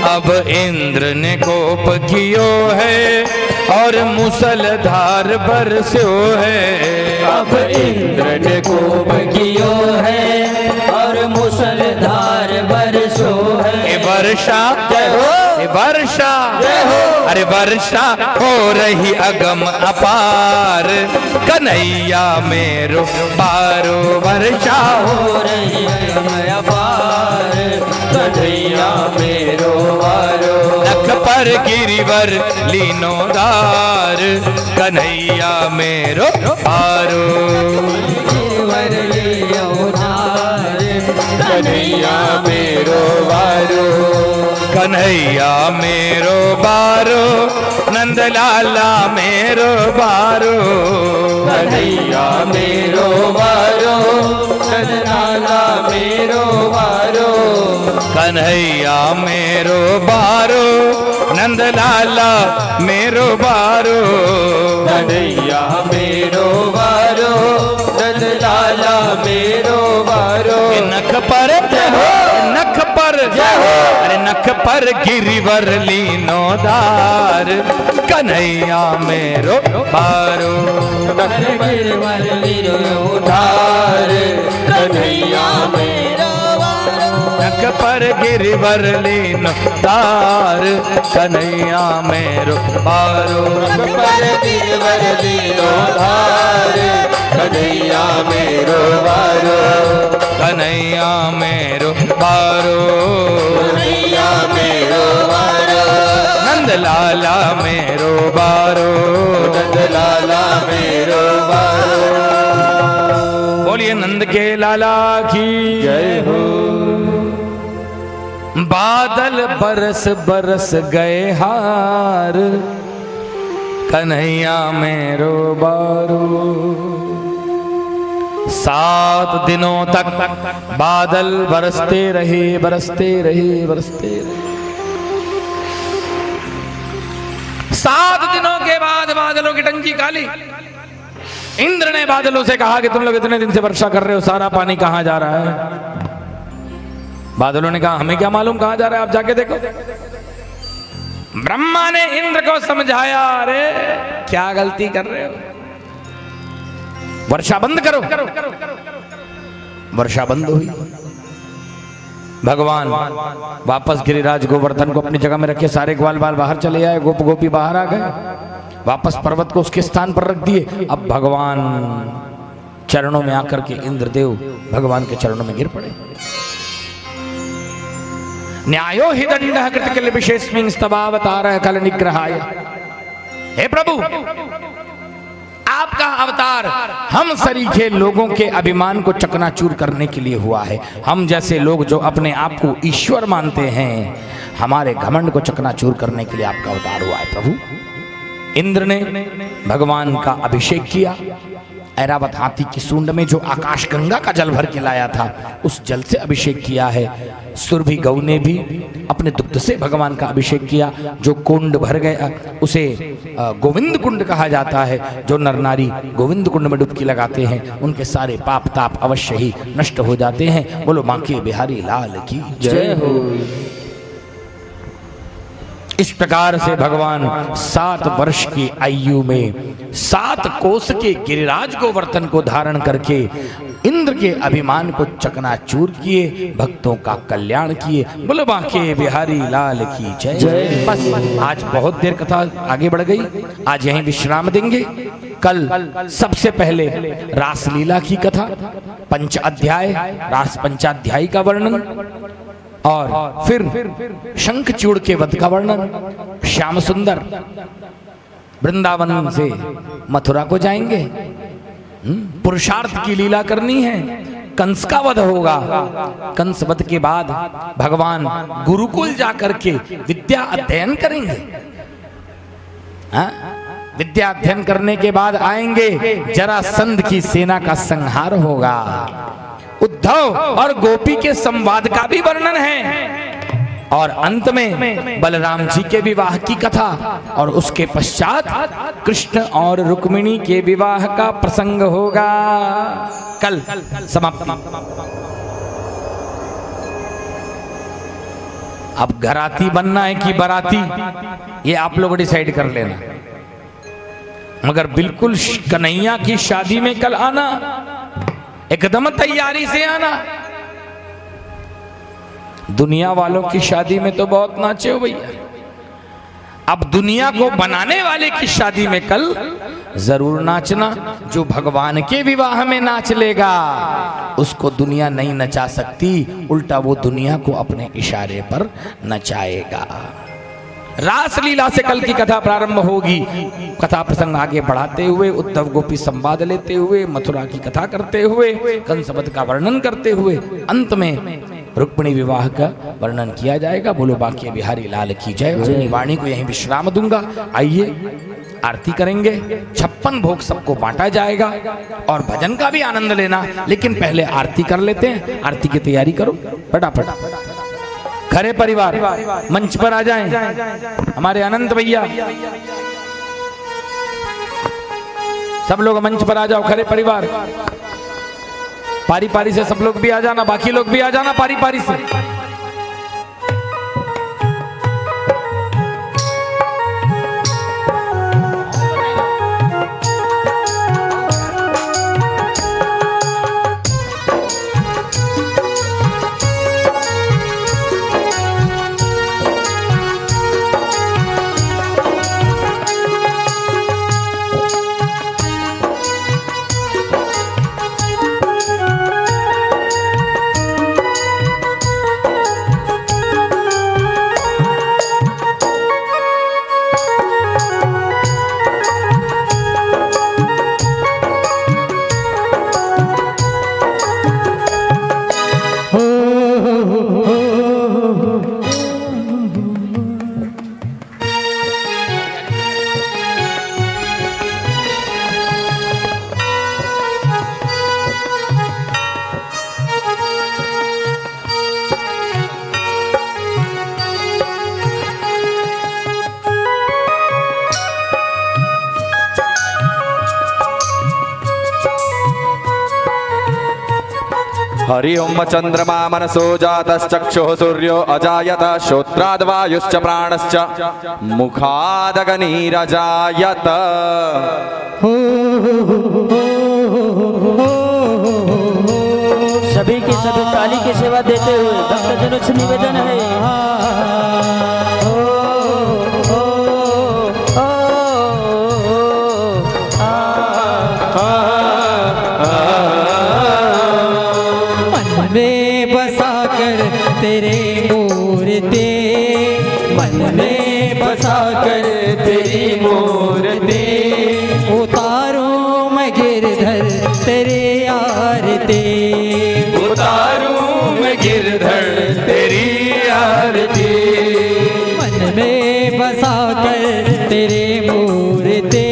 अब इंद्र ने कोप कियो है और मुसलधार बरस्यो है। अब इंद्र ने कोप कियो है और मुसलधार बरसो है। ए वर्षा जय हो, ए वर्षा जय हो, अरे वर्षा हो रही अगम अपार, कन्हैया मेरो पारो। वर्षा हो रही अगम अपार, कन्हैया मेरो पारो। नख पर गिरिवर लीनोदार, कन्हैया मेरो पारो। गिरिवर लीनोदार, कन्हैया मेरो बारो। कन्हैया मेरो बारो, नंदलाला मेरो बारो। कन्हैया मेरो बारो, नंदलाला मेरो बारो। कन्हैया मेरो बारो, नंदलाला मेरो बारो। कन्हैया मेरो बारो, नंदलाला मेरो बारो। नख पर जय हो, नख पर जय हो, अरे नख पर गिरिवर लीनोदार, कन्हैया मेरो बारो। गिरिवर लीनोदार, कन्हैया मेरो बारो। नक पर गिरवर लीन तार कन्हैया मेरो बारो पर गिरवर लीनो धार कन्हैया मेरो बारो कन्हैया मेरो बारो कन्हैया मेरो बारो नंद लाला मेरो बारो नंद लाला मेरो बारो। बोलिए नंद के लाला की जय हो। बादल बरस बरस गए हार कन्हैया मेरो बारो 7 दिनों तक बादल बरसते रहे बरसते रहे बरसते रहे। 7 दिनों के बाद बादलों की टंकी खाली। इंद्र ने बादलों से कहा कि तुम लोग इतने दिन से वर्षा कर रहे हो, सारा पानी कहां जा रहा है? बादलों ने कहा हमें क्या मालूम कहां जा रहा है, आप जाके देखो। ब्रह्मा ने इंद्र को समझाया, अरे क्या गलती कर रहे हो, वर्षा बंद करो। वर्षा बंद हुई। भगवान वापस गिरिराज गोवर्धन को अपनी जगह में रखे, सारे ग्वाल बाल बाहर चले आए, गोप गोपी बाहर आ गए, वापस पर्वत को उसके स्थान पर रख दिए। अब भगवान चरणों में आकर के इंद्रदेव भगवान के चरणों में गिर पड़े। न्यायो हि दंडः कृतकिल विशेषमिं स्तवावतारः कल निग्रहाय। हे प्रभु, आपका अवतार हम सरीखे लोगों के अभिमान को चकनाचूर करने के लिए हुआ है। हम जैसे लोग जो अपने आप को ईश्वर मानते हैं, हमारे घमंड को चकनाचूर करने के लिए आपका अवतार हुआ है। प्रभु, इंद्र ने भगवान का अभिषेक किया। ऐरावत हाथी की सूंड में जो आकाश गंगा का जल भर के लाया था, उस जल से अभिषेक किया है। सुरभि गौ ने भी अपने दुग्ध से भगवान का अभिषेक किया। जो कुंड भर गया उसे गोविंद कुंड कहा जाता है। जो नर नारी गोविंद कुंड में डुबकी लगाते हैं, उनके सारे पाप ताप अवश्य ही नष्ट हो जाते हैं। बोलो बांके बिहारी लाल की जय हो। इस प्रकार से भगवान 7 वर्ष की आयु में 7 कोस के गिरिराज गोवर्धन को धारण करके इंद्र के अभिमान को चकनाचूर किए, भक्तों का कल्याण किए। बोलो बांके बिहारी लाल की जय। बस आज बहुत देर कथा आगे बढ़ गई, आज यहीं विश्राम देंगे। कल सबसे पहले रासलीला की कथा, 5 अध्याय रास पंचाध्यायी का वर्णन, और फिर शंखचूड़ के वध का वर्णन। श्याम सुंदर वृंदावन से मथुरा को जाएंगे, पुरुषार्थ की लीला करनी है। कंस का वध होगा। कंस वध के बाद भगवान गुरुकुल जाकर के विद्या अध्ययन करेंगे। विद्या अध्ययन करने के बाद आएंगे, जरासंध की सेना का संहार होगा। उद्धव और गोपी के संवाद का भी वर्णन है, और अंत में बलराम जी के विवाह की कथा, और उसके पश्चात कृष्ण और रुक्मिणी के विवाह का प्रसंग होगा। कल समाप्ति। अब घराती बनना है कि बराती, ये आप लोग डिसाइड कर लेना, मगर बिल्कुल कन्हैया की शादी में कल आना, एकदम तैयारी से आना। दुनिया वालों की शादी में तो बहुत नाचे हो भैया, अब दुनिया को बनाने वाले की शादी में कल जरूर नाचना। जो भगवान के विवाह में नाच लेगा उसको दुनिया नहीं नचा सकती, उल्टा वो दुनिया को अपने इशारे पर नचाएगा। रासलीला से कल की कथा प्रारंभ होगी। कथा प्रसंग आगे बढ़ाते हुए, उद्धव गोपी संवाद लेते हुए, मथुरा की कथा करते हुए, कंस वध का वर्णन करते हुए, अंत में रुक्मिणी विवाह का वर्णन किया जाएगा। बोलो बांके बिहारी लाल की जय। अपनी वाणी को यहीं विश्राम दूंगा। आइए आरती करेंगे, 56 भोग सबको बांटा जाएगा, और भजन का भी आनंद लेना। लेकिन पहले आरती कर लेते हैं। आरती की तैयारी करो फटाफट। खरे परिवार मंच पर आ जाएं। हमारे अनंत भैया, सब लोग मंच पर आ जाओ। खरे परिवार पारी पारी से सब लोग भी आ जाना, बाकी लोग भी आ जाना पारी पारी से। हरि ओम चंद्रमा मनसो जातश्चक्षुः सूर्यो अजायत श्रोत्राद्वायुश्च प्राणश्च मुखादग्निरजायत। सभी की सभी ताली की सेवा देते हुए भक्तजनों से निवेदन है। मन में बसा कर तेरे मूर्ति, मन में बसा कर तेरी मूर्ति, उतारूं मैं गिरधर तेरी आरती, उतारूं मैं गिरधर तेरी आरती। मन में बसा कर तेरी मूर्ति,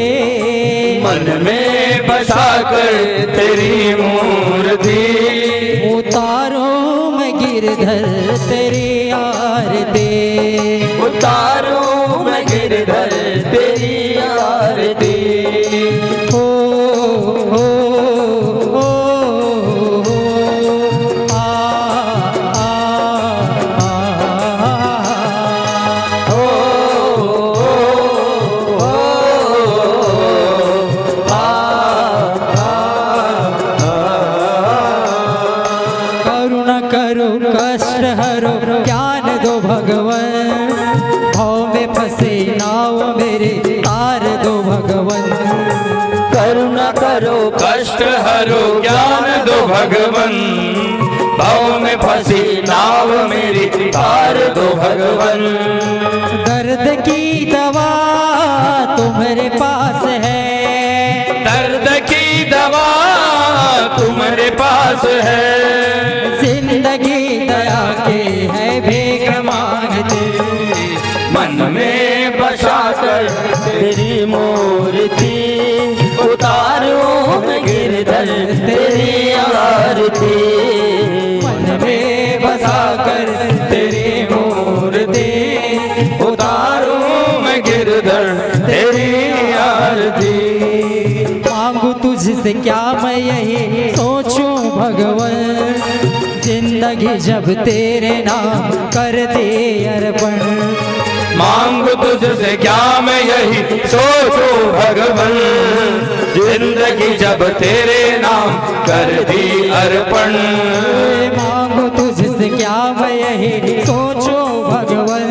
मन में बसा कर तेरी मूर्ति, उतारूं मैं गिरधर तेरी आरती, उतारूं मैं गिरधर तेरी आरती। ओ आ करुणा करो कष्ट हरो ज्ञान दो भगवन, भाव में फंसे नाव मेरे तार दो भगवन, करुणा करो कष्ट हरो ज्ञान दो भगवन, भाव में फंसी नाव मेरी तार दो भगवन। दर्द की दवा तुम्हारे पास है, दर्द की दवा तुम्हारे पास है, जिंदगी दया के है भीख मांगते, मन में बसा कर तेरी मूर्ति, उतारूं मैं गिरधर तेरी आरती। मन में बसा कर तेरी मूर्ति, उतारूं मैं गिरधर तेरी आरती। मांगू तुझसे क्या मैं यही सोचूं भगवन, जिंदगी जब तेरे नाम कर दे अर्पण, मांग तुझसे क्या मैं यही सोचूं भगवन, जिंदगी जब तेरे नाम कर दी अर्पण। मांगू तुझसे क्या मैं यही सोचूं भगवन,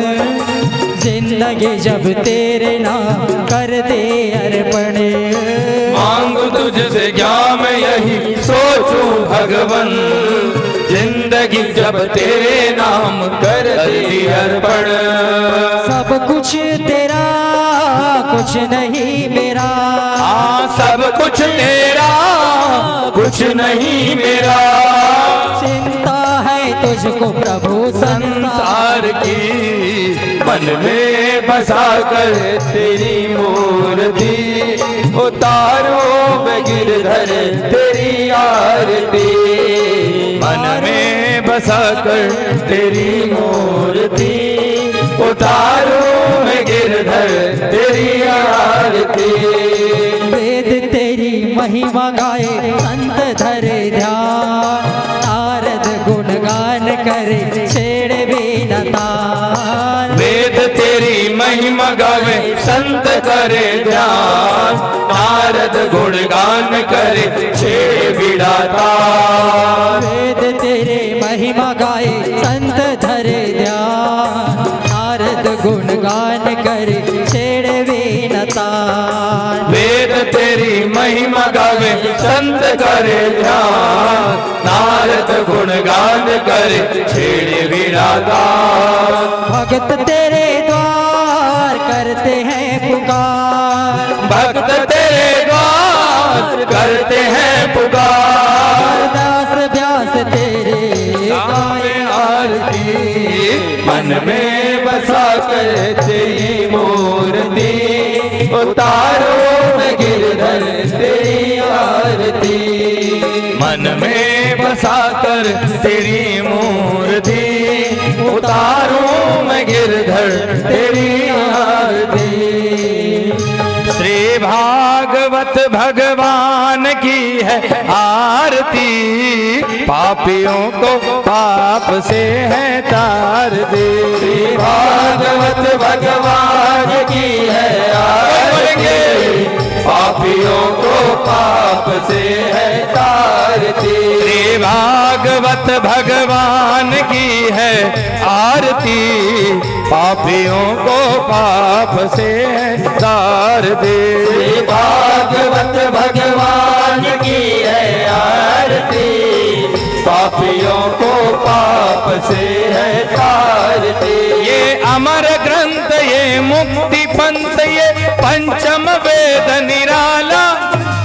जिंदगी जब तेरे नाम कर दे अर्पण, मांग तुझसे क्या मैं यही सोचूं भगवन, जिंदगी जब तेरे नाम कर दी अर्पण। सब कुछ तेरा कुछ नहीं मेरा, हाँ सब कुछ तेरा कुछ नहीं मेरा, चिंता है तुझको प्रभु संसार की, मन में बसा कर तेरी मूर्ति, उतारो मैं गिरधर तेरी आरती। मन में बसा कर तेरी मूर्ति, उतारो मैं गिरधर तेरी आरती। वेद तेरी महिमा गाए संत धरे ध्यान, नारद गुणगान करे छेड़े बिना तान, वेद तेरी महिमा गावे संत करे ध्यान, नारद गुणगान करे छेड़े बिना तान। वेद तेरे महिमा गाए संत धरे ध्यान, नारद गुणगान करे छेड़े बिना तान, वेद तेरी महिमा गावे संत करे ध्यान, नारद गुणगान करे छेड़े बिना तान। भगत तेरे द्वार करते हैं पुकार, भक्त तेरे द्वार करते हैं पुकार, दास व्यास तेरे गावे आरती। मन में बसा कर तेरी मूर्ति, उतारो मैं गिरधर तेरी आरती। मन में बसा कर तेरी मूर्ति, उतारो मैं गिरधर तेरी आरती। श्री भाग भागवत भगवान की है आरती, पापियों को पाप से है तार दे। भागवत भगवान की है आरती, पापियों को पाप से है तारती। श्री भागवत भगवान की है आरती, पापियों को पाप से है तार दे। श्री भागवत भगवान की है आरती, पापियों को पाप से है तारती। ये अमर ग्रंथ, ये मुक्ति पंथ, ये पंचम वेद निराला,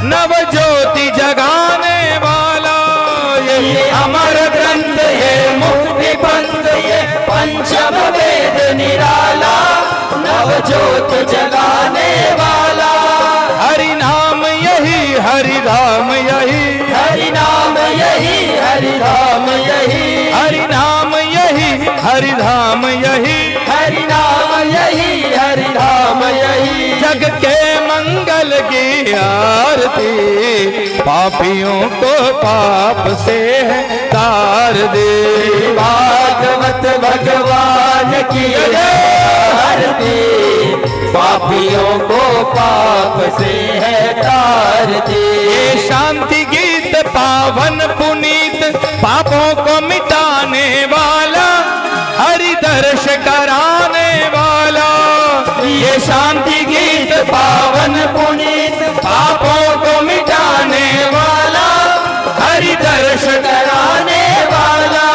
नव ज्योति जगाने वाला। ये अमर ग्रंथ, ये मुक्ति पंथ, ये पंचम वेद निराला, नव ज्योत जगाने वाला। हरि नाम यही, हरि धाम यही, हरि नाम यही, हरि धाम यही, हरि नाम यही, हरि धाम यही, हरि नाम यही, हरि धाम यही। जग के मंगल की आरती, पापियों को पाप से है तार दे। भागवत भगवान की आरती, पापियों को पाप से है तारती। ये शांति गीत पावन पुनीत, पापों को मिटाने वाला, हरि दर्श कराने वाला। ये शांति गीत पावन पुनीत, पापों को मिटाने वाला, हरि दर्श कराने वाला।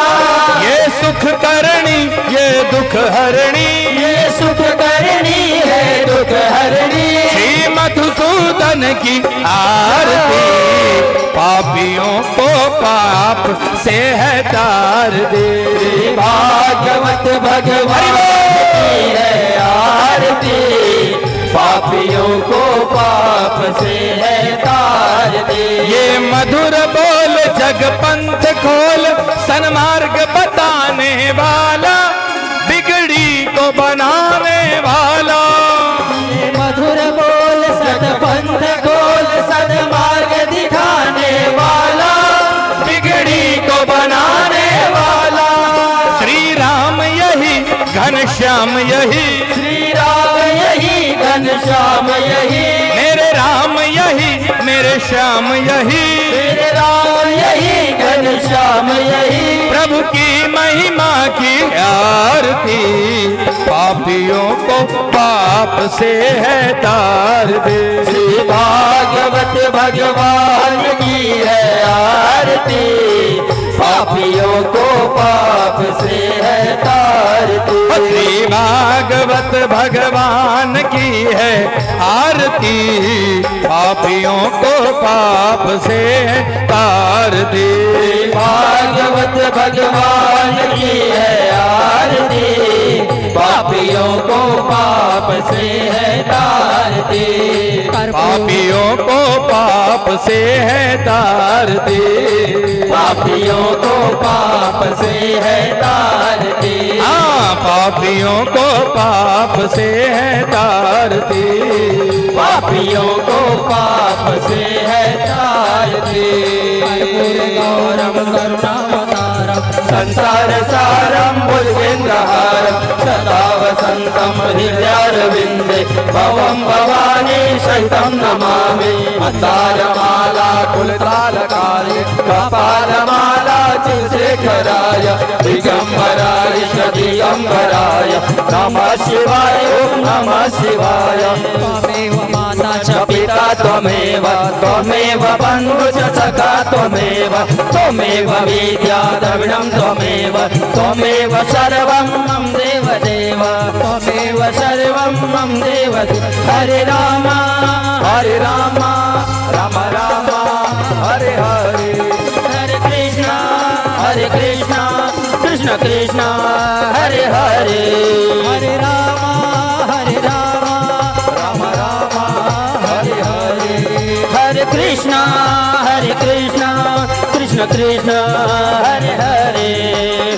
ये सुख करणी, ये दुख हरणी, ये सुख करनी है दुख हरणी। श्री मधुसूदन की आरती, पापियों को पाप से है तार दे। भागवत भगवान की है आरती, पापियों को पाप से है तारती। ये मधुर बोल जग पंथ खोल, सन्मार्ग बताने वाला, बिगड़ी को बनाने वाला। मधुर बोल सतपंथ खोल, सन्मार्ग दिखाने वाला, बिगड़ी को बनाने वाला। श्री राम यही, घनश्याम यही, श्री राम यही, घनश्याम यही, मेरे राम यही, मेरे श्याम यही। मेरे राम यही, घनश्याम यही। प्रभु की महिमा की आरती, पापियों को पाप से है तार दे। श्री भागवत भगवान की है आरती, पापियों को पाप से है तारती। श्री भागवत भगवान की है आरती, पापियों को पाप से है तार दे। भागवत भगवान की है आरती, पापियों को पाप से है तारती। पापियों को पाप से है तार दे। पापियों को पाप से है तारती। हाँ, पापियों को पाप से है तार दे। पापियों को पाप से है तारती। गौरव करुणावतारम, संसार सारम भुजगेन्द्रहारम, सदा वसंतम हृदयारविंदे, भवं भवानी सहितं नमामि। मन्दारमाला कुलतालकाय, कपालमाला चित्रशेखराय, दिगंबराय दिगंबराय, नमः शिवाय ओम नमः शिवाय। त्वमेव माता च पिता त्वमेव, त्वमेव बन्धु च सखा त्वमेव, त्वमेव विद्या द्रविणं त्वमेव, त्वमेव सर्वं मम देव देव, त्वमेव सर्वं मम देव देव। हरे राम राम राम हरे हरे, हरे कृष्ण कृष्ण कृष्ण हरे हरे, हरे राम राम राम हरे हरे, हरे कृष्ण कृष्ण कृष्ण हरे हरे,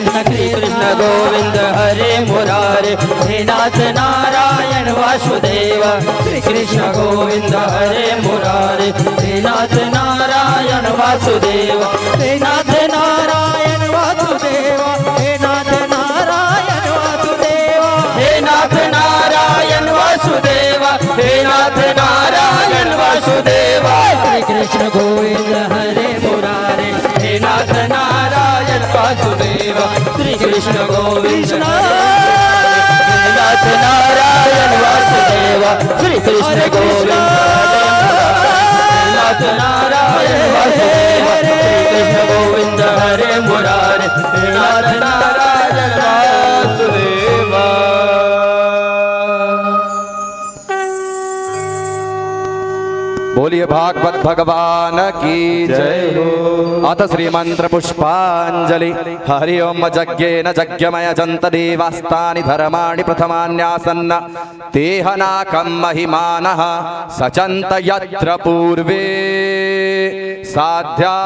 हरे कृष्ण गोविंद हरे मुरारे हे नाथ नारायण वासुदेव श्री कृष्ण गोविंद हरे मुरारे हे नाथ नारायण वासुदेव हे नाथ नारायण वासुदेव हे नाथ नारायण वासुदेव हे नाथ नारायण वासुदेव हे नाथ नारायण वासुदेव श्री कृष्ण गोविंद हरे मुरारे हे नाथ नारायण वासुदेव श्री कृष्ण गोविंद हे नाथ नारायण वासुदेव श्री कृष्ण गोविंद हे नाथ नारायण वासुदेव श्री कृष्ण गोविंद हरे मुरारे हे नाथ नारायण वासुदेव। बोलिए भागवत भगवान की जय हो। अथ श्रीमंत्र पुष्पांजलि। हरि ओम यज्ञेन यज्ञमय जंत देवास्तानि धर्माणि प्रथमान्यासन्न तेहनाकं महिमानः सचन्त यत्र पूर्वे साध्या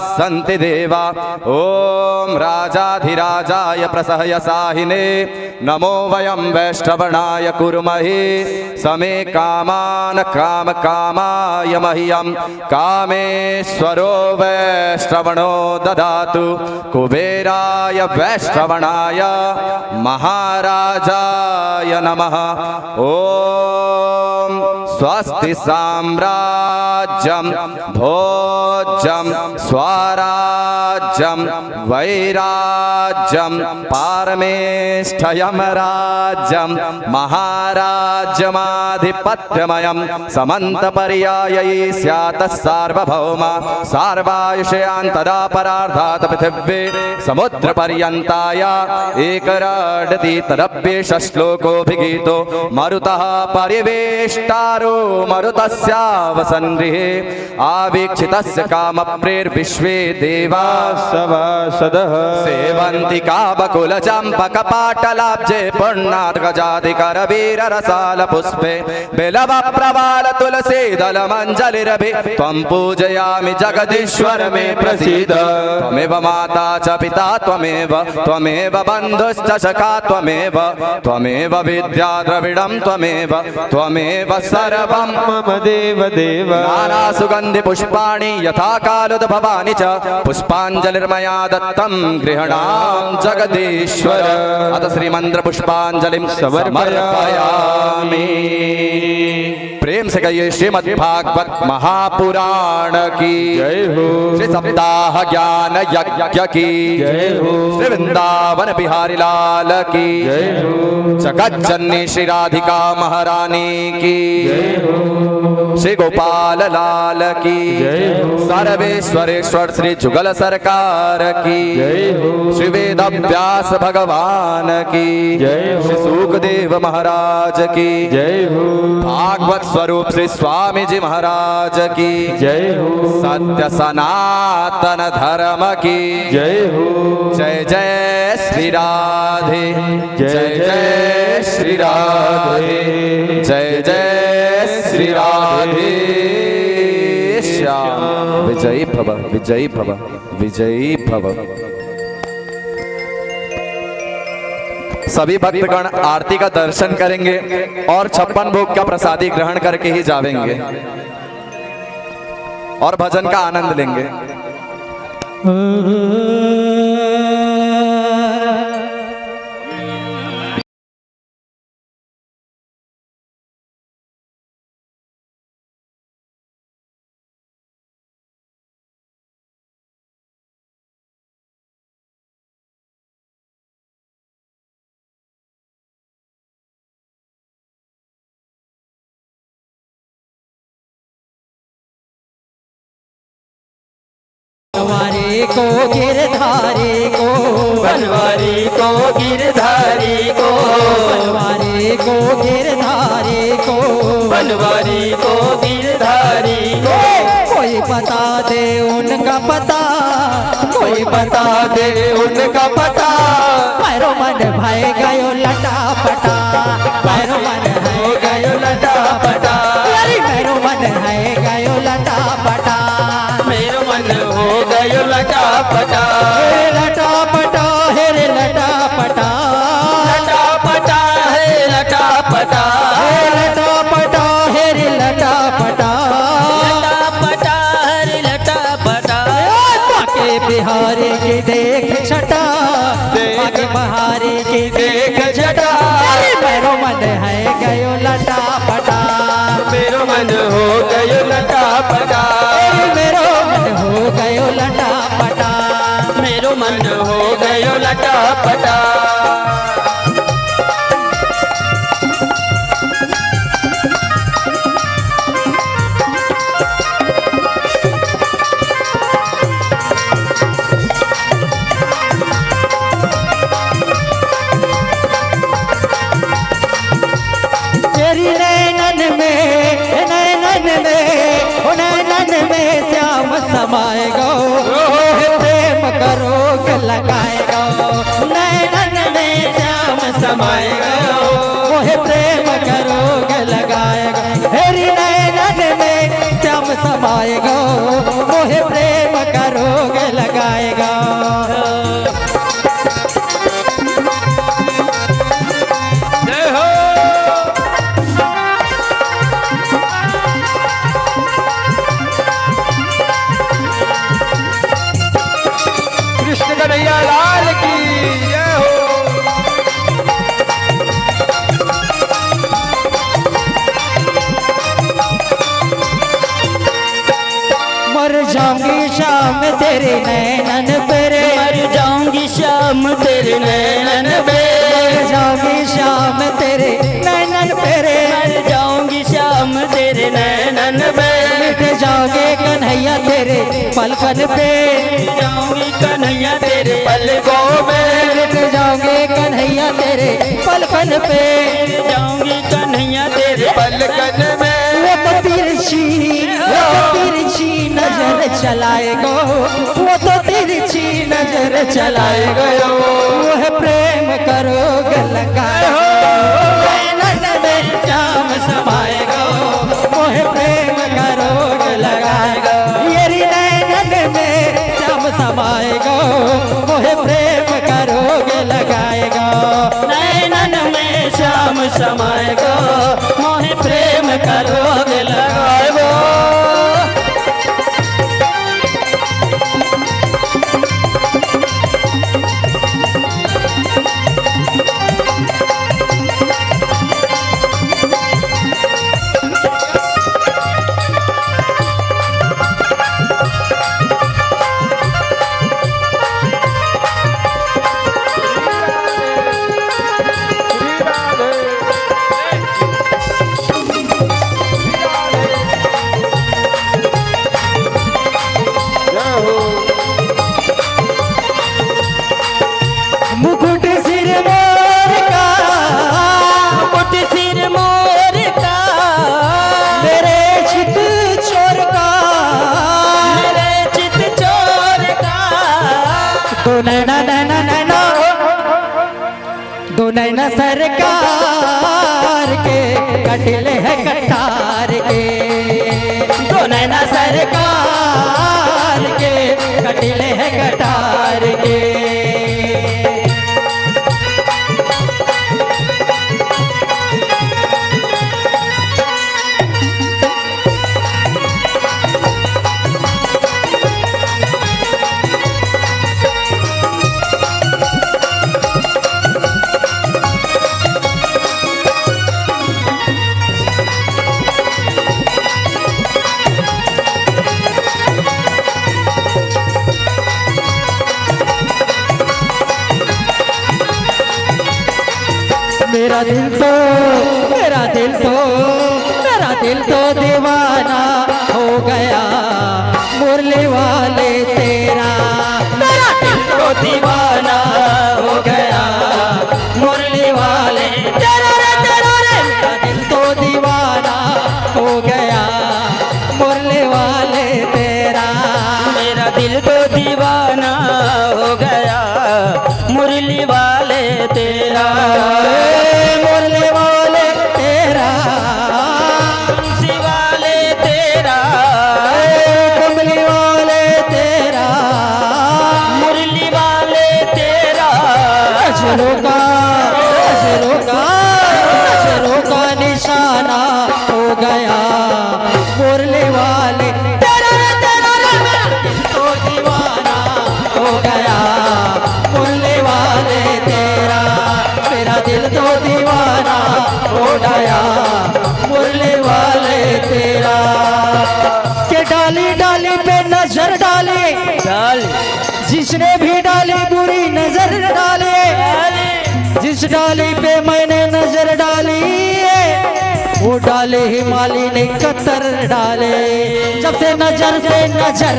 सन्ति देवा। ओम राजाधिराजाय प्रसहय साहिने नमो वयं वैष्णवणाय कुर्महे समे कामान काम कामाय मह्यं कामेश्वरो वैष्णवणो ददातु कुबेराय वैष्णवणाय महाराजाय नमः। ओम स्वस्ति साम्राज्यं भोज्यं स्वराज्यं वैराज्यं पारमेष्ठयं राज्यं महाराज्यमाधिपत्यमयं समन्तपर्यायी स्यात् सार्वभौम सार्वायुषयान्तदा परार्धात् पृथिवी समुद्रपर्यन्ताय एकराडति तदप्येष श्लोकोऽभिगीतो मरुतः परिवेष्टारो मरुतस्यावसन्गृहे आवीक्षितस्य कामप्रेर्विश्वे देवा सभासदः सेवन्ति कामकुलचम्पकपाटलाब्जे पुण्णार्घजाधिकरवीररसालपुष्पे बिलवप्रवाल तुलसीदलमञ्जलिरभि त्वं पूजयामि जगदीश्वर मे प्रसीद। त्वमेव माता च पिता त्वमेव बन्धुश्च सखा त्वमेव विद्या द्रविडं त्वमेव सर्वं मम देव देव नानासुगन्धि पुष्पाणि यथा कालोद्भवानि च पुष्पाञ्जलिर्मया दत्तं गृह्णां जगदीश्वर। अथ श्रीमंत्र पुष्पांजलिं समर्पयामि। प्रेम से कहिए श्रीमद् भागवत महापुराण की जय हो। श्री सप्ताह ज्ञान यज्ञ की जय हो। श्री वृंदावन बिहारी लाल की जय हो। जगत जननी श्री राधिका महारानी की जय हो। श्री गोपाल लाल की जय हो। सर्वेश्वरेश्वर श्री जुगल सरकार की जय हो। श्री वेद व्यास भगवान की जय हो। श्री सुखदेव महाराज की जय हो। भागवत स्वरूप श्री स्वामी जी महाराज की जय हो। सत्य सनातन धर्म की जय हो। जय जय श्री राधे जय जय श्री राधे जय जय श्री राधे श्याम। विजयी भव विजयी भव विजयी भव। सभी भक्तगण आरती का दर्शन करेंगे और 56 भोग का प्रसादी ग्रहण करके ही जावेंगे और भजन का आनंद लेंगे। बनवारी को गिरधारी को बनवारी को गिरधारी को बनवारी को गिरधारी को बनवारी को गिरधारी को कोई बता दे उनका पता कोई बता दे उनका पता पैरो मन भाई गयो लटा पटा पैरो मन हो गयो लटा पटा अरे पैरो मन है गयो लटा पटा मेरो मन हो गयो लटा पटा हे लटा पटा हे रे लटा पटा पटा तेरी नैनन में श्याम समाएगा प्रेम करोग लगाएगा नैनन में श्याम समाएगा मोहे प्रेम करोग लगाएगा तेरी नैनन में श्याम समाएगा मोहे प्रेम करोग लगाएगा कृष्ण कन्हैया लाल की जय हो। मर जाऊंगी शाम तेरे नैनन पेरे मर जाऊंगी शाम तेरे नैनन पे मर जाऊंगी शाम तेरे नैनन पेरे मर जाऊंगी शाम तेरे नैनन पे मिट जाओगे कन्हैया तेरे पलकन पे जाऊंगी कन्हैया तेरे पलकों में मिट जाओगे कन्हैया तेरे पलकन पे जाऊंगी कन्हैया तेरे पलकन में वो तो तिरछी नजर चलाएगा वो तो तिरछी नजर चलाएगा वो है प्रेम करोग लगाएगा नैनन में श्याम समाएगा वो है प्रेम करोग लगाएगा येरी नैनन में श्याम समाएगा वो है प्रेम करोग लगाएगा नैनन में श्याम समाएगा मोहे प्रेम करोग लगाएगा मुकुट सिर मोर का मुकुट सिर मोर का मेरे चित चोर का मेरे चित चोर का दो नैना नैना नैना दो नैना सरकार के कटिले है कटार के दो नैना सरकार के कटिले है कटार के मेरा दिल तो दीवाना हो गया मुरली वाले तेरा मेरा दिल तो दीवाना हो गया मुरली वाले तेरा रे मेरा दिल तो दीवाना हो गया मुरली वाले तेरा मेरा दिल तो दीवाना हो गया मुरली वाले तेरा मुरली वाले तेरा तुलसी वाले तेरा कमली वाले तेरा मुरली वाले तेरा अजरों का निशाना हो गया मुरली वाले तेरा मेरा दिल तो दीवाना हो गया मुरली वाले तेरा मेरा दिल तो दीवाना हो गया मुरली वाले तेरा के डाली डाली पे नजर डाले डाल जिसने भी डाली बुरी नजर डाले जिस डाली पे मैंने नजर डाली वो डाले हिमालय ने कतर डाले। जब से नजर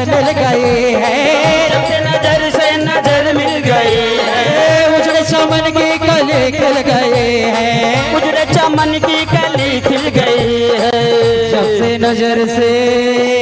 मिल गई है, जब से नजर मिल गई है, उजड़े चमन की कली खिल गए हैं, उजड़े चमन की कली खिल गई है। जब से नजर से